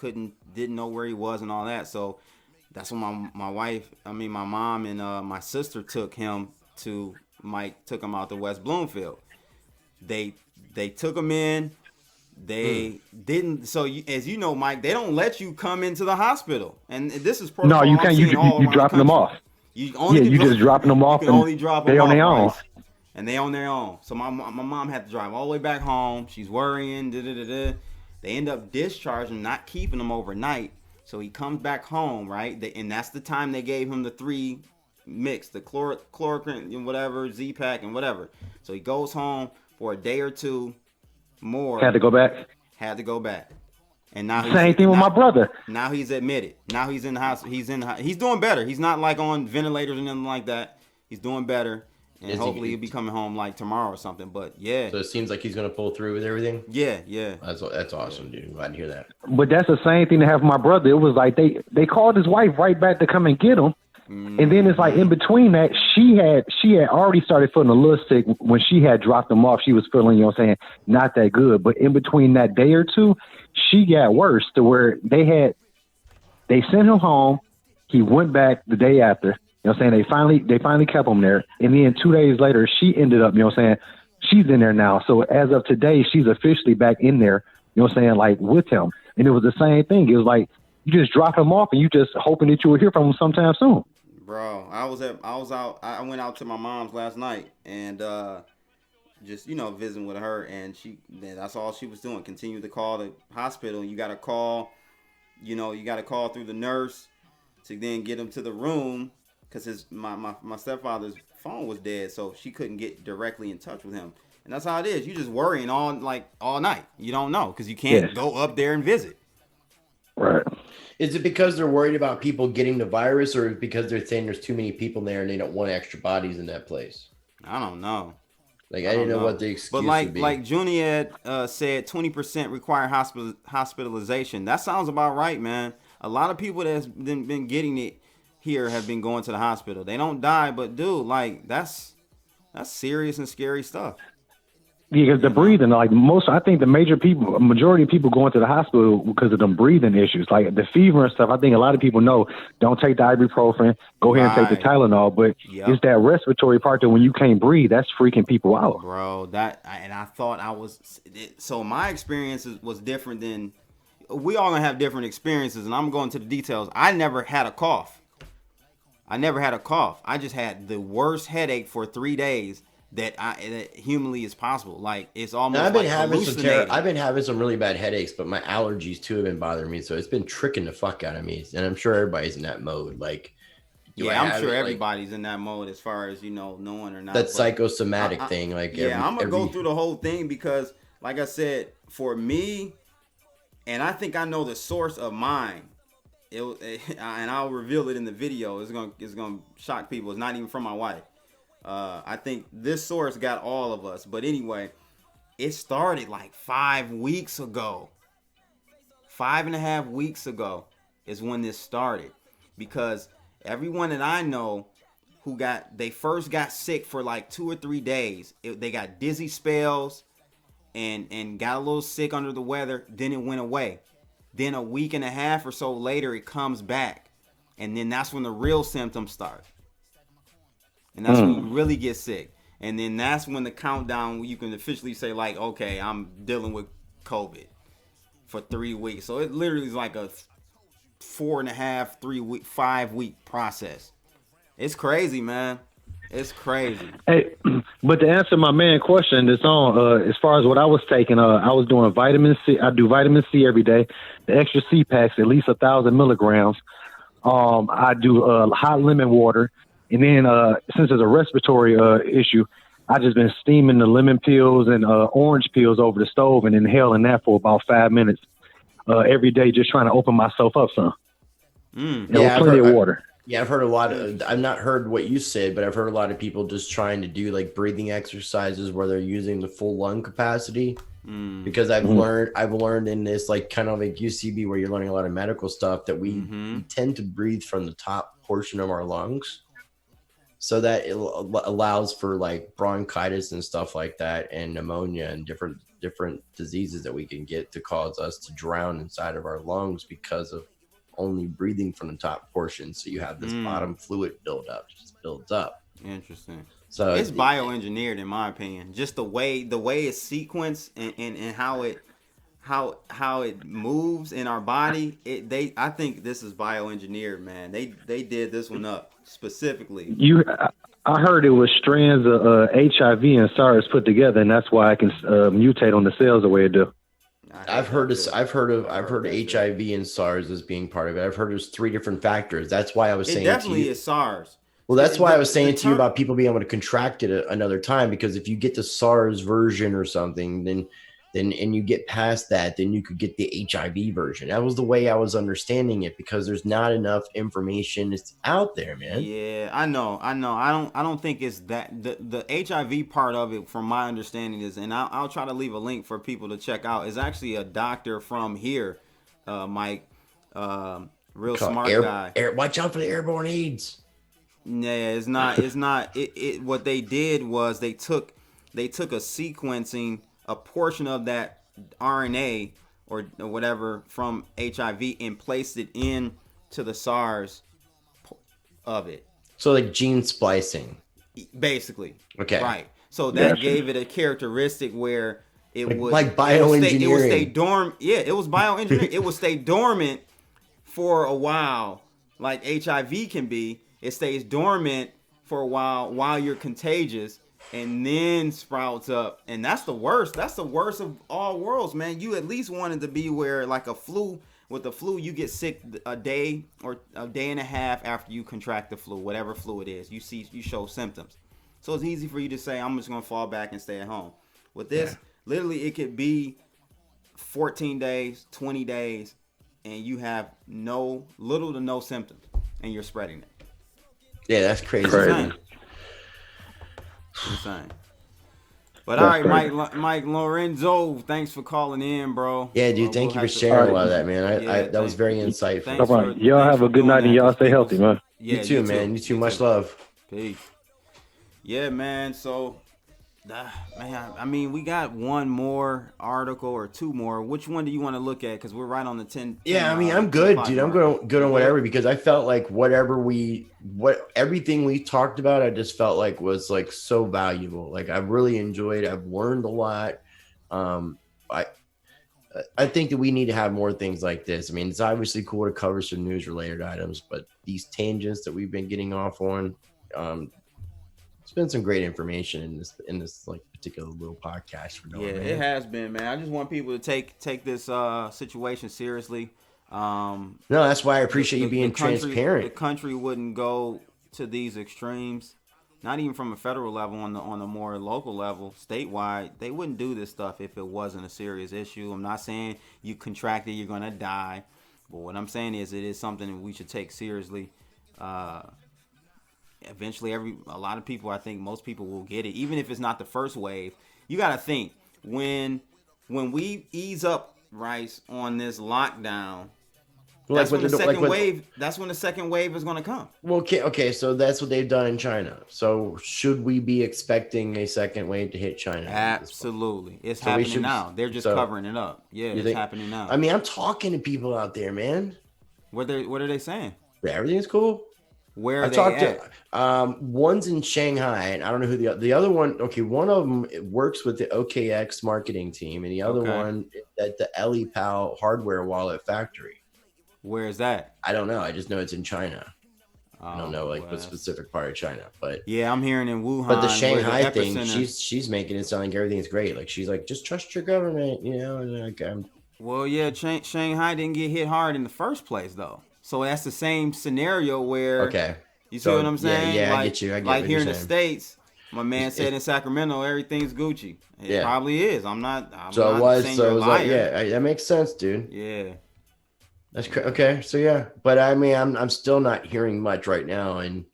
didn't know where he was and all that. So that's when my mom and my sister took him out to West Bloomfield. They took him in. They didn't. So as you know, Mike, they don't let you come into the hospital, and this is protocol. No, you can't. You dropping them off. You just dropping them off. You can only drop them off. They on their own. Right? And they on their own. So my mom had to drive all the way back home. She's worrying. They end up discharging, not keeping him overnight. So he comes back home, right? And that's the time they gave him the 3 mix, the chloroquine and whatever, Z-Pack and whatever. So he goes home for a day or 2. More had to go back, and now same thing with my brother. Now he's admitted. Now he's in the hospital. He's doing better. He's not like on ventilators or nothing like that. He's doing better, and hopefully he'll be coming home like tomorrow or something. But yeah, so it seems like he's gonna pull through with everything. Yeah. That's awesome, dude. Glad to hear that. But that's the same thing to have my brother. It was like they called his wife right back to come and get him. And then it's like in between that, she had already started feeling a little sick when she had dropped him off. She was feeling, not that good. But in between that day or two, she got worse to where they sent him home. He went back the day after. They finally kept him there. And then 2 days later, she ended up, she's in there now. So as of today, she's officially back in there, like with him. And it was the same thing. It was like you just drop him off and you just hoping that you will hear from him sometime soon. Bro, I went out to my mom's last night and just visiting with her, and that's all she was doing. Continue to call the hospital. You got to call, through the nurse to then get him to the room because my stepfather's phone was dead, so she couldn't get directly in touch with him. And that's how it is. You just worrying all night. You don't know because you can't go up there and visit. Right. Is it because they're worried about people getting the virus, or because they're saying there's too many people there and they don't want extra bodies in that place? I don't know. I didn't know what the excuse would be. Like Junior said, 20% require hospitalization. That sounds about right, man. A lot of people that's been getting it here have been going to the hospital. They don't die, but dude, that's serious and scary stuff. Yeah, because the breathing, I think the majority of people going to the hospital because of them breathing issues, like the fever and stuff. I think a lot of people know, don't take the ibuprofen, go ahead and take the Tylenol, but it's that respiratory part that when you can't breathe, that's freaking people out. Bro, I thought so my experience was different than, we all gonna have different experiences, and I'm going to the details. I never had a cough. I never had a cough. I just had the worst headache for 3 days that humanly is possible. Like it's almost I've been like having hallucinating. I've been having some really bad headaches, but my allergies too have been bothering me. So it's been tricking the fuck out of me. And I'm sure everybody's in that mode. Like, I'm sure everybody's in that mode as far as, knowing or not. That psychosomatic thing. Like, I'm going to go through the whole thing because, like I said, for me, and I think I know the source of mine, and I'll reveal it in the video. It's gonna shock people. It's not even from my wife. I think this source got all of us. But anyway, it started like 5 weeks ago. 5.5 weeks ago is when this started. Because everyone that I know who they first got sick for like 2 or 3 days. They got dizzy spells and got a little sick under the weather. Then it went away. Then a week and a half or so later, it comes back. And then that's when the real symptoms start. And that's when you really get sick. And then that's when the countdown, you can officially say like, okay, I'm dealing with COVID for 3 weeks. So it literally is like a 4.5, 3 week, 5 week process. It's crazy, man. It's crazy. Hey, but to answer my main question, it's on as far as what I was taking. I was doing vitamin C. I do vitamin C every day. The extra C packs, at least 1,000 milligrams. I do hot lemon water, and then since it's a respiratory issue, I just been steaming the lemon peels and orange peels over the stove and inhaling that for about 5 minutes every day, just trying to open myself up some. With plenty of water. Yeah, I've heard a lot of, I've not heard what you said, but I've heard a lot of people just trying to do like breathing exercises where they're using the full lung capacity. Because I've learned in this, like kind of like UCB where you're learning a lot of medical stuff, that we tend to breathe from the top portion of our lungs. So that it allows for like bronchitis and stuff like that, and pneumonia and different diseases that we can get to cause us to drown inside of our lungs because of only breathing from the top portion. So you have this bottom fluid buildup, just builds up. Interesting. So it's bioengineered in my opinion. Just the way it's sequenced and how it moves in our body. I think this is bioengineered, man. They did this one up specifically. I heard it was strands of HIV and SARS put together, and that's why I can mutate on the cells the way it do. I've heard HIV and SARS as being part of it. I've heard there's 3 different factors. That's why I was saying it definitely is SARS. Well, that's why I was saying to you about people being able to contract it another time, because if you get the SARS version or something, then and you get past that, then you could get the HIV version. That was the way I was understanding it, because there's not enough information out there, man. Yeah, I know. I don't think it's that the HIV part of it, from my understanding, is, and I'll try to leave a link for people to check out, is actually a doctor from here, Mike, real smart guy. Watch out for the airborne AIDS. Yeah, it's not. What they did was they took a sequencing, a portion of that RNA or whatever from HIV, and placed it into the SARS of it. So like gene splicing, basically. Okay. Right. So that gave it a characteristic where it would like bioengineering. It would stay dormant. Yeah, it was bioengineering. It would stay dormant for a while, like HIV can be. It stays dormant for a while you're contagious, and then sprouts up. And that's the worst. That's the worst of all worlds, man. You at least wanted to be where, like a flu, with the flu, you get sick a day or a day and a half after you contract the flu, whatever flu it is. You show symptoms. So it's easy for you to say, I'm just going to fall back and stay at home. With this, literally, it could be 14 days, 20 days, and you have little to no symptoms, and you're spreading it. Yeah, that's crazy. Insane. But all right, Mike Lorenzo, thanks for calling in, bro. Yeah, dude, thank you for sharing a lot of that, man. That was very insightful. Y'all have a good night, and y'all stay healthy, man. Yeah, you too, man. You too. Much love. Peace. Yeah, man. So, man, I mean, we got one more article or 2 more. Which one do you want to look at? Because we're right on the 10. Yeah, I mean, I'm good, dude. I'm good on whatever, because I felt like everything we talked about, I just felt like was like so valuable. Like I really enjoyed. I've learned a lot. I think that we need to have more things like this. I mean, it's obviously cool to cover some news related items, but these tangents that we've been getting off on, it's been some great information in this like particular little podcast for Noah. Yeah, Man. it has been, man. I just want people to take this situation seriously. No, that's why I appreciate you being transparent. The country wouldn't go to these extremes, not even from a federal level, on a more local level, statewide. They wouldn't do this stuff if it wasn't a serious issue. I'm not saying you contracted, you're gonna die, but what I'm saying is it is something that we should take seriously. Eventually, a lot of people, I think most people will get it, even if it's not the first wave. You got to think when we ease up, Rice, on this lockdown. That's when the second wave is going to come. Well, okay, so that's what they've done in China. So should we be expecting a second wave to hit China? Absolutely. It's happening now. They're just covering it up. Yeah, it's happening now. I mean, I'm talking to people out there, man. What are they saying? Everything's cool. Where are they at? One's in Shanghai, and I don't know who the other one. Okay, one of them works with the OKX marketing team, and the other one is at the EliPal hardware wallet factory. Where is that? I don't know. I just know it's in China. I don't know what specific part of China, but yeah, I'm hearing in Wuhan. But the Shanghai thing, she's making it sound like everything's great. Like she's like, just trust your government, you know. And like, well, yeah, Shanghai didn't get hit hard in the first place, though. So that's the same scenario where, you see what I'm saying? Yeah, I get you. I get like what here you're in the saying. States, my man said in Sacramento, everything's Gucci. It probably is. I'm not so it was you're a liar. like, yeah, that makes sense, dude. Yeah. That's okay. So yeah, but I mean, I'm still not hearing much right now. And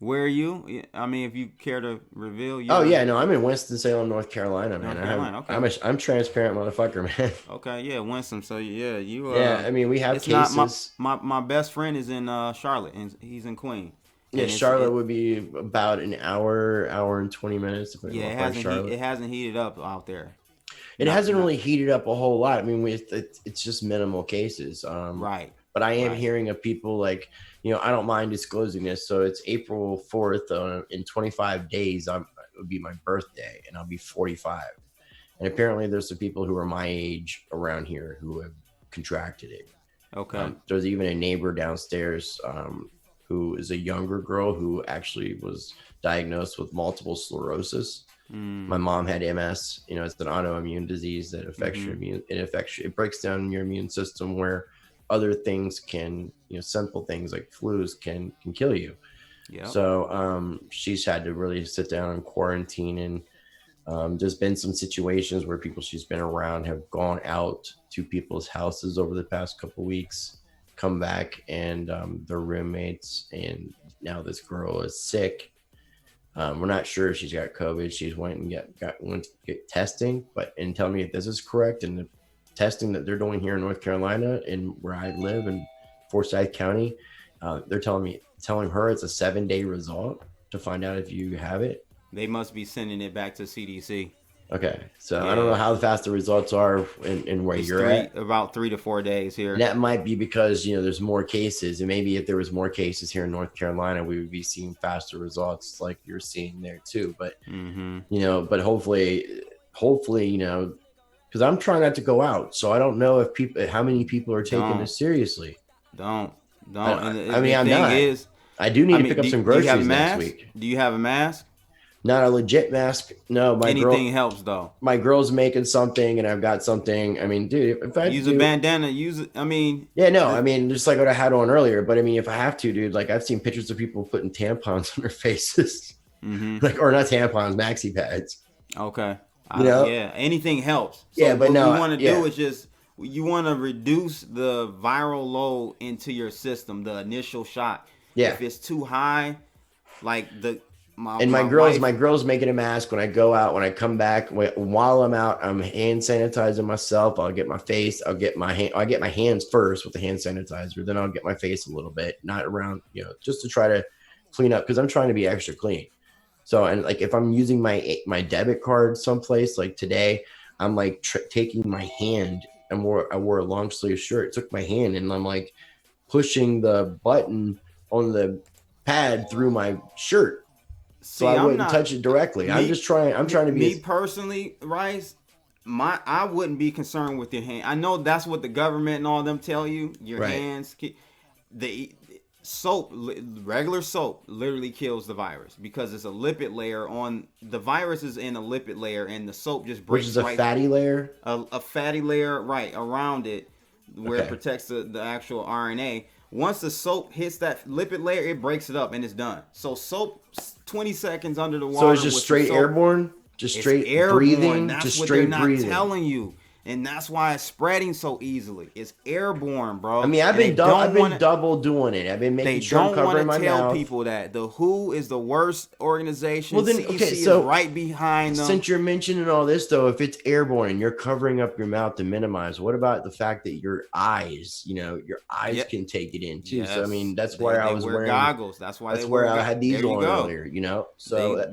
where are you? I mean, if you care to reveal. Oh yeah, no, I'm in Winston-Salem, North Carolina, man. Okay. I'm transparent, motherfucker, man. Okay, yeah, Winston. So yeah, you. Yeah, I mean, we have cases. My best friend is in Charlotte, and he's in Queen. Yeah, Charlotte would be about an hour and 20 minutes. It hasn't heated up out there. It hasn't really heated up a whole lot. I mean, it's just minimal cases. Right. But I am hearing of people like, you know, I don't mind disclosing this. So it's April 4th. In 25 days, it would be my birthday, and I'll be 45. And apparently there's some people who are my age around here who have contracted it. Okay. There's even a neighbor downstairs who is a younger girl who actually was diagnosed with multiple sclerosis. My mom had MS. You know, it's an autoimmune disease that affects your immune. It breaks down your immune system where other things can, you know, simple things like flus can kill you. Yeah. So she's had to really sit down and quarantine, and there's been some situations where people she's been around have gone out to people's houses over the past couple of weeks, come back, and they're roommates, and now this girl is sick. We're not sure if she's got COVID. She's went to get testing, and tell me if this is correct. And the testing that they're doing here in North Carolina, and where I live in Forsyth County, they're telling her it's a 7-day result to find out if you have it. They must be sending it back to CDC. Okay, so I don't know how fast the results are in where you're at. About 3 to 4 days here. And that might be because, you know, there's more cases, and maybe if there was more cases here in North Carolina, we would be seeing faster results like you're seeing there too. But you know, but hopefully, you know, because I'm trying not to go out, so I don't know how many people are taking this seriously. Don't. I mean, I'm not. I do need to pick up some groceries next week. Do you have a mask? Not a legit mask. No, anything helps though. My girl's making something, and I've got something. I mean, dude, if I use a bandana, I mean, yeah, no, I mean, just like what I had on earlier. But I mean, if I have to, dude, like I've seen pictures of people putting tampons on their faces, like, or not tampons, maxi pads. Okay, you know, yeah, anything helps. So yeah, but what you want to do is just you want to reduce the viral load into your system, the initial shot. Yeah, if it's too high, like my girl's making a mask when I go out. When I come back, while I'm out, I'm hand sanitizing myself. I'll get my face. I'll get my hands first with the hand sanitizer. Then I'll get my face a little bit, not around, you know, just to try to clean up because I'm trying to be extra clean. So, and like if I'm using my debit card someplace, like today, I'm like taking my hand. I wore a long sleeve shirt. Took my hand and I'm like pushing the button on the pad through my shirt. So I wouldn't touch it directly. I'm trying to be. Me personally, Rice, I wouldn't be concerned with your hand. I know that's what the government and all them tell you. Your Right. hands, the soap, regular soap, literally kills the virus because it's a lipid layer on. The virus is in a lipid layer, and the soap just breaks. Which is a fatty layer. A fatty layer, right, around it, where it protects the actual RNA. Once the soap hits that lipid layer, it breaks it up and it's done. So soap, 20 seconds under the water. So it's just straight airborne. Just straight breathing, that's just what straight they're breathing. not telling you, and that's why it's spreading so easily. It's airborne, bro. I mean, I've been double doing it. I've been making sure I'm covering my mouth. They don't want to tell people that the WHO is the worst organization. Well, then, CDC okay, so is right behind them. Since you're mentioning all this, though, if it's airborne and you're covering up your mouth to minimize, what about the fact that your eyes, your eyes can take it in too? Yes. So I mean, that's where I was wearing goggles. That's why I had these on earlier. So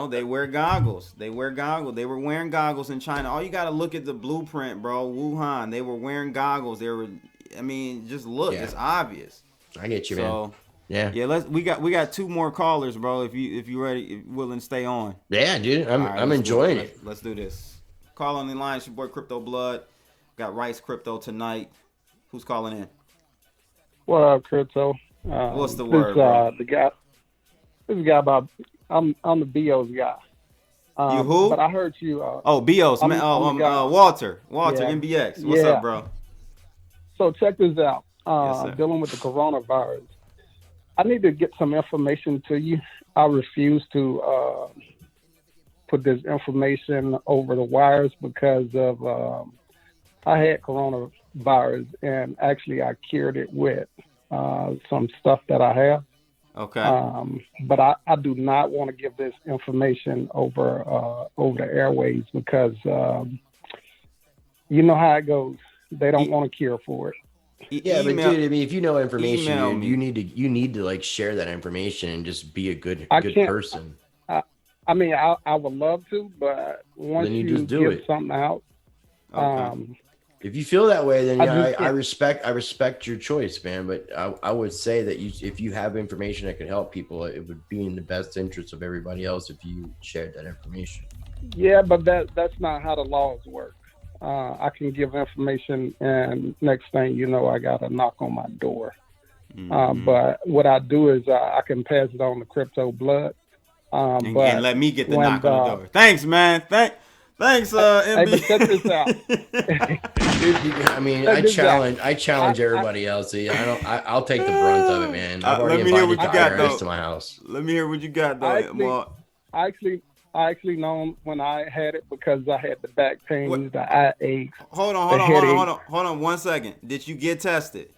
they wear goggles. They wear goggles. They were wearing goggles in China. All you got to look at the blueprint, bro. Wuhan. They were wearing goggles. Just look. Yeah. It's obvious. I get you, man. Yeah. We got 2 more callers, bro. If you ready, willing to stay on. Yeah, dude. I'm enjoying it. Let's do this. Call on the line. It's your boy Crypto Blood. Got Rice Crypto tonight. Who's calling in? What up, Crypto? What's the word, bro? This guy about. I'm the BO's guy. You who? But I heard you. BO's man. Walter, MBX. What's up, bro? So check this out. Yes, dealing with the coronavirus, I need to get some information to you. I refuse to put this information over the wires because of I had coronavirus and actually I cured it with some stuff that I have. Okay. But I do not want to give this information over the airways because you know how it goes. They don't want to cure for it. Yeah, but dude, I mean, if you know information, dude, you need to like share that information and just be a good person. I mean, I would love to, but once then you give just do it. something out, if you feel that way, then I respect your choice, man. But I would say that if you have information that could help people, it would be in the best interest of everybody else if you shared that information. Yeah, but that's not how the laws work. I can give information, and next thing you know, I got a knock on my door. But what I do is I can pass it on to Crypto Blood. And let me get the knock on the door. Thanks, man. Thanks, MB. Hey, but check this out. I mean, I challenge everybody else. I'll take the brunt of it, man. I've already invited guys to my house. Let me hear what you got, though. I actually known when I had it because I had the back pain, the eye aches. Hold on 1 second. Did you get tested?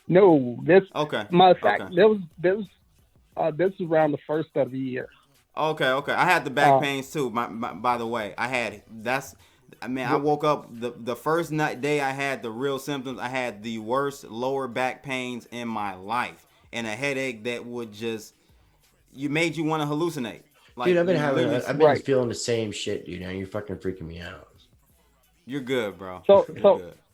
No, okay. Matter of fact, this is around the first of the year. Okay. I had the back pains too. By the way, I had it. I woke up the first day I had the real symptoms. I had the worst lower back pains in my life and a headache that would made you want to hallucinate. Like, dude, I've been feeling the same shit, dude. Now you're fucking freaking me out. You're good, bro. So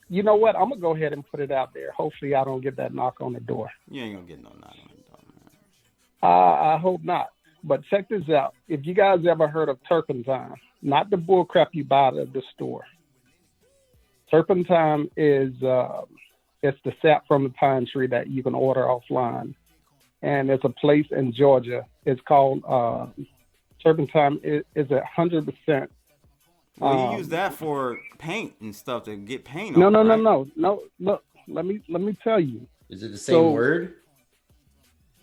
you know what? I'm gonna go ahead and put it out there. Hopefully, I don't get that knock on the door. You ain't gonna get no knock on the door, man. I hope not. But check this out. If you guys ever heard of turpentine, not the bull crap you buy at the store. Turpentine is it's the sap from the pine tree that you can order offline, and it's a place in Georgia. It's called turpentine. Is 100%. Um, you use that for paint and stuff to get paint No. on, No. Look, let me tell you. Is it the same word?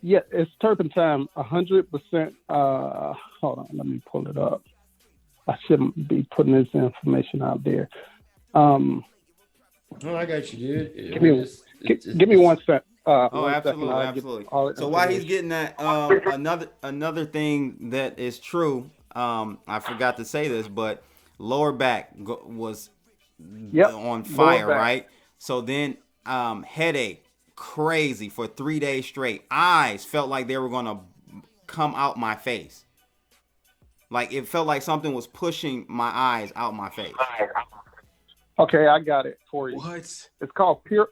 Yeah, it's turpentine, 100%. Hold on, let me pull it up. I shouldn't be putting this information out there. Oh, I got you, dude. Give me 1 sec. Absolutely. So while he's getting that, another thing that is true, I forgot to say this, but lower back was on fire, right? So then headache, crazy for 3 days straight. Eyes felt like they were gonna come out my face. Like it felt like something was pushing my eyes out my face. Okay, I got it for you. What? It's called Pure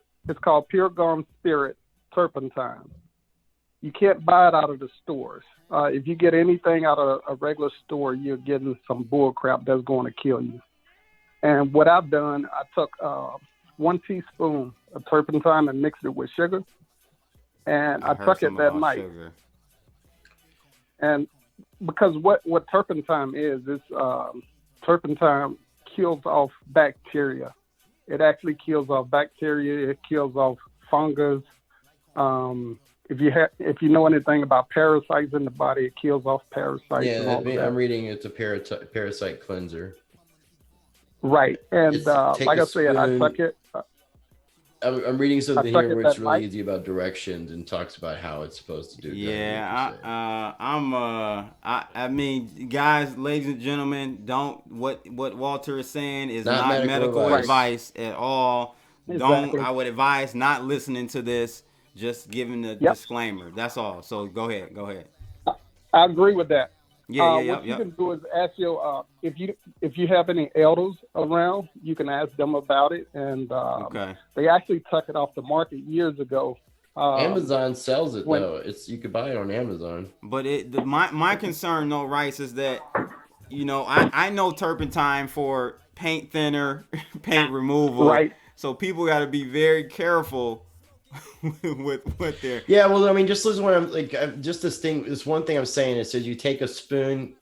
Gum Spirit Turpentine. you can't buy it out of the stores. If you get anything out of a regular store, you're getting some bull crap that's going to kill you. And what I've done, I took 1 teaspoon of turpentine and mixed it with sugar, and I took it that night. Sugar. And because what turpentine is turpentine kills off bacteria. It actually kills off bacteria. It kills off fungus. If you know anything about parasites in the body, it kills off parasites. Yeah, I'm reading it's a parasite cleanser. Right, and like I said, I took it. I'm reading something here where it's really easy about directions and talks about how it's supposed to do. Yeah, I mean, guys, ladies and gentlemen, what Walter is saying is not medical advice at all. Exactly. I would advise not listening to this. Just giving the disclaimer. That's all. So go ahead. I agree with that. What you can do is ask your if you have any elders around, you can ask them about it. And they actually took it off the market years ago. Amazon sells it though. You could buy it on Amazon. But my concern though, Rice, is that I know turpentine for paint thinner, paint removal. Right. So people got to be very careful with what they're. Yeah, well, I mean, just listen. What I'm like, this one thing I'm saying. It says you take a spoon.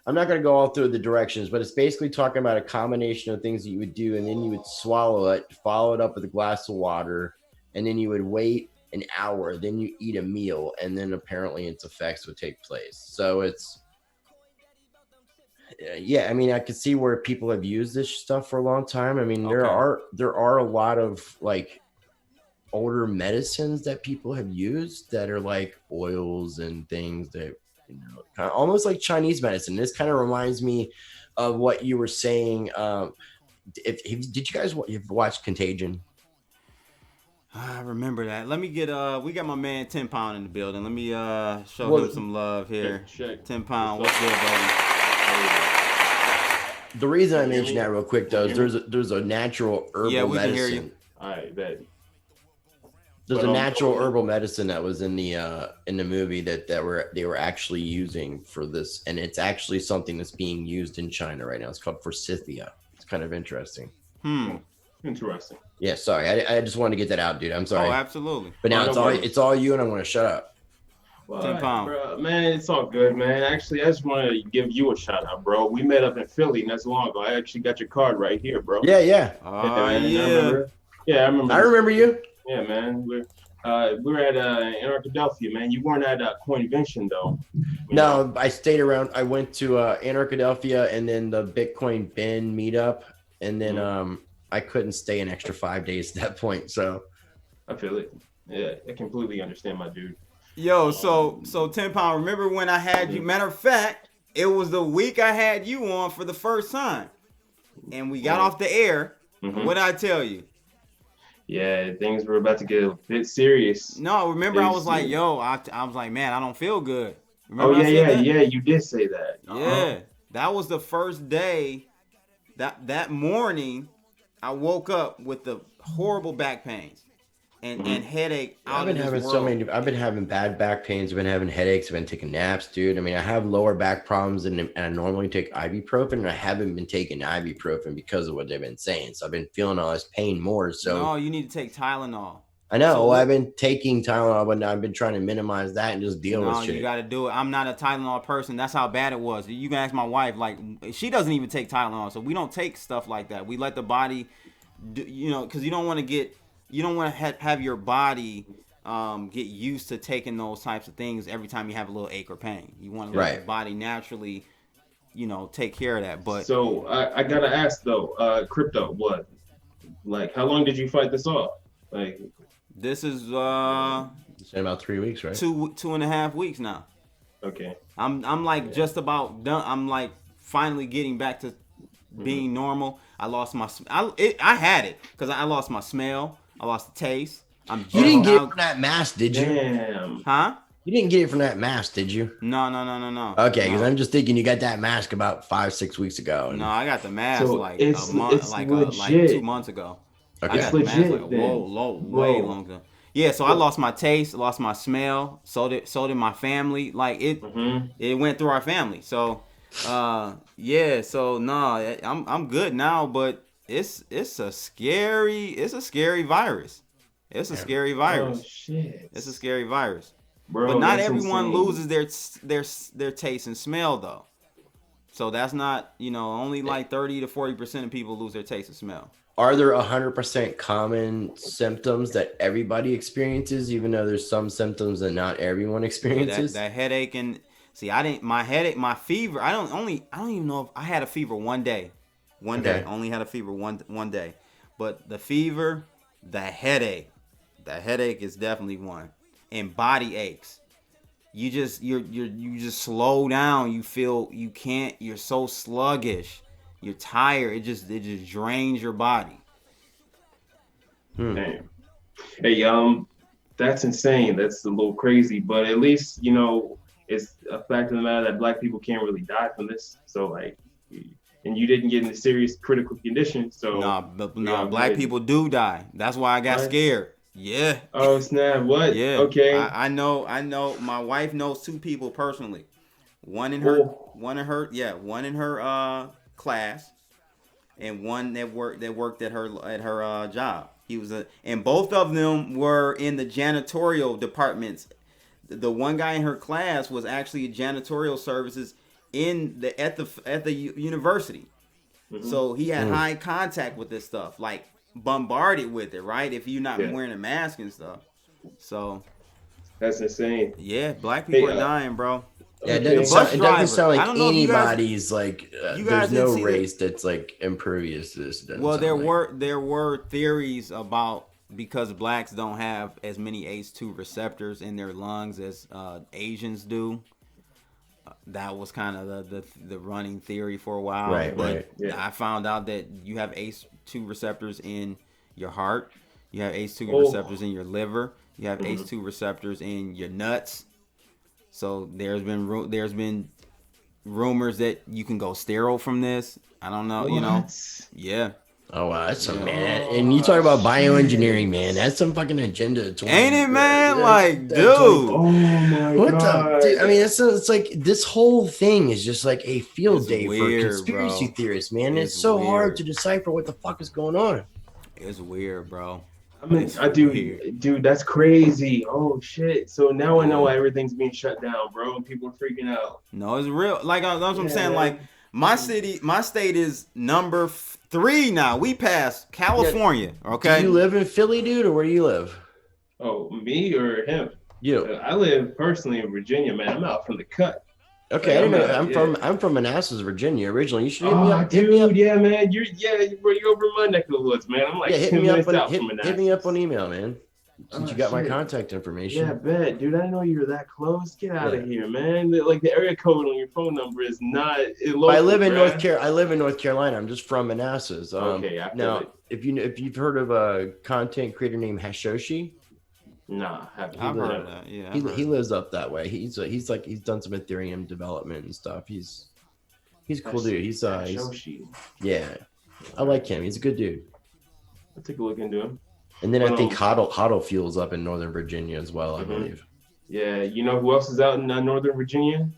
I'm not going to go all through the directions, but it's basically talking about a combination of things that you would do, and then you would swallow it, follow it up with a glass of water, and then you would wait an hour. Then you eat a meal, and then apparently its effects would take place. So it's. Yeah, I mean, I could see where people have used this stuff for a long time. I mean, there are a lot of like older medicines that people have used that are like oils and things that kind of almost like Chinese medicine. This kind of reminds me of what you were saying. Did you guys watch Contagion? I remember that. Let me get we got my man 10 Pound in the building. Let me show him some love here. 10 Pound, what's good, buddy? The reason I mentioned that real quick though is there's a natural herbal medicine. Can hear you. All right, bet. There's a natural herbal medicine that was in the movie that they were actually using for this, and it's actually something that's being used in China right now. It's called forsythia. It's kind of interesting. Interesting. Yeah, sorry. I just wanted to get that out, dude. I'm sorry. Oh, absolutely. But now it's all you, and I'm going to shut up. Well, 10 Pound. Bro, man, it's all good, man. Actually, I just want to give you a shout out, bro. We met up in Philly not so long ago. I actually got your card right here, bro. Yeah. I remember. I remember you. Yeah, man. We're at Anarchadelphia, man. You weren't at Coinvention though. No, I stayed around. I went to Anarchadelphia and then the Bitcoin Ben meetup, and then I couldn't stay an extra 5 days at that point. So I feel it. Yeah, I completely understand, my dude. Yo, so 10 Pound. Remember when I had you? Matter of fact, it was the week I had you on for the first time, and we got off the air. What did I tell you? Yeah, things were about to get a bit serious. No, remember I was like, yo, I was like, man, I don't feel good. Remember yeah, you did say that. Yeah, that was the first day. That morning, I woke up with the horrible back pains and headache. I've been having bad back pains. I've been having headaches. I've been taking naps, dude. I mean, I have lower back problems, and I normally take ibuprofen, and I haven't been taking ibuprofen because of what they've been saying. So I've been feeling all this pain more. So no, you need to take Tylenol. I know. So I've been taking Tylenol, but I've been trying to minimize that and just deal with shit. You got to do it. I'm not a Tylenol person. That's how bad it was. You can ask my wife. Like, she doesn't even take Tylenol, so we don't take stuff like that. We let the body, because you don't want to have your body get used to taking those types of things every time you have a little ache or pain. You want to let the body naturally, take care of that. But so I gotta ask though, crypto, what? Like, how long did you fight this off? Like, this is it's been about 3 weeks, right? 2.5 weeks now. Okay. I'm like just about done. I'm like finally getting back to being normal. I lost my. I had it because I lost my smell. I lost the taste. You didn't get it from that mask, did you? Damn. Huh? You didn't get it from that mask, did you? No. Okay, because I'm just thinking you got that mask about 5-6 weeks ago. No, I got the mask like a month, like 2 months ago. Okay. I got the mask like way longer. Yeah, so I lost my taste, lost my smell, so did my family. Like it went through our family. So yeah, so I'm good now, but it's a scary virus. It's a scary virus. Oh shit. It's a scary virus. Bro, but not that's everyone insane. loses their taste and smell though. So that's not, only like 30 to 40% of people lose their taste and smell. Are there 100% common symptoms that everybody experiences, even though there's some symptoms that not everyone experiences? That headache and my fever. I don't even know if I had a fever one day. Only had a fever one day. But the fever, the headache is definitely one. And body aches. You just slow down. You feel you're so sluggish. You're tired. It just drains your body. Damn. Hey, that's insane. That's a little crazy, but at least it's a fact of the matter that Black people can't really die from this. So like, and you didn't get in a serious critical condition. So Black people do die. That's why I got scared. Yeah. Oh snap! What? Yeah. Okay. I know. My wife knows two people personally. One in her class, and one that worked at her job. And both of them were in the janitorial departments. The one guy in her class was actually janitorial services at the university. Mm-hmm. So he had high contact with this stuff, like bombarded with it, right? If you're not wearing a mask and stuff. So that's insane. Yeah, Black people are dying, bro. Yeah, it doesn't sound like anybody's like there's no race that's like impervious to this. Well, there were theories about, because blacks don't have as many ACE2 receptors in their lungs as Asians do. That was kind of the running theory for a while. Right. I found out that you have ACE2 receptors in your heart. You have ACE2 receptors in your liver. You have ACE2 receptors in your nuts. So there's been rumors that you can go sterile from this. I don't know, Yeah. Oh wow, that's some man. And you talk about bioengineering, man. That's some fucking agenda. Ain't it, man? Dude. Oh my what god. Dude, I mean, it's like this whole thing is just like a field day for conspiracy theorists, man. It's so hard to decipher what the fuck is going on. It's weird, bro. I mean, dude, that's crazy. Oh shit! So now I know why everything's being shut down, bro, and people are freaking out. No, it's real. Like that's what I'm saying. Like my state is number 3 now. We passed California. Okay. Do you live in Philly, dude, or where do you live? Oh, me or him? You. I live personally in Virginia, man. I'm out from the cut. Okay, I didn't know. I'm from Manassas, Virginia, originally. You should hit me up. Dude, yeah, man. You're over my neck of the woods, man. I'm like 10 minutes out from Manassas. Hit me up on email, man. Since you got my contact information. Yeah, bet, dude. I didn't know you were that close. Get out of here, man. Like the area code on your phone number is not. Local, I live in North Carolina. I'm just from Manassas. Okay, now if you've heard of a content creator named Hashoshi. Nah, I've heard of that. Yeah, he lives up that way. He's done some Ethereum development and stuff. He's a cool dude. He's yeah, I like him. He's a good dude. I'll take a look into him. And then I think Hodl Fuel's up in Northern Virginia as well, I believe. Yeah, you know who else is out in Northern Virginia?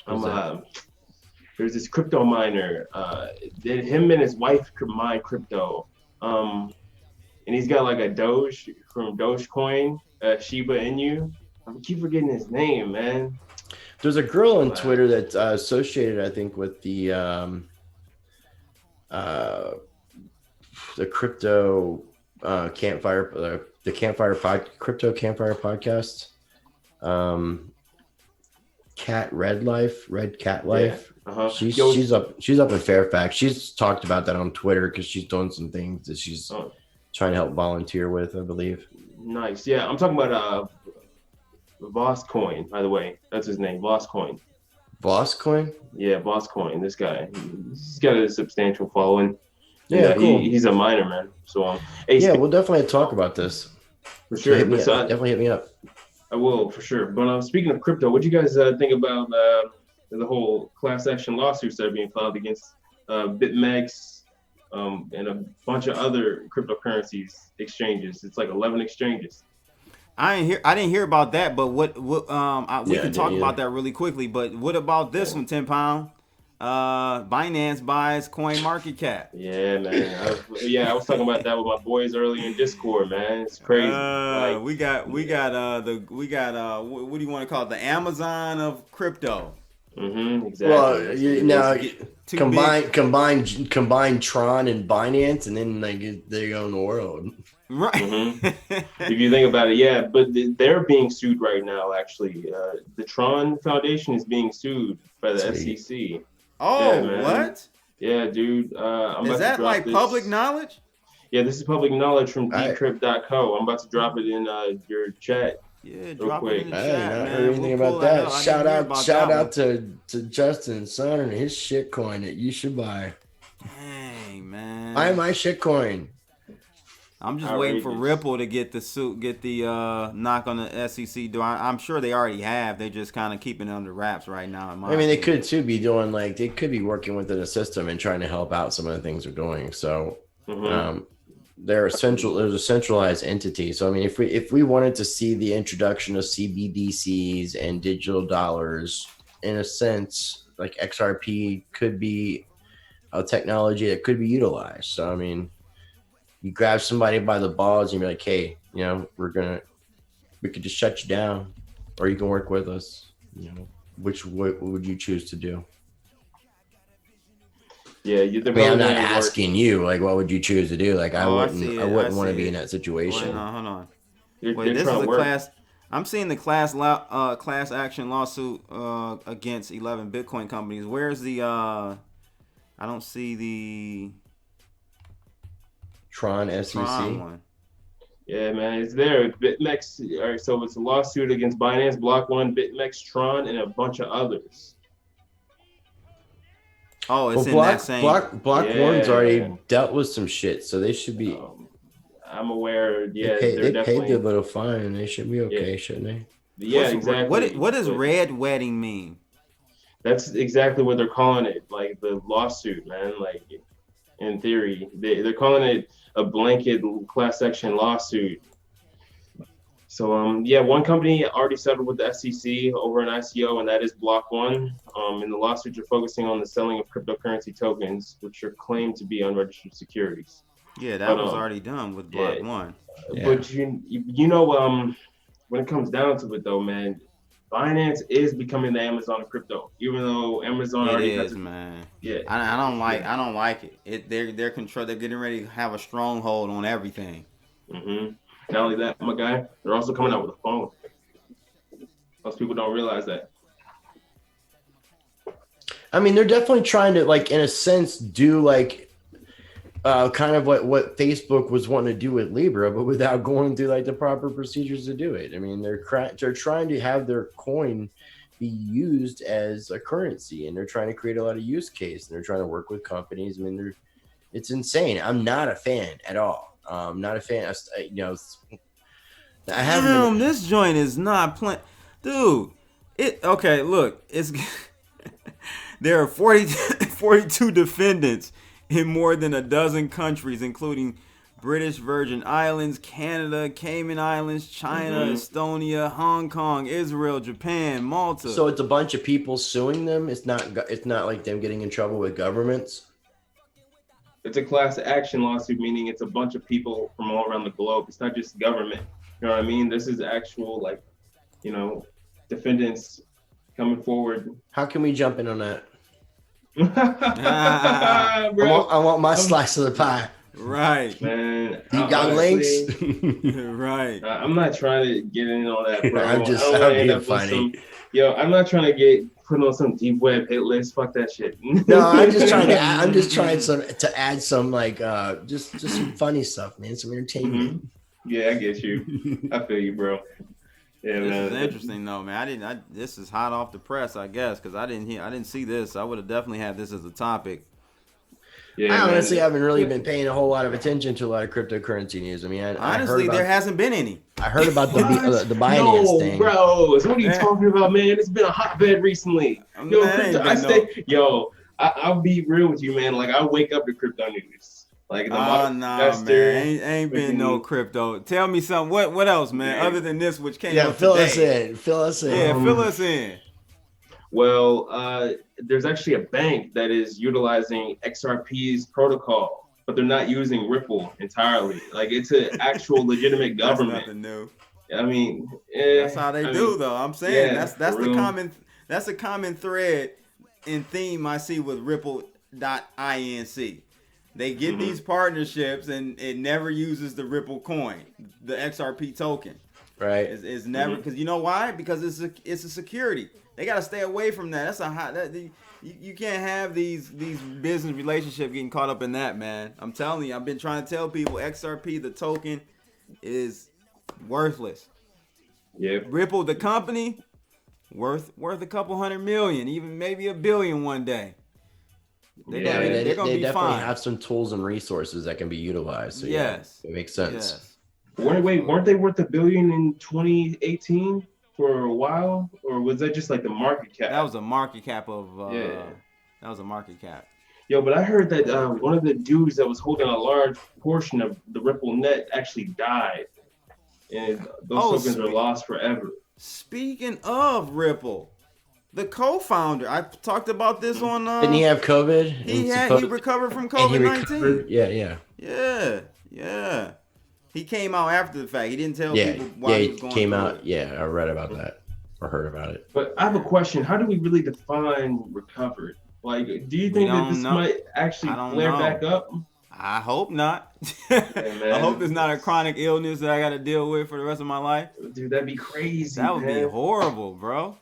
There's this crypto miner. Him and his wife mine crypto. And he's got like a Doge from Dogecoin, Shiba Inu. I keep forgetting his name, man. There's a girl on Twitter that's associated, I think, with the crypto campfire, crypto campfire podcast. Red Cat Life. Yeah. She's up in Fairfax. She's talked about that on Twitter because she's doing some things that she's trying to help volunteer with, I believe. Nice. Yeah, I'm talking about Voss Coin, by the way. That's his name, Voss Coin. Voss Coin? Yeah, Voss Coin. This guy, he's got a substantial following. Yeah, cool. He's a miner, man. So we'll definitely talk about this. For sure. Definitely hit me up. I will, for sure. But speaking of crypto, what do you guys think about the whole class action lawsuits that are being filed against BitMEX and a bunch of other cryptocurrencies exchanges? It's like 11 exchanges. I didn't hear about that, but we can talk about that really quickly. But what about this one, 10 Pound? Binance buys Coin Market Cap. Yeah, man. I was talking about that with my boys earlier in Discord, man. It's crazy. We got what do you want to call it? The Amazon of crypto. Exactly. Well, combine Tron and Binance, and then they own the world. Right. If you think about it, yeah. But they're being sued right now. Actually, the Tron Foundation is being sued by the SEC. Oh, yeah, what? Yeah, dude. Is that like public knowledge? Yeah, this is public knowledge from decrypt.co. I'm about to drop it in your chat. Yeah, drop it in the chat. Man. Heard anything about that. Shout out to Justin Son and his shitcoin that you should buy. Dang, man. Buy my shitcoin. I'm just waiting for Ripple to get the knock on the SEC door. I'm sure they already have. They're just kind of keeping it under wraps right now. They could too be doing they could be working within a system and trying to help out some of the things they're doing. So there's a centralized entity. So if we wanted to see the introduction of CBDCs and digital dollars, in a sense, like XRP could be a technology that could be utilized. So you grab somebody by the balls and you're like, hey, we could just shut you down, or you can work with us. What would you choose to do? Yeah, I'm not asking you, what would you choose to do? I wouldn't want to be in that situation. Wait, hold on. Wait, this is a class. I'm seeing the class action lawsuit against 11 Bitcoin companies. Where's the? I don't see the Tron SEC. One. Yeah, man, it's there. BitMEX. All right, so it's a lawsuit against Binance, Block One, BitMEX, Tron, and a bunch of others. Oh, it's in that same. Block One's already dealt with some shit, so they should be. I'm aware. Yeah, they paid their little fine, and they should be okay, shouldn't they? Yeah, exactly. What does red wedding mean? That's exactly what they're calling it, the lawsuit, man. In theory, they're calling it a blanket class action lawsuit. So one company already settled with the SEC over an ICO, and that is Block One. In the lawsuit, you're focusing on the selling of cryptocurrency tokens, which are claimed to be unregistered securities. Yeah, that was already done with Block One. Yeah. But when it comes down to it, though, man, Binance is becoming the Amazon of crypto, even though Amazon already has man. Yeah, I don't like it. They're getting ready to have a stronghold on everything. Not only that, my guy, they're also coming out with a phone. Most people don't realize that. They're definitely trying to, in a sense, do kind of what Facebook was wanting to do with Libra, but without going through the proper procedures to do it. They're trying to have their coin be used as a currency, and they're trying to create a lot of use case, and they're trying to work with companies. It's insane. I'm not a fan at all. Not a fan. This joint is not playing, dude. Look, it's there are 42 defendants in more than a dozen countries, including British Virgin Islands, Canada, Cayman Islands, China, Estonia, Hong Kong, Israel, Japan, Malta. So it's a bunch of people suing them. It's not like them getting in trouble with governments. It's a class action lawsuit, meaning it's a bunch of people from all around the globe. It's not just government. You know what I mean? This is actual, defendants coming forward. How can we jump in on that? I want my slice of the pie. Right, man. You got links? Right. I'm not trying to get in on that, bro. I'm being funny. I'm not trying to get put on some deep web hit list. Fuck that shit. No, I'm just trying to add some just some funny stuff, man. Some entertainment. Yeah, I get you. I feel you, bro. Yeah, this is interesting though, man. This is hot off the press, I guess, because I didn't see this. I would have definitely had this as a topic. Yeah, I honestly haven't really been paying a whole lot of attention to a lot of cryptocurrency news. Honestly, there hasn't been any. I heard about the Binance thing. Bro, so what are you talking about, man? It's been a hotbed recently. I'll be real with you, man. I wake up to crypto news. Like the man, ain't been no crypto. Tell me something. What else, man? Other than this, which came up fill today. Fill us in. Yeah, fill us in. Well, there's actually a bank that is utilizing XRP's protocol, but they're not using Ripple entirely. Like it's an actual legitimate government. That's nothing new. I mean, that's how they do, though. I'm saying that's the common thread and theme I see with Ripple.inc. They get these partnerships and it never uses the Ripple coin, the XRP token. Right. It's never, because you know why? Because it's a security. They got to stay away from that. That's you can't have these business relationships getting caught up in that, man. I'm telling you, I've been trying to tell people XRP, the token, is worthless. Yeah. Ripple, the company, worth a couple $100 million, even maybe $1 billion one day. They definitely have some tools and resources that can be utilized. So yes, it makes sense. Yes. Weren't they worth $1 billion in 2018 for a while, or was that just like the market cap? That was a market cap of. That was a market cap. Yo, but I heard that one of the dudes that was holding a large portion of the Ripple net actually died, and those tokens are lost forever. Speaking of Ripple, the co-founder, I talked about this on. Didn't he have COVID? He recovered from COVID-19. Yeah. He came out after the fact. He didn't tell people why he was going came through out. it. Yeah, I read about that or heard about it. But I have a question. How do we really define recovered? Like, do you think that this might actually flare back up? I hope not. I hope it's not a chronic illness that I got to deal with for the rest of my life. Dude, that'd be crazy. That would be horrible, bro.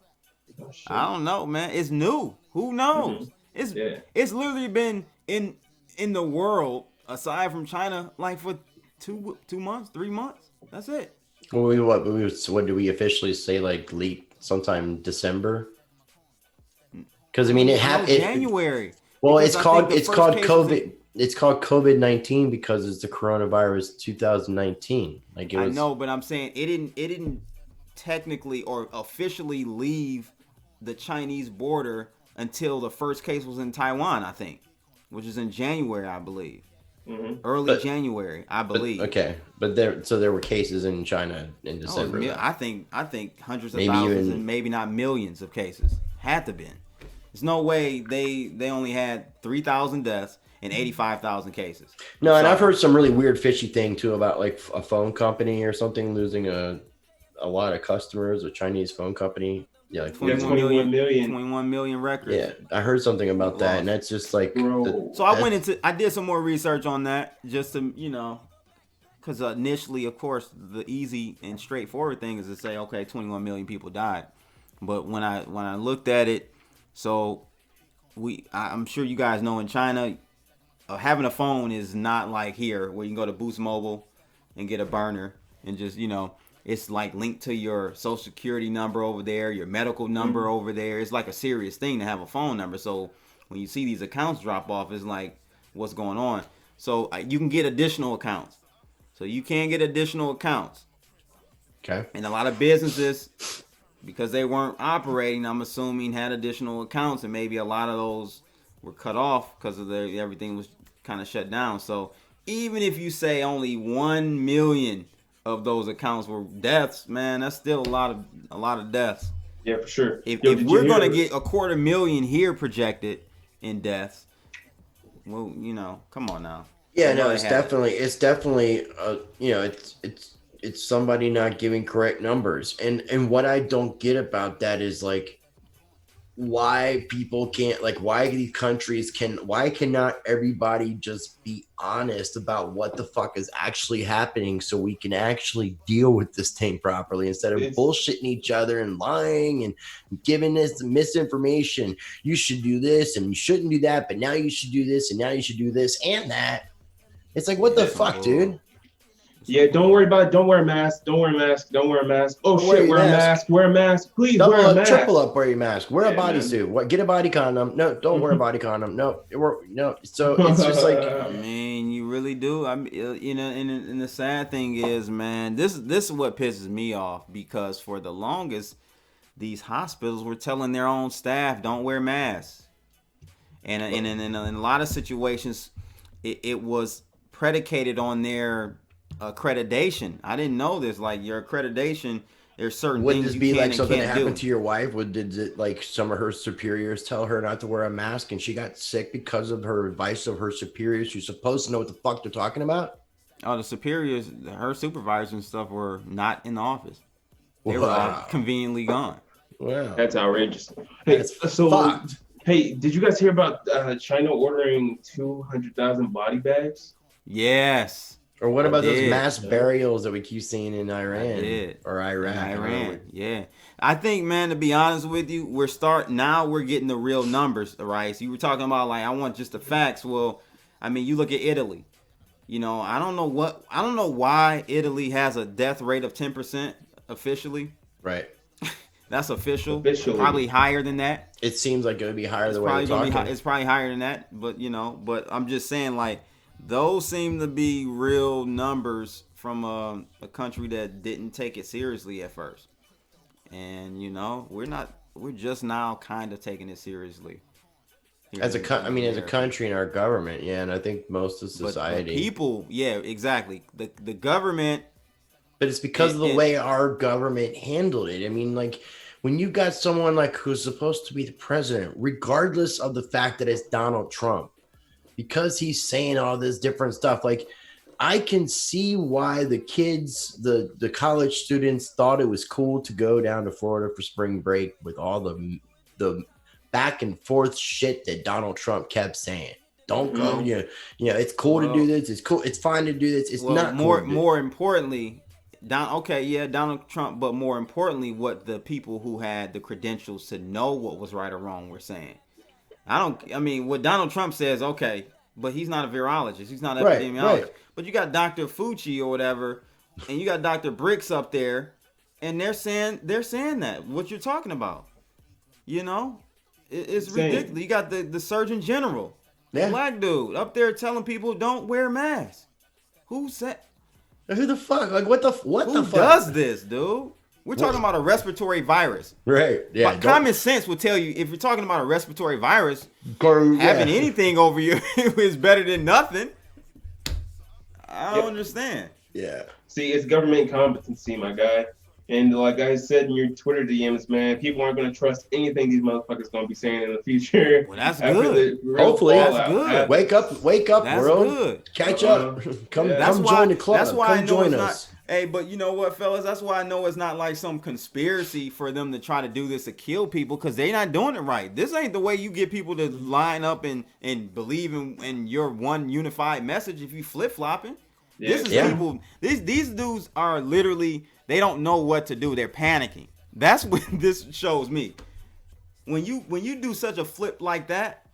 I don't know, man. It's new. Who knows? It's literally been in the world aside from China, like for 2 months, 3 months. That's it. What do we officially say? Like leaked sometime December? Because I mean, it happened January. Well, it's called COVID. It's called COVID-19 because it's the coronavirus 2019. Like it was. I know, but I'm saying it didn't technically or officially leave the Chinese border until the first case was in Taiwan, I think, which is in January, I believe. Early January, I believe. But there were cases in China in December. I think hundreds of thousands and maybe not millions of cases had to been. There's no way they only had 3,000 deaths and 85,000 cases. No, and I've heard some really weird fishy thing too about like a phone company or something losing a lot of customers, a Chinese phone company. Yeah, like 21 million records. Yeah, I heard something about that, and that's just like. So I did some more research on that just to because initially, of course, the easy and straightforward thing is to say, okay, 21 million people died, but when I looked at it, so I'm sure you guys know in China, having a phone is not like here where you can go to Boost Mobile and get a burner and just it's like linked to your social security number over there, your medical number over there. It's like a serious thing to have a phone number. So when you see these accounts drop off, it's like, what's going on? So you can get additional accounts. So you can get additional accounts. Okay. And a lot of businesses, because they weren't operating, I'm assuming, had additional accounts, and maybe a lot of those were cut off because of everything was kind of shut down. So even if you say only 1 million of those accounts were deaths, man, that's still a lot of deaths. Yeah, for sure. If we're gonna get 250,000 here projected in deaths, well, come on now. Yeah, no, it's definitely it's somebody not giving correct numbers, and what I don't get about that is like why people can't, like, why these countries why cannot everybody just be honest about what the fuck is actually happening so we can actually deal with this thing properly instead of bullshitting each other and lying and giving this misinformation. You should do this and you shouldn't do that, but now you should do this and now you should do this and that. It's like, what the fuck, dude? Yeah, don't worry about it. Don't wear a mask. Don't wear a mask. Don't wear a mask. Oh, shit, wear a mask. Wear a mask. Please wear a mask. Triple up, wear your mask. Wear a bodysuit. What? Get a body condom. No, don't wear a body condom. No. So it's just like, I mean, you really do. I mean, and the sad thing is, man, this is what pisses me off, because for the longest, these hospitals were telling their own staff, don't wear masks. And in a lot of situations, it was predicated on their accreditation. I didn't know this. Like your accreditation, there's certain Would things this you be can like and something that can't happened do. to your wife? Did it like some of her superiors tell her not to wear a mask and she got sick because of her advice of her superiors? You're supposed to know what the fuck they're talking about. Oh, the superiors, her supervisors and stuff were not in the office. They were all conveniently gone. Wow, that's outrageous. Hey, fucked. Hey, did you guys hear about China ordering 200,000 body bags? Yes. Or what about those mass burials that we keep seeing in Iran or Iraq? Iran, yeah. I think, man, to be honest with you, we're getting the real numbers, right? So you were talking about like I want just the facts. Well, I mean, you look at Italy. You know, I don't know why Italy has a death rate of 10% officially. Right. That's official. Probably higher than that. It seems like it would be higher the way we're talking. It's probably higher than that, but I'm just saying like those seem to be real numbers from a country that didn't take it seriously at first. And we're just now kind of taking it seriously. As a country and our government, yeah, and I think most of society. But people, yeah, exactly. The government. But it's because of the way our government handled it. I mean, like, when you got someone like who's supposed to be the president, regardless of the fact that it's Donald Trump, because he's saying all this different stuff, like, I can see why the kids, the college students thought it was cool to go down to Florida for spring break with all the back and forth shit that Donald Trump kept saying. Don't go, it's cool to do this. It's cool. It's fine to do this. It's not cool. More importantly, Donald Trump, but more importantly, what the people who had the credentials to know what was right or wrong were saying. What Donald Trump says, okay, but he's not a virologist. He's not an epidemiologist. Right. But you got Dr. Fauci or whatever, and you got Dr. Bricks up there, and they're saying that what you're talking about. It's ridiculous. You got the Surgeon General, black dude, up there telling people don't wear masks. Who said? Who the fuck? Like what the fuck? Who does this, dude? We're talking about a respiratory virus. Right. Yeah. But common sense would tell you if you're talking about a respiratory virus, having anything over you is better than nothing. I don't understand. Yeah. See, it's government competency, my guy. And like I said in your Twitter DMs, man, people aren't going to trust anything these motherfuckers going to be saying in the future. Well, that's good. Hopefully, that's good. Wake up, that's world. Good. Catch up. Come join the club. That's why I know it's not. Hey, but you know what, fellas? That's why I know it's not like some conspiracy for them to try to do this to kill people, because they're not doing it right. This ain't the way you get people to line up and believe in your one unified message if you flip-flopping. Yeah. This is people. These dudes are literally, they don't know what to do. They're panicking. That's what this shows me. When you do such a flip like that,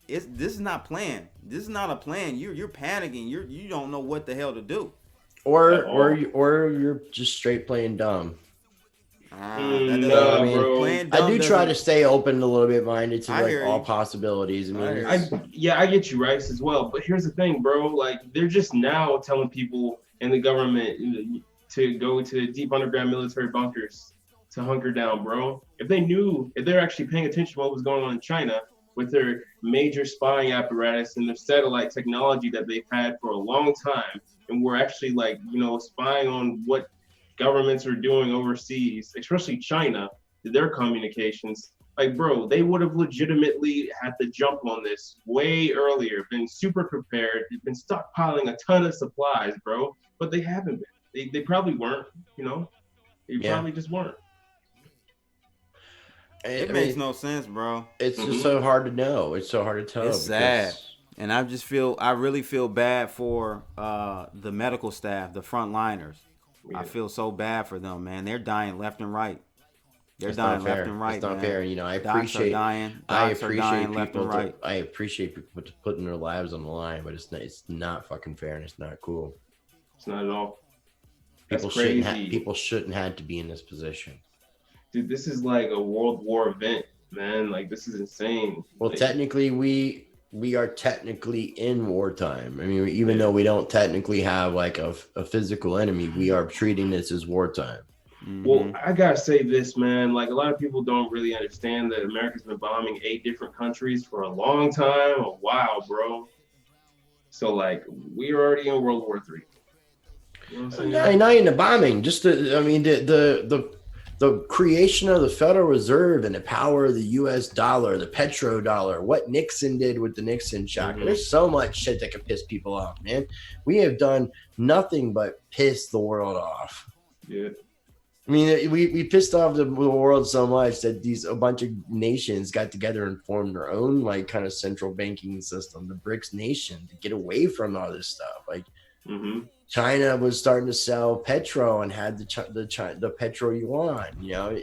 this is not planned. This is not a plan. You're panicking. You don't know what the hell to do. Or you're just straight playing dumb. Bro. I do try to stay open, a little bit minded to all possibilities. I get you, Rice, as well. But here's the thing, bro. Like, they're just now telling people in the government to go to deep underground military bunkers to hunker down, bro. If they're actually paying attention to what was going on in China with their major spying apparatus and their satellite technology that they've had for a long time, and we're actually spying on what governments are doing overseas, especially China, their communications. Like, bro, they would have legitimately had to jump on this way earlier, been super prepared, been stockpiling a ton of supplies, bro. But they haven't been. They probably weren't, They probably just weren't. It makes no sense, bro. It's just so hard to know. It's so hard to tell. It's sad. And I really feel bad for the medical staff, the frontliners. Yeah. I feel so bad for them, man. They're dying left and right. It's not fair. I appreciate people. I appreciate people putting their lives on the line, but it's not fucking fair, and it's not cool. It's not at all. People shouldn't have to be in this position. Dude, this is like a World War event, man. Like, this is insane. Well, technically, we are technically in wartime. I mean, even though we don't technically have like a physical enemy, we are treating this as wartime. Mm-hmm. Well, I gotta say this, man. Like, a lot of people don't really understand that America's been bombing 8 different countries for a long time. A while, bro. So like we're already in World War III. You know what I'm Not, saying? not even the bombing, just the creation of the Federal Reserve and the power of the U.S. dollar, the petrodollar, what Nixon did with the Nixon shock. Mm-hmm. There's so much shit that can piss people off, man. We have done nothing but piss the world off. Yeah. I mean, we pissed off the world so much that a bunch of nations got together and formed their own like kind of central banking system, the BRICS nation, to get away from all this stuff. Like China was starting to sell petro and had the petro yuan. You know,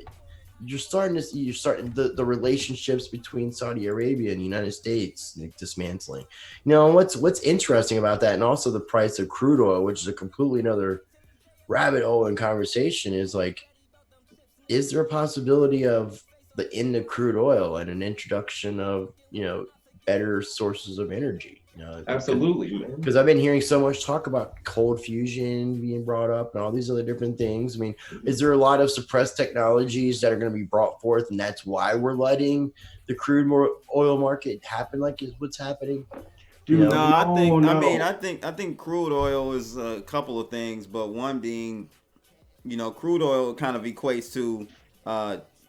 you're starting the relationships between Saudi Arabia and the United States like, dismantling. You know, what's interesting about that, and also the price of crude oil, which is a completely another rabbit hole in conversation, is like, is there a possibility of the end of crude oil and an introduction of, you know, better sources of energy? You know, absolutely, man. Because I've been hearing so much talk about cold fusion being brought up and all these other different things. I mean, is there a lot of suppressed technologies that are going to be brought forth, and that's why we're letting the crude oil market happen like is what's happening? Dude, I think crude oil is a couple of things, but one being, you know, crude oil kind of equates to,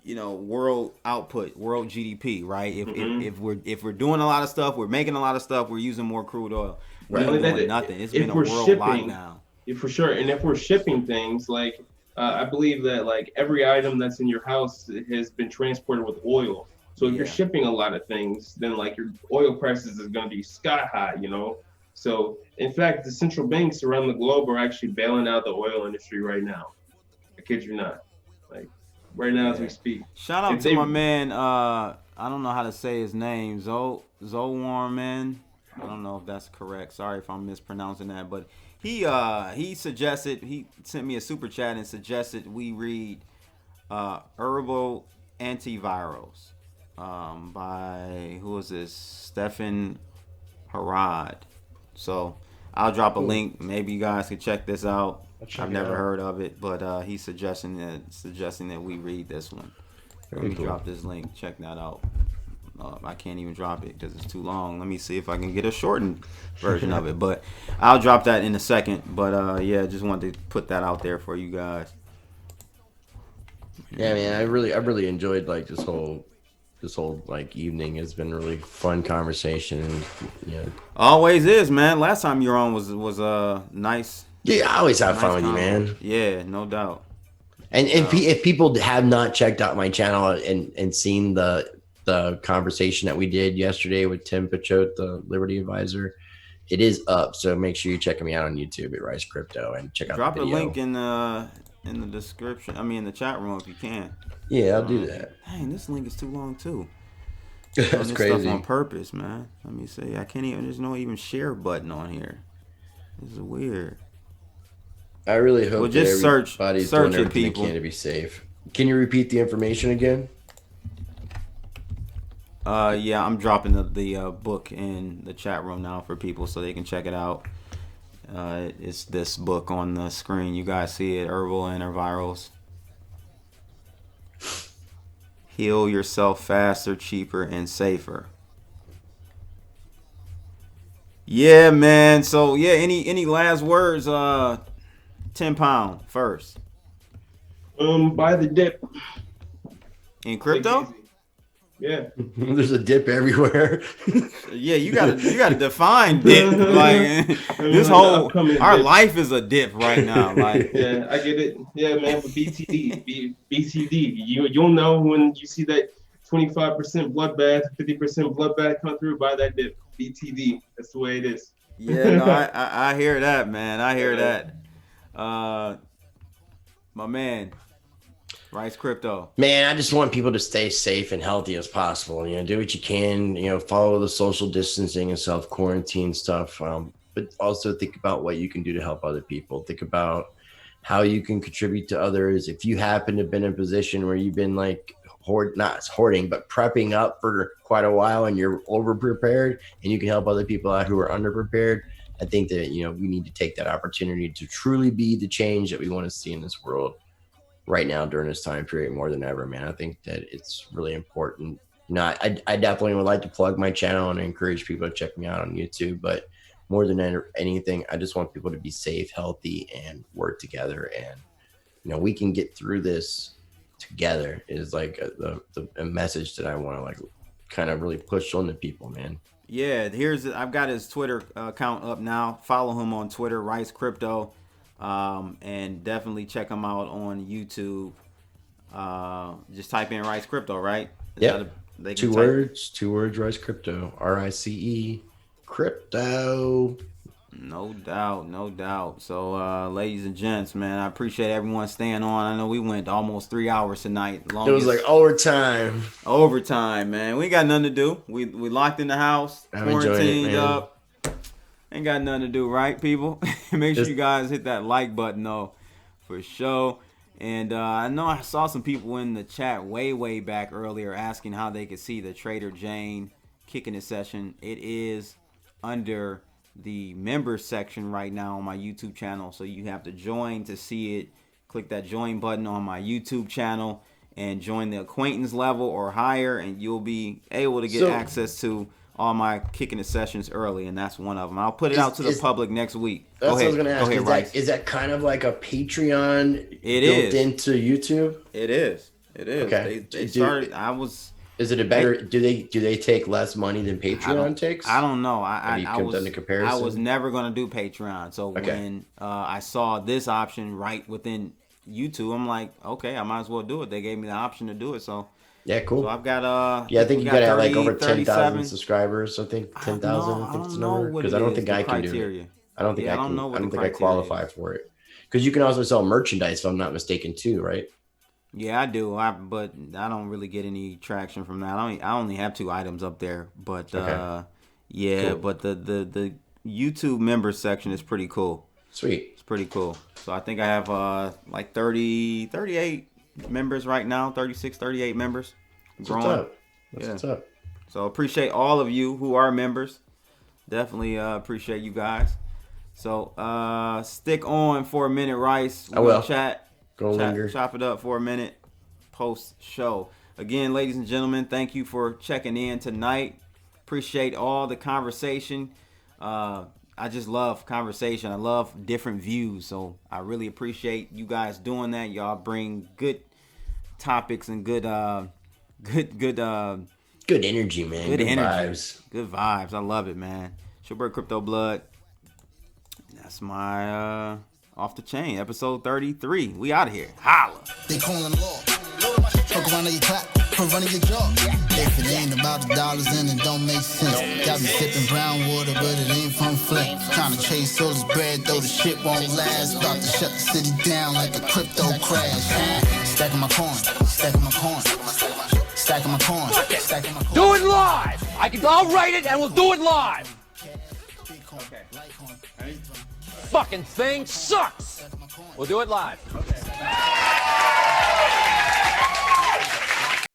you know, world output, world GDP, right? If we're doing a lot of stuff, we're making a lot of stuff, we're using more crude oil. We're not doing nothing. It's been a world lockdown. For sure, and if we're shipping things, like I believe that like every item that's in your house has been transported with oil. So if you're shipping a lot of things, then like your oil prices is going to be sky high, you know? So in fact, the central banks around the globe are actually bailing out the oil industry right now. I kid you not. Like right now as we speak. Shout out to my man, I don't know how to say his name, Zowarman. I don't know if that's correct. Sorry if I'm mispronouncing that, but he sent me a super chat and suggested we read Herbal Antivirals. By who is this? Stefan Harad. So I'll drop a link. Maybe you guys can check this out. I've never heard of it, but he's suggesting that we read this one. Let me drop this link. Check that out. I can't even drop it because it's too long. Let me see if I can get a shortened version of it. But I'll drop that in a second. But yeah, just wanted to put that out there for you guys. Yeah, man, I really enjoyed like this whole like evening. Has been really fun conversation, and yeah, always is, man. Last time you were on was nice. Yeah, I always have fun with you, man. Yeah, no doubt. And if people have not checked out my channel and seen the conversation that we did yesterday with Tim Pachote, the Liberty Advisor, it is up. So make sure you check me out on YouTube at Rise Crypto and check out drop the video. a link in the description. I mean, in the chat room if you can. Yeah, I'll do that. Dang, this link is too long too. That's crazy. Stuff on purpose, man. Let me see. I can't even. There's no even share button on here. This is weird. I really hope that just everybody's search doing it, everything people. they can to be safe. Can you repeat the information again? Yeah, I'm dropping the book in the chat room now for people so they can check it out. It's this book on the screen. You guys see it, Herbal Antivirals. Heal yourself faster, cheaper, and safer. Yeah, man. So yeah, any last words? 10 pound first. Buy the dip. In crypto? Yeah. There's a dip everywhere. Yeah, you gotta define dip. Like this whole our dip. Life is a dip right now. Like yeah, I get it. Yeah, man. But BTD, you'll know when you see that 25% bloodbath, 50% bloodbath come through. Buy that dip. BTD. That's the way it is. Yeah, no, I hear that, man. I hear that. My man. Rise Crypto. Man, I just want people to stay safe and healthy as possible. You know, do what you can. You know, follow the social distancing and self-quarantine stuff. But also think about what you can do to help other people. Think about how you can contribute to others. If you happen to have been in a position where you've been like not hoarding, but prepping up for quite a while and you're over-prepared and you can help other people out who are under-prepared, I think that, you know, we need to take that opportunity to truly be the change that we want to see in this world right now during this time period more than ever, man. I think that it's really important. You know, I definitely would like to plug my channel and encourage people to check me out on YouTube, but more than anything, I just want people to be safe, healthy, and work together. And, we can get through this together is like a message that I want to like kind of really push on to people, man. Yeah, I've got his Twitter account up now. Follow him on Twitter, Rice Crypto, and definitely check him out on YouTube. Just type in Rice Crypto, right? Yeah. Two words, Rice Crypto, RICE Crypto. No doubt. So, ladies and gents, man, I appreciate everyone staying on. I know we went almost 3 hours tonight. It was like overtime. Overtime, man. We ain't got nothing to do. We locked in the house, quarantined up. Ain't got nothing to do, right, people? Make sure you guys hit that like button, though, for sure. And I know I saw some people in the chat way back earlier asking how they could see the Trader Jane kicking it session. It is under the members section right now on my YouTube channel, so you have to join to see it. Click that join button on my YouTube channel and join the acquaintance level or higher, and you'll be able to get access to all my kicking it sessions early, and that's one of them. I'll put it out to the public next week. That's what I was going to ask. Is that kind of like a Patreon built into YouTube? It is. Okay. They started. Is it a better? Do they take less money than Patreon takes? I don't know. I done the comparison? I was never gonna do Patreon. So when I saw this option right within YouTube, I'm like, okay, I might as well do it. They gave me the option to do it. So yeah, cool. So I've got I think you got to have like over 10,000 subscribers. I think 10,000. I think it's the number, because I don't think I can do it. I don't think I can. I don't think I qualify for it, because you can also sell merchandise, if I'm not mistaken, too, right? Yeah, I do. But I don't really get any traction from that. I only have 2 items up there. But cool. But the YouTube members section is pretty cool. Sweet. It's pretty cool. So I think I have like 38 members right now. 36, 38 members. Growing. What's up? So appreciate all of you who are members. Definitely appreciate you guys. So stick on for a minute, Rice. I will. Chat. Linger. Chop it up for a minute post show. Again, ladies and gentlemen, thank you for checking in tonight. Appreciate all the conversation. I just love conversation. I love different views. So I really appreciate you guys doing that. Y'all bring good topics and good energy, man. Good energy. Vibes. Good vibes. I love it, man. It's your boy Crypto Blood. That's my Off the Chain, episode 33. We out of here. Holla. They calling law. Fuck around your clap for running your job. If it ain't about the dollars, then it don't make sense. Got me sipping brown water, but it ain't from Flint. Trying to chase all this bread, though the shit won't last. About to shut the city down like a crypto crash. Stacking my coin, stacking my coin. Stacking my coin, stacking my coin. Do it live. I'll write it and we'll do it live. Fucking thing sucks. We'll do it live. Okay.